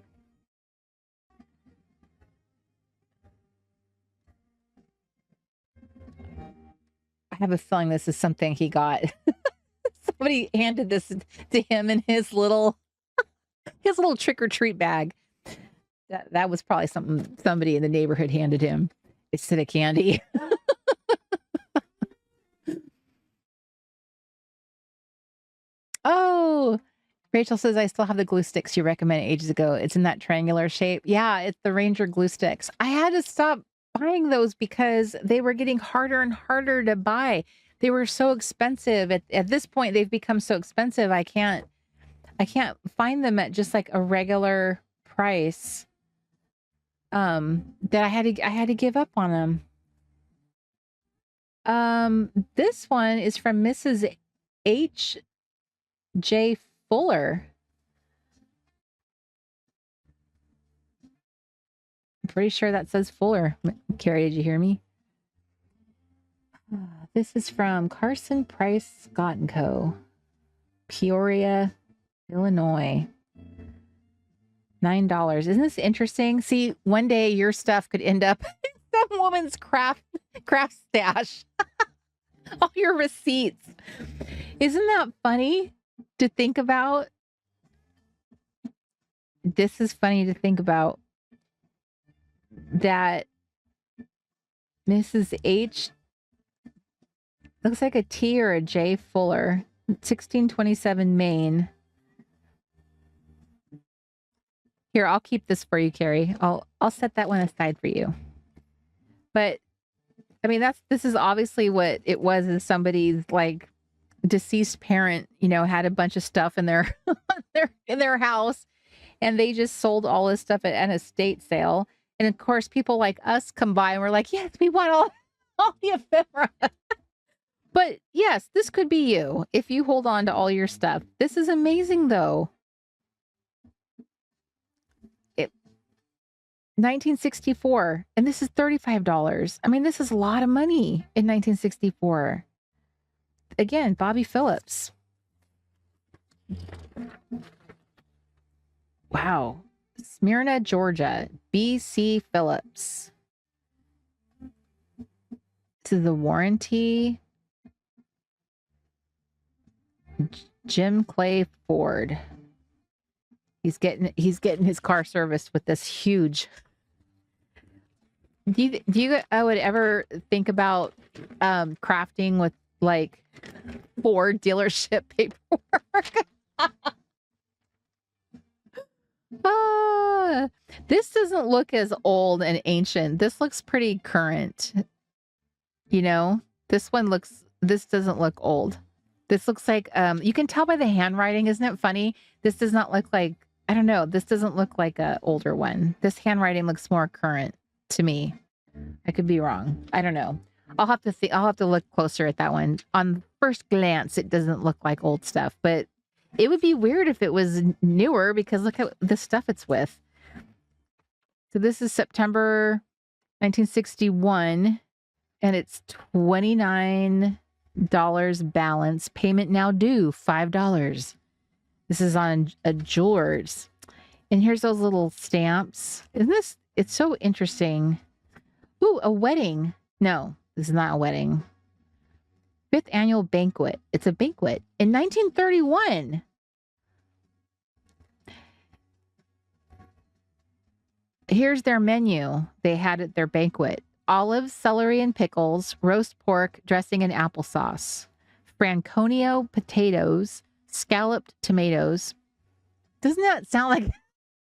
have a feeling this is something he got Somebody handed this to him in his little trick or treat bag. That was probably something somebody in the neighborhood handed him instead of candy. Oh, Rachel says, I still have the glue sticks you recommended ages ago. It's in that triangular shape. Yeah, it's the Ranger glue sticks. I had to stop buying those because they were getting harder and harder to buy. They were so expensive. At this point, they've become so expensive. I can't find them at just like a regular price. That I had to give up on them. This one is from Mrs. H.J. Fuller. I'm pretty sure that says Fuller. Carrie, did you hear me? This is from Carson Price Scott & Co. Peoria, Illinois. $9. Isn't this interesting? See, one day your stuff could end up in some woman's craft stash. All your receipts. Isn't that funny to think about? This is funny to think about that Mrs. H looks like a T or a J Fuller, 1627 Maine. Here, I'll keep this for you, Carrie. I'll set that one aside for you. But I mean, this is obviously what it was, is somebody's like deceased parent, had a bunch of stuff in their in their house, and they just sold all this stuff at an estate sale. And of course, people like us come by and we're like, yes, we want all the ephemera. But yes, this could be you if you hold on to all your stuff. This is amazing, though. 1964, and this is $35. I mean, this is a lot of money in 1964. Again, Bobby Phillips. Wow. Smyrna, Georgia. B.C. Phillips. This is the warranty. Jim Clay Ford. He's getting his car serviced with this huge. Do you I would ever think about crafting with like Ford dealership paperwork? This doesn't look as old and ancient. This looks pretty current. This doesn't look old. This looks like you can tell by the handwriting, isn't it funny? This does not look like, I don't know. This doesn't look like an older one. This handwriting looks more current to me. I could be wrong. I don't know. I'll have to look closer at that one. On first glance, it doesn't look like old stuff, but it would be weird if it was newer because look at the stuff it's with. So this is September 1961, and it's $29 balance. Payment now due, $5. This is on a jeweler's. And here's those little stamps. It's so interesting. Ooh, a wedding. No, this is not a wedding. 5th annual banquet. It's a banquet in 1931. Here's their menu. They had at their banquet. Olives, celery, and pickles, roast pork, dressing, and applesauce. Franconia potatoes, scalloped tomatoes. Doesn't that sound like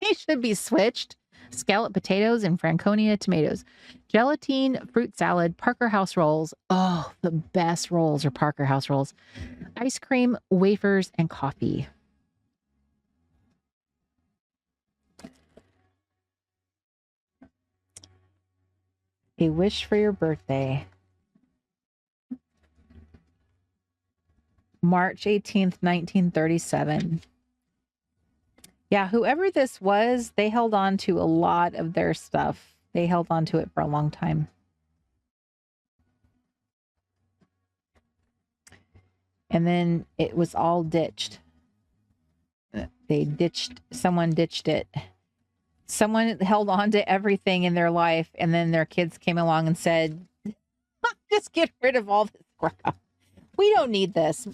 they should be switched? Scalloped potatoes and Franconia tomatoes. Gelatine, fruit salad, Parker House rolls. Oh, the best rolls are Parker House rolls. Ice cream, wafers, and coffee. A wish for your birthday. March 18th, 1937. Yeah, whoever this was, they held on to a lot of their stuff. They held on to it for a long time. And then it was all ditched. Someone ditched it. Someone held on to everything in their life, and then their kids came along and said, just get rid of all this crap. We don't need this.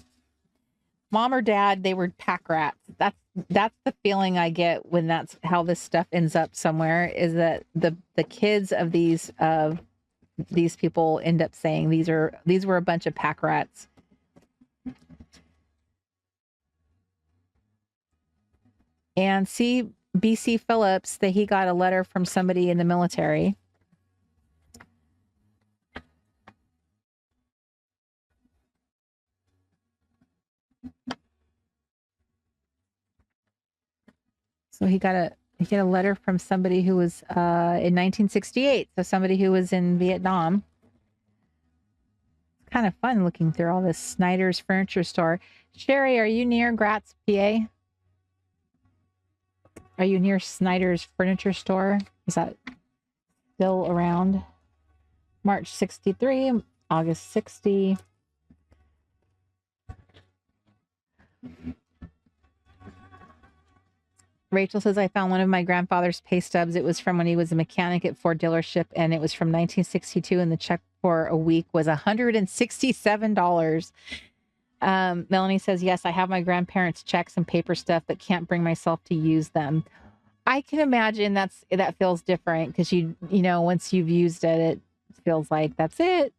mom or dad, they were pack rats. That's the feeling I get when that's how this stuff ends up somewhere, is that the kids of these people end up saying these were a bunch of pack rats. And see, BC Phillips, that he got a letter from somebody in the military. So he got a letter from somebody who was in 1968. So somebody who was in Vietnam. It's kind of fun looking through all this. Snyder's Furniture Store. Sherry, are you near Gratz, PA? Are you near Snyder's Furniture Store? Is that still around? March 63, August 60. Rachel says, I found one of my grandfather's pay stubs. It was from when he was a mechanic at Ford dealership, and it was from 1962, and the check for a week was $167. Melanie says, yes, I have my grandparents' checks and paper stuff, but can't bring myself to use them. I can imagine that feels different, because you know, once you've used it, it feels like that's it.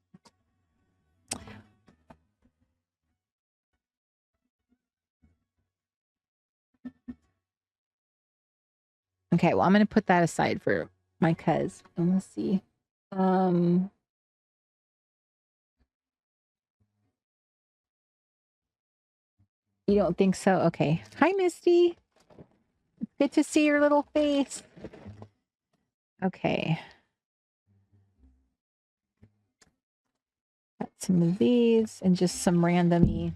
Okay, well, I'm going to put that aside for my cuz, and we'll see. You don't think so? Okay. Hi, Misty. Good to see your little face. Okay. Got some of these and just some randomy.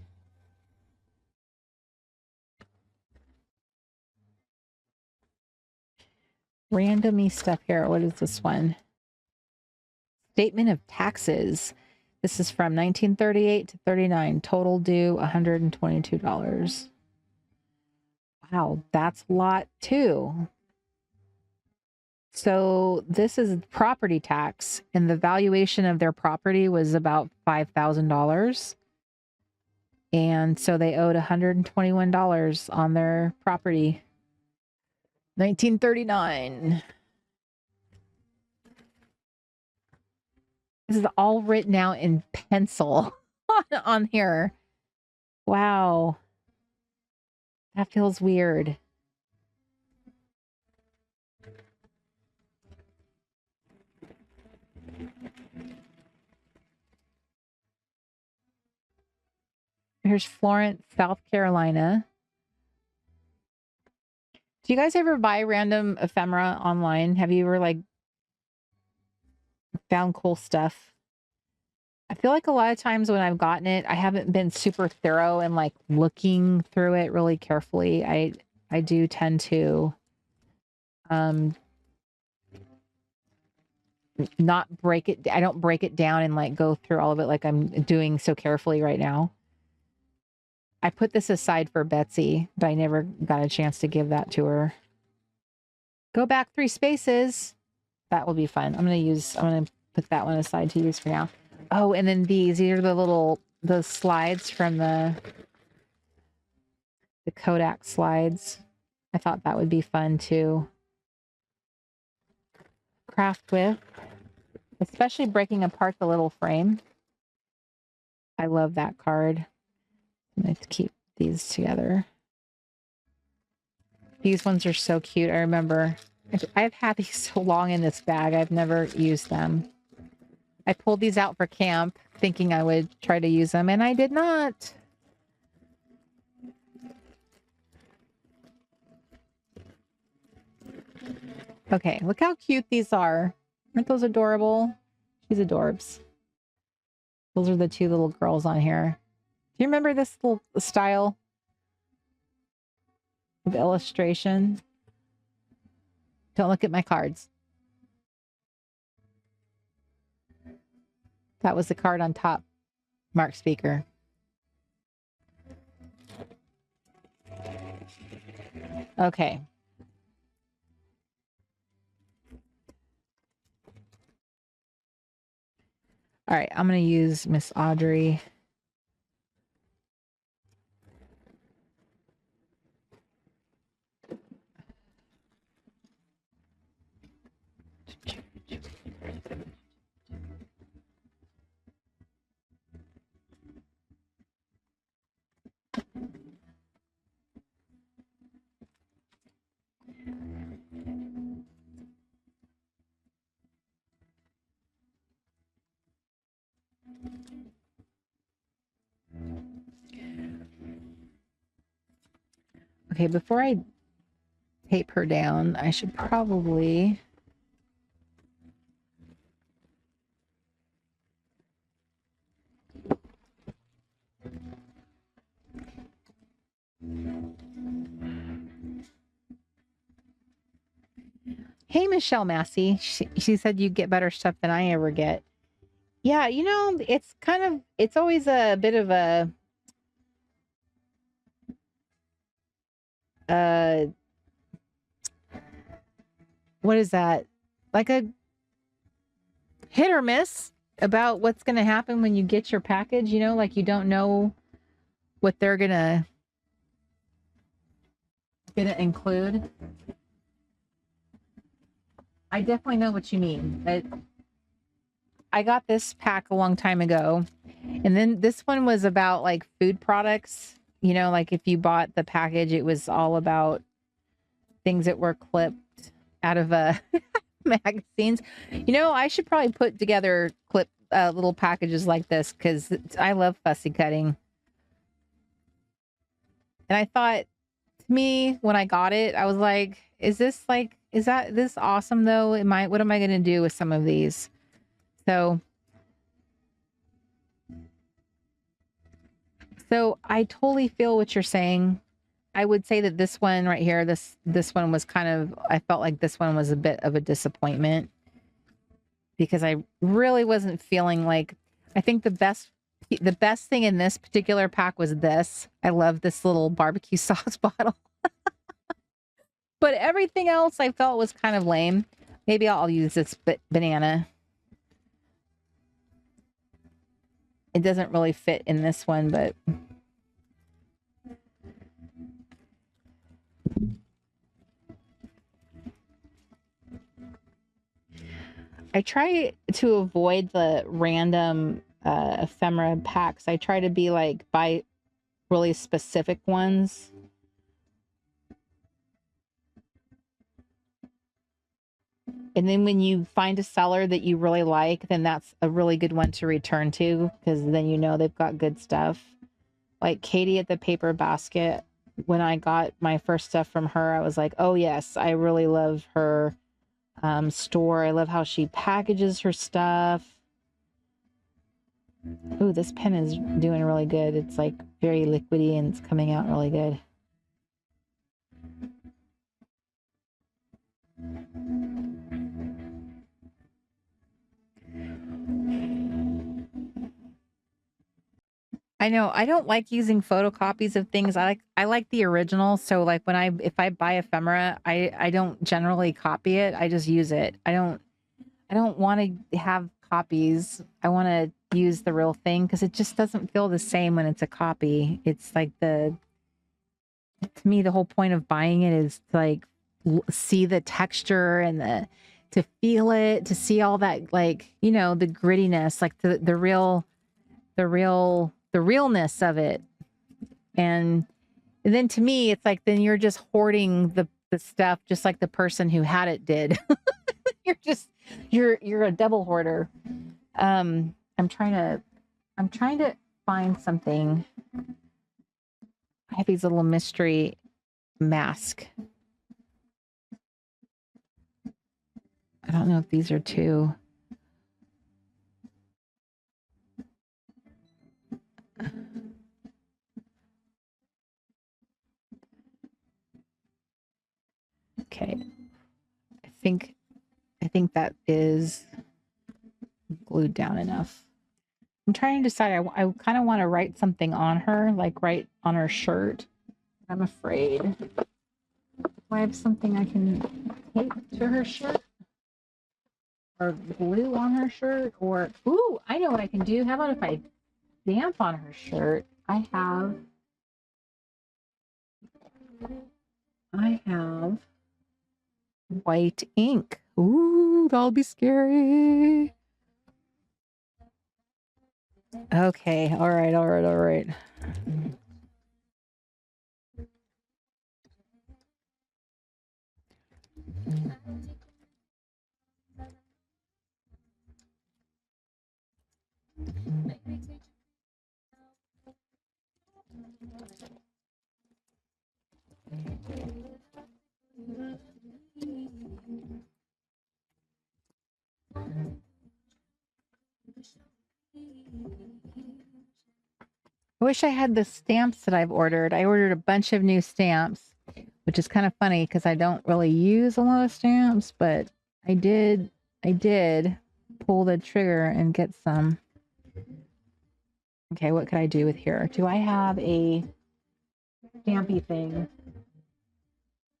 Randomy stuff here. What is this one? Statement of taxes. This is from 1938 to 39. Total due $122. Wow, that's a lot too. So this is property tax, and the valuation of their property was about $5,000. And so they owed $121 on their property. 1939. This is all written out in pencil on here. Wow. That feels weird. Here's Florence, South Carolina. Do you guys ever buy random ephemera online? Have you ever found cool stuff? I feel like a lot of times when I've gotten it, I haven't been super thorough and looking through it really carefully. I do tend to not break it. I don't break it down and go through all of it like I'm doing so carefully right now. I put this aside for Betsy, but I never got a chance to give that to her. Go back 3 spaces. That will be fun. I'm going to put that one aside to use for now. Oh, and then these are the slides from the Kodak slides. I thought that would be fun to craft with, especially breaking apart the little frame. I love that card. I'm going to keep these together. These ones are so cute. I remember I've had these so long in this bag. I've never used them. I pulled these out for camp thinking I would try to use them, and I did not. Okay, look how cute these are. Aren't those adorable? She's adorbs. Those are the 2 little girls on here. Do you remember this little style of illustration? Don't look at my cards. That was the card on top. Mark Speaker. Okay. All right, I'm going to use Miss Audrey. Okay, before I tape her down, I should probably... Hey, Michelle Massey. She said you get better stuff than I ever get. Yeah, you know, it's kind of, it's always a bit of a, uh, what is that? Like a hit or miss about what's going to happen when you get your package, you know, like you don't know what they're gonna include. I definitely know what you mean. I got this pack a long time ago, and then this one was about like food products. You know, like if you bought the package, it was all about things that were clipped out of magazines. You know, I should probably put together little packages like this because I love fussy cutting. And I thought, to me, when I got it, I was like, is this awesome though? What am I going to do with some of these? So I totally feel what you're saying. I would say that this one right here, this one was kind of, I felt like this one was a bit of a disappointment because I really wasn't feeling like, I think the best thing in this particular pack was this. I love this little barbecue sauce bottle. But everything else I felt was kind of lame. Maybe I'll use this banana. It doesn't really fit in this one, but I try to avoid the random ephemera packs. I try to be like buy really specific ones. And then when you find a seller that you really like, then that's a really good one to return to because then you know they've got good stuff. Like Katie at the Paper Basket, when I got my first stuff from her, I was like, oh yes, I really love her store. I love how she packages her stuff. Ooh, this pen is doing really good. It's like very liquidy and it's coming out really good. I know I don't like using photocopies of things. I like the original. So like if I buy ephemera, I don't generally copy it. I just use it. I don't want to have copies. I want to use the real thing because it just doesn't feel the same when it's a copy. It's like to me, the whole point of buying it is to like see the texture and to feel it, to see all that, like, you know, the grittiness, like the realness of it. And then to me, it's like, then you're just hoarding the stuff, just like the person who had it did. You're a double hoarder. I'm trying to find something. I have these little mystery mask. I don't know if these are two. Okay. I think that is glued down enough. I'm trying to decide. I kind of want to write something on her, like write on her shirt. I'm afraid. Do I have something I can tape to her shirt? Or glue on her shirt? Or, ooh, I know what I can do. How about if I stamp on her shirt? I have white ink. Ooh, that'll be scary. Okay. All right. I wish I had the stamps that I've ordered. I ordered a bunch of new stamps, which is kind of funny because I don't really use a lot of stamps, but I did pull the trigger and get some. Okay, what could I do with here? Do I have a stampy thing?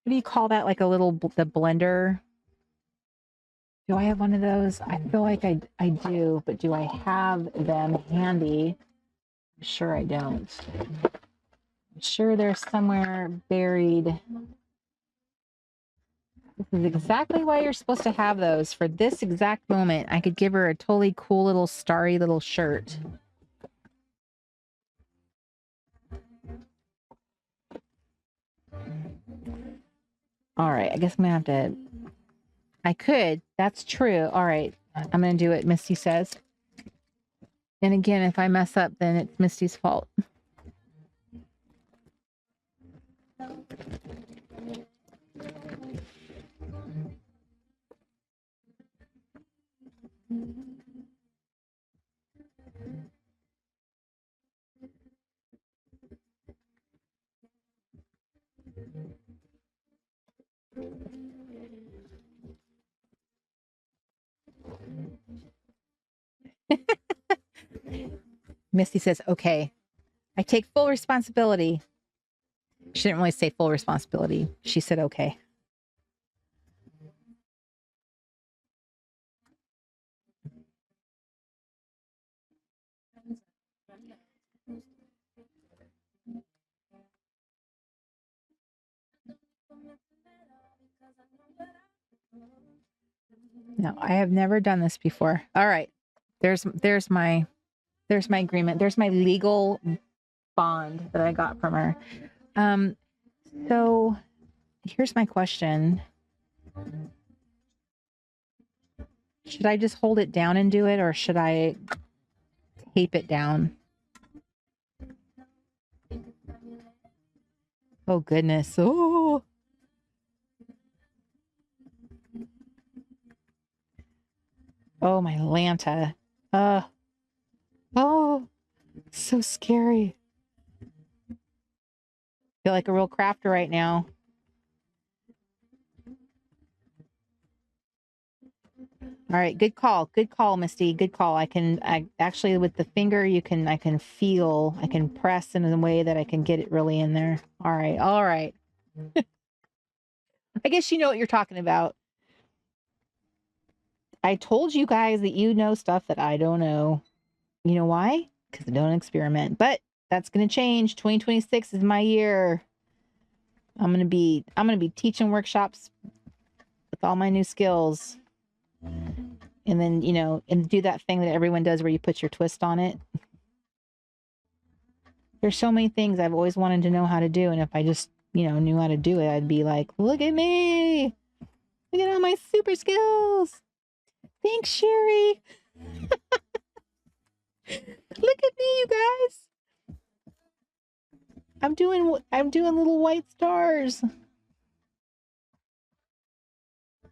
What do you call that? Like a little, the blender? Do I have one of those? I feel like I do, but do I have them handy? I'm sure I don't. I'm sure they're somewhere buried. This is exactly why you're supposed to have those. For this exact moment, I could give her a totally cool little starry little shirt. All right, I guess I'm gonna have to. I could. That's true. All right, I'm gonna do what Misty says. And again, if I mess up, then it's Misty's fault. Misty says, okay, I take full responsibility. She didn't really say full responsibility. She said, okay. No, I have never done this before. All right. There's my agreement. There's my legal bond that I got from her. So here's my question. Should I just hold it down and do it, or should I tape it down? Oh goodness. Oh. Oh my Lanta. Oh, so scary. Feel like a real crafter right now. All right, good call. Good call, Misty. Good call. I actually with the finger I can press in a way that I can get it really in there. All right. All right. I guess you know what you're talking about. I told you guys that you know stuff that I don't know. You know why? Because I don't experiment. But that's gonna change. 2026 is my year. I'm gonna be teaching workshops with all my new skills. And then, and do that thing that everyone does where you put your twist on it. There's so many things I've always wanted to know how to do. And if I just, knew how to do it, I'd be like, look at me. Look at all my super skills. Thanks, Sherry. Look at me, you guys. I'm doing little white stars.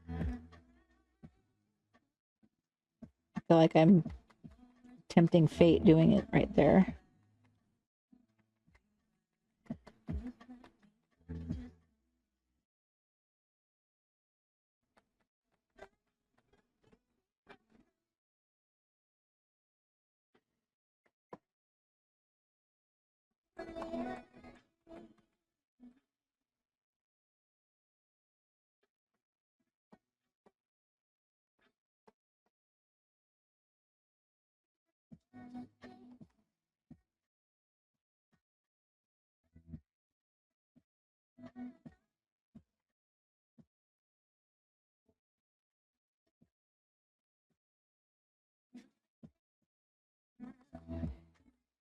I feel like I'm tempting fate doing it right there.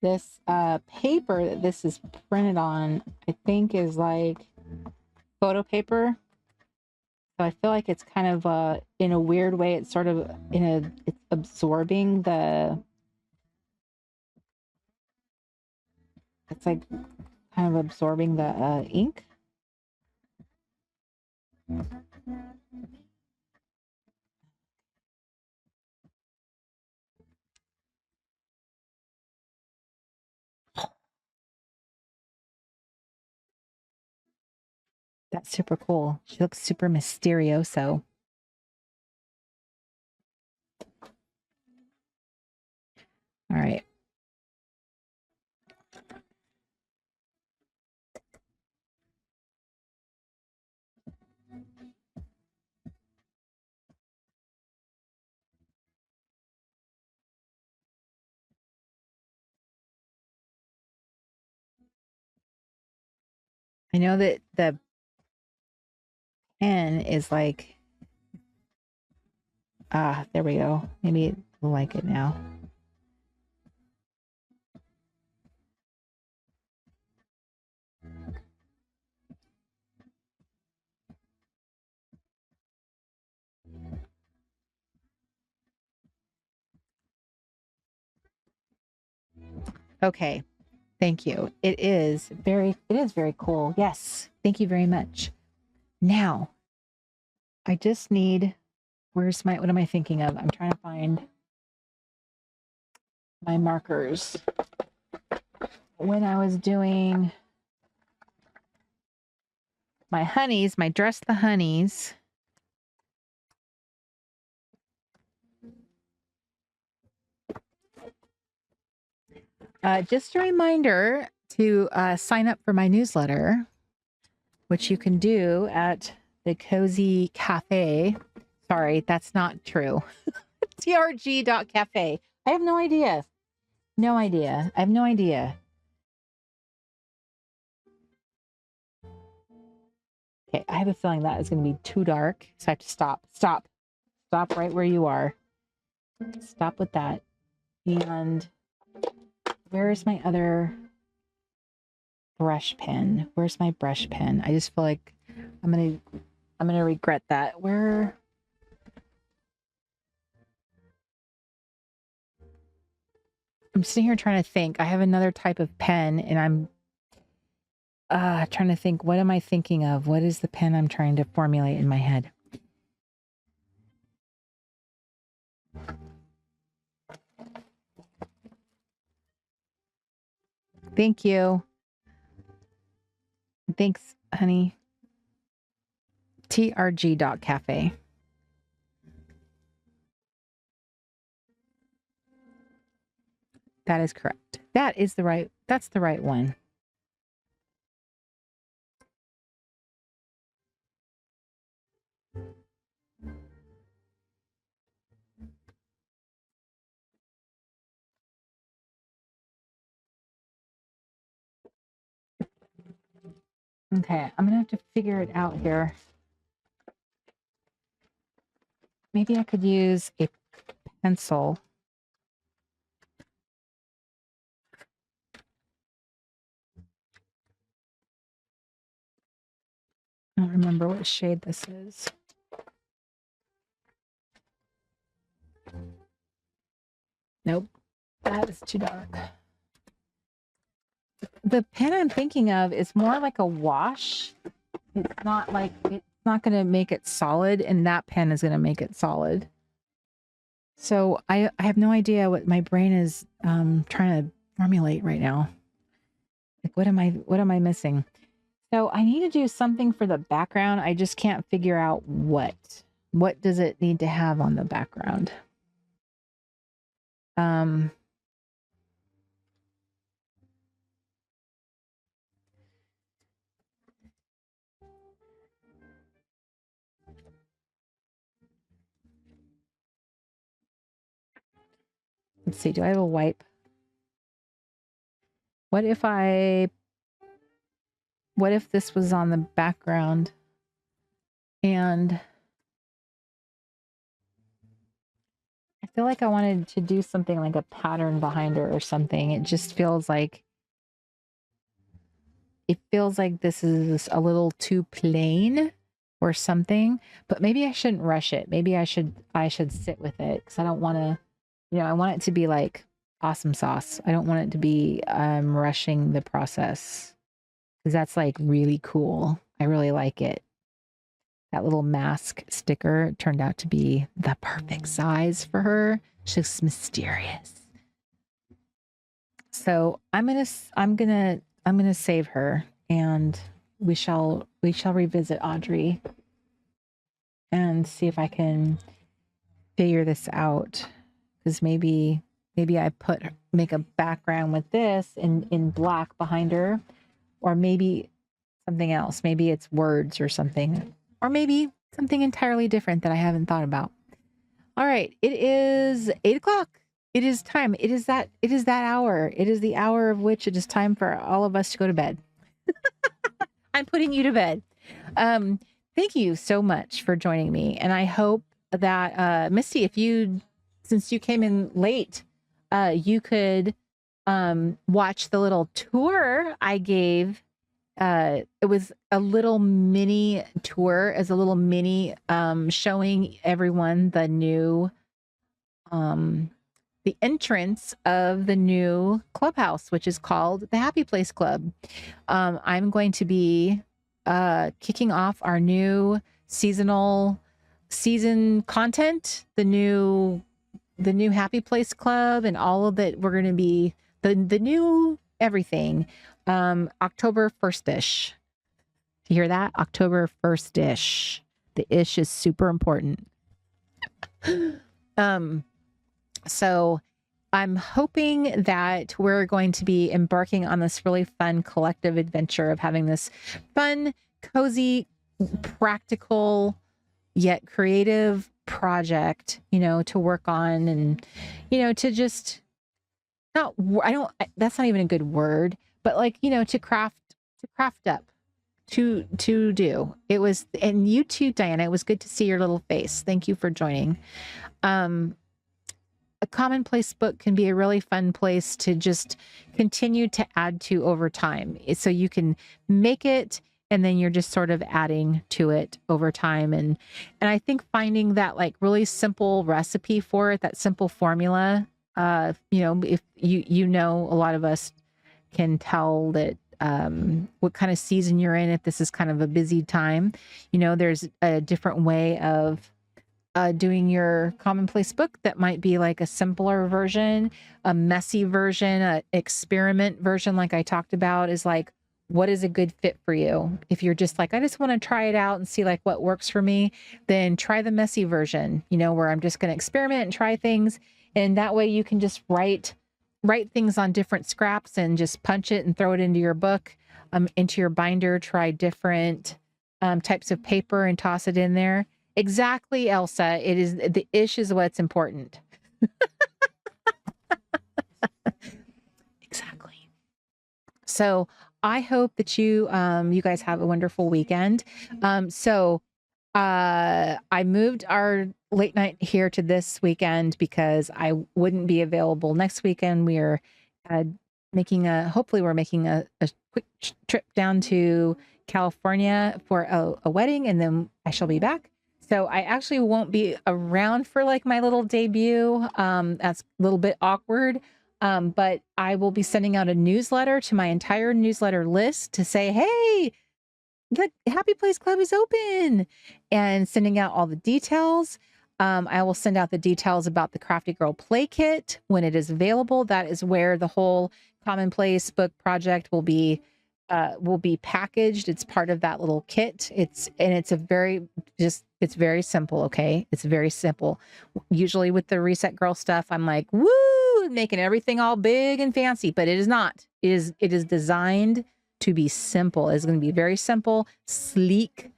This paper that this is printed on, I think is like photo paper. So I feel like it's kind of in a weird way, it's sort of it's absorbing it's like kind of absorbing the ink. That's super cool. She looks super mysterioso. All right. I know that the pen is like, there we go. Maybe we'll like it now. Okay. Thank you. It is very cool. Yes. Thank you very much. Now, I just need, what am I thinking of? I'm trying to find my markers. When I was doing my honeys, my Dress the Honeys, just a reminder to sign up for my newsletter, which you can do at the Cozy Cafe. Sorry, that's not true. trg.cafe. I have no idea. No idea. I have no idea. Okay, I have a feeling that is going to be too dark, so I have to stop. Stop right where you are. Stop with that. And where's my other brush pen? Where's my brush pen? I just feel like I'm gonna regret that. Where? I'm sitting here trying to think. I have another type of pen, and I'm trying to think. What am I thinking of? What is the pen I'm trying to formulate in my head? Thank you. Thanks, honey. trg.cafe. That is correct. That's the right one. Okay, I'm gonna have to figure it out here. Maybe I could use a pencil. I don't remember what shade this is. Nope, that is too dark. The pen I'm thinking of is more like a wash. It's not going to make it solid, and that pen is going to make it solid. So I have no idea what my brain is trying to formulate right now. Like, what am I missing? So I need to do something for the background. I just can't figure out what. What does it need to have on the background? Let's see. Do I have a wipe? What if this was on the background and I feel like I wanted to do something like a pattern behind her or something. It just feels like this is a little too plain or something, but maybe I shouldn't rush it. Maybe I should sit with it because I don't want to, I want it to be like awesome sauce. I don't want it to be rushing the process because that's like really cool. I really like it. that little mask sticker turned out to be the perfect size for her. She's mysterious. So I'm gonna save her, and we shall revisit Audrey and see if I can figure this out. Because maybe I make a background with this in black behind her, or maybe something else. Maybe it's words or something, or maybe something entirely different that I haven't thought about. All right, it is 8:00. It is time. It is that hour. It is the hour of which it is time for all of us to go to bed. I'm putting you to bed. Thank you so much for joining me. And I hope that, Misty, since you came in late, you could watch the little tour I gave. It was a little mini tour, as a little mini showing everyone the entrance of the new clubhouse, which is called the Happy Place Club. I'm going to be kicking off our new season content, the new Happy Place Club, and all of it. We're going to be the new everything. October 1st-ish. You hear that? October 1st-ish. The ish is super important. So I'm hoping that we're going to be embarking on this really fun collective adventure of having this fun, cozy, practical, yet creative project, to work on, and, to just that's not even a good word, but to craft up, to do. It was, and you too, Diana, it was good to see your little face. Thank you for joining. A commonplace book can be a really fun place to just continue to add to over time. So you can make it, and then you're just sort of adding to it over time. And I think finding that really simple recipe for it, that simple formula, if a lot of us can tell that what kind of season you're in, if this is kind of a busy time, there's a different way of doing your commonplace book that might be like a simpler version, a messy version, a experiment version, like I talked about, is what is a good fit for you. If you're just I just want to try it out and see what works for me, then try the messy version, where I'm just going to experiment and try things. And that way you can just write things on different scraps and just punch it and throw it into your book, into your binder, try different types of paper and toss it in there. Exactly, Elsa. It is the ish is what's important. Exactly. So I hope that you guys have a wonderful weekend. I moved our late night here to this weekend because I wouldn't be available next weekend. We are hopefully we're making a quick trip down to California for a wedding, and then I shall be back. So I actually won't be around for my little debut. That's a little bit awkward. But I will be sending out a newsletter to my entire newsletter list to say, hey, the Happy Place Club is open, and sending out all the details. I will send out the details about the Crafty Girl Play Kit when it is available. That is where the whole Commonplace Book project will be packaged. It's part of that little kit. It's very simple. Okay. It's very simple. Usually with the Reset Girl stuff, I'm like, woo, making everything all big and fancy, but it is not. It is designed to be simple. It's going to be very simple, sleek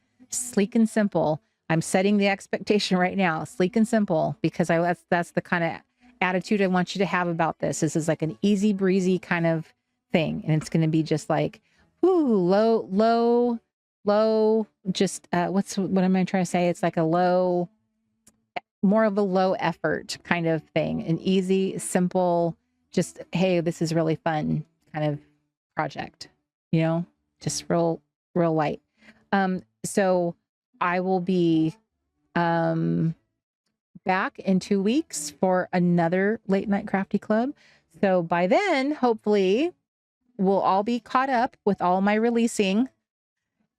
and simple. I'm setting the expectation right now, sleek and simple, because that's the kind of attitude I want you to have about this. This is like an easy breezy kind of thing. And it's going to be just low, just, what am I trying to say? It's like more of a low effort kind of thing, an easy, simple, just, hey, this is really fun kind of project, just real light. So I will be, back in 2 weeks for another late night crafty club. So by then, hopefully we'll all be caught up with all my releasing,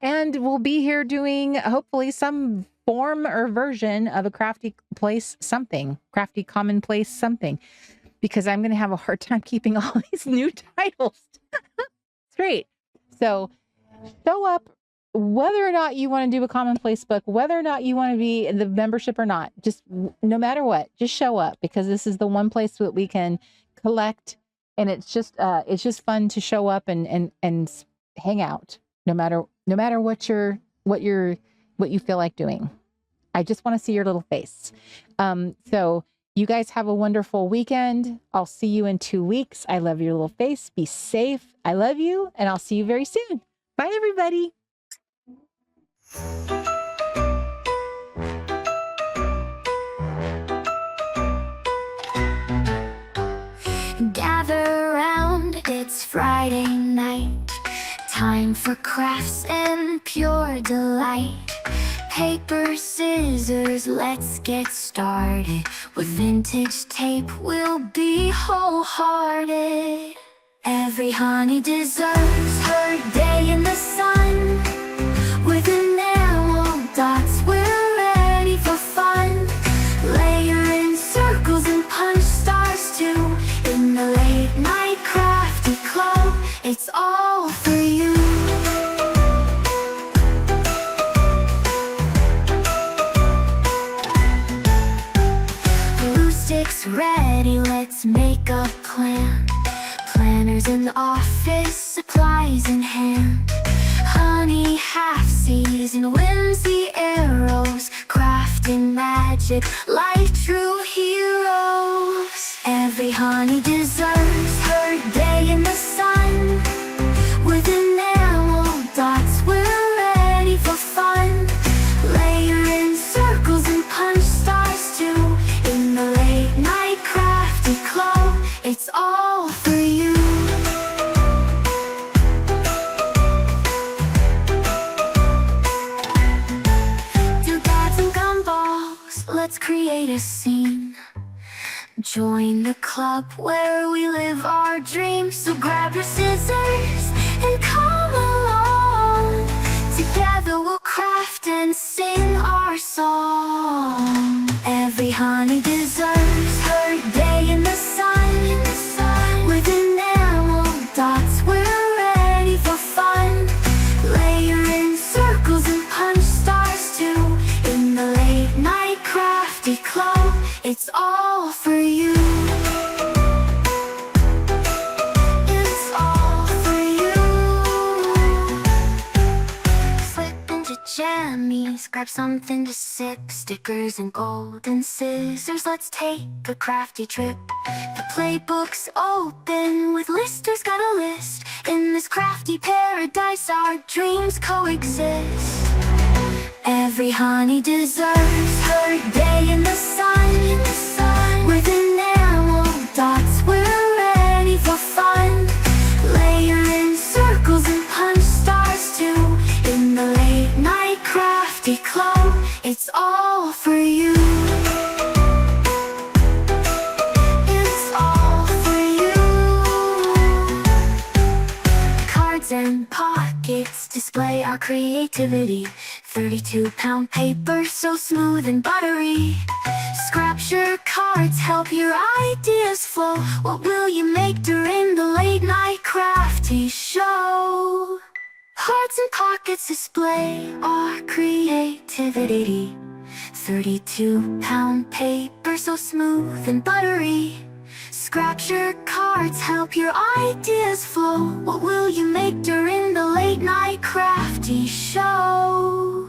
And we'll be here doing hopefully some form or version of a crafty place something, crafty commonplace something, because I'm going to have a hard time keeping all these new titles. It's great. So show up, whether or not you want to do a commonplace book, whether or not you want to be in the membership or not, just no matter what, just show up, because this is the one place that we can collect. And it's just fun to show up and hang out, no matter what you feel like doing. I just want to see your little face. So you guys have a wonderful weekend. I'll see you in 2 weeks. I love your little face. Be safe. I love you, and I'll see you very soon. Bye, everybody. Gather round, it's Friday night. Time for crafts and pure delight. Paper, scissors, let's get started. With vintage tape, we'll be wholehearted. Every honey deserves her day in the sun. With enamel dots, we're ready for fun. Layer in circles and punch stars too. In the late night crafty club, it's all for you. Glue sticks ready, let's make a plan. Planners in the office, supplies in hand. Honey half-season whimsy arrows, crafting magic like true heroes. Every honey deserves her day in the sun. With enamel dots, we're ready for fun. Layer in circles and punch stars too. In the late night crafty club, it's all for you. Doodads and gumballs, let's create a scene. Join the club where we live our dreams. So grab your scissors and come along. Together we'll craft and sing our song. Every honey deserves her day in the sun. With enamel dots, we're ready for fun. Layer in circles and punch stars too. In the late night crafty club, it's all for you. It's all for you. Slip into jammies, grab something to sip. Stickers and golden scissors, let's take a crafty trip. The playbook's open with listers, got a list. In this crafty paradise, our dreams coexist. Every honey deserves her day in the sun. With enamel dots, we're ready for fun. Layer in circles and punch stars too. In the late night crafty club, it's all for you. It's all for you. Cards and pockets display our creativity. 32-pound paper, so smooth and buttery. Scrapture cards help your ideas flow. What will you make during the late night crafty show? Hearts and pockets display our creativity. 32-pound paper, so smooth and buttery. Scrapture cards help your ideas flow. What will you make during the late night crafty show?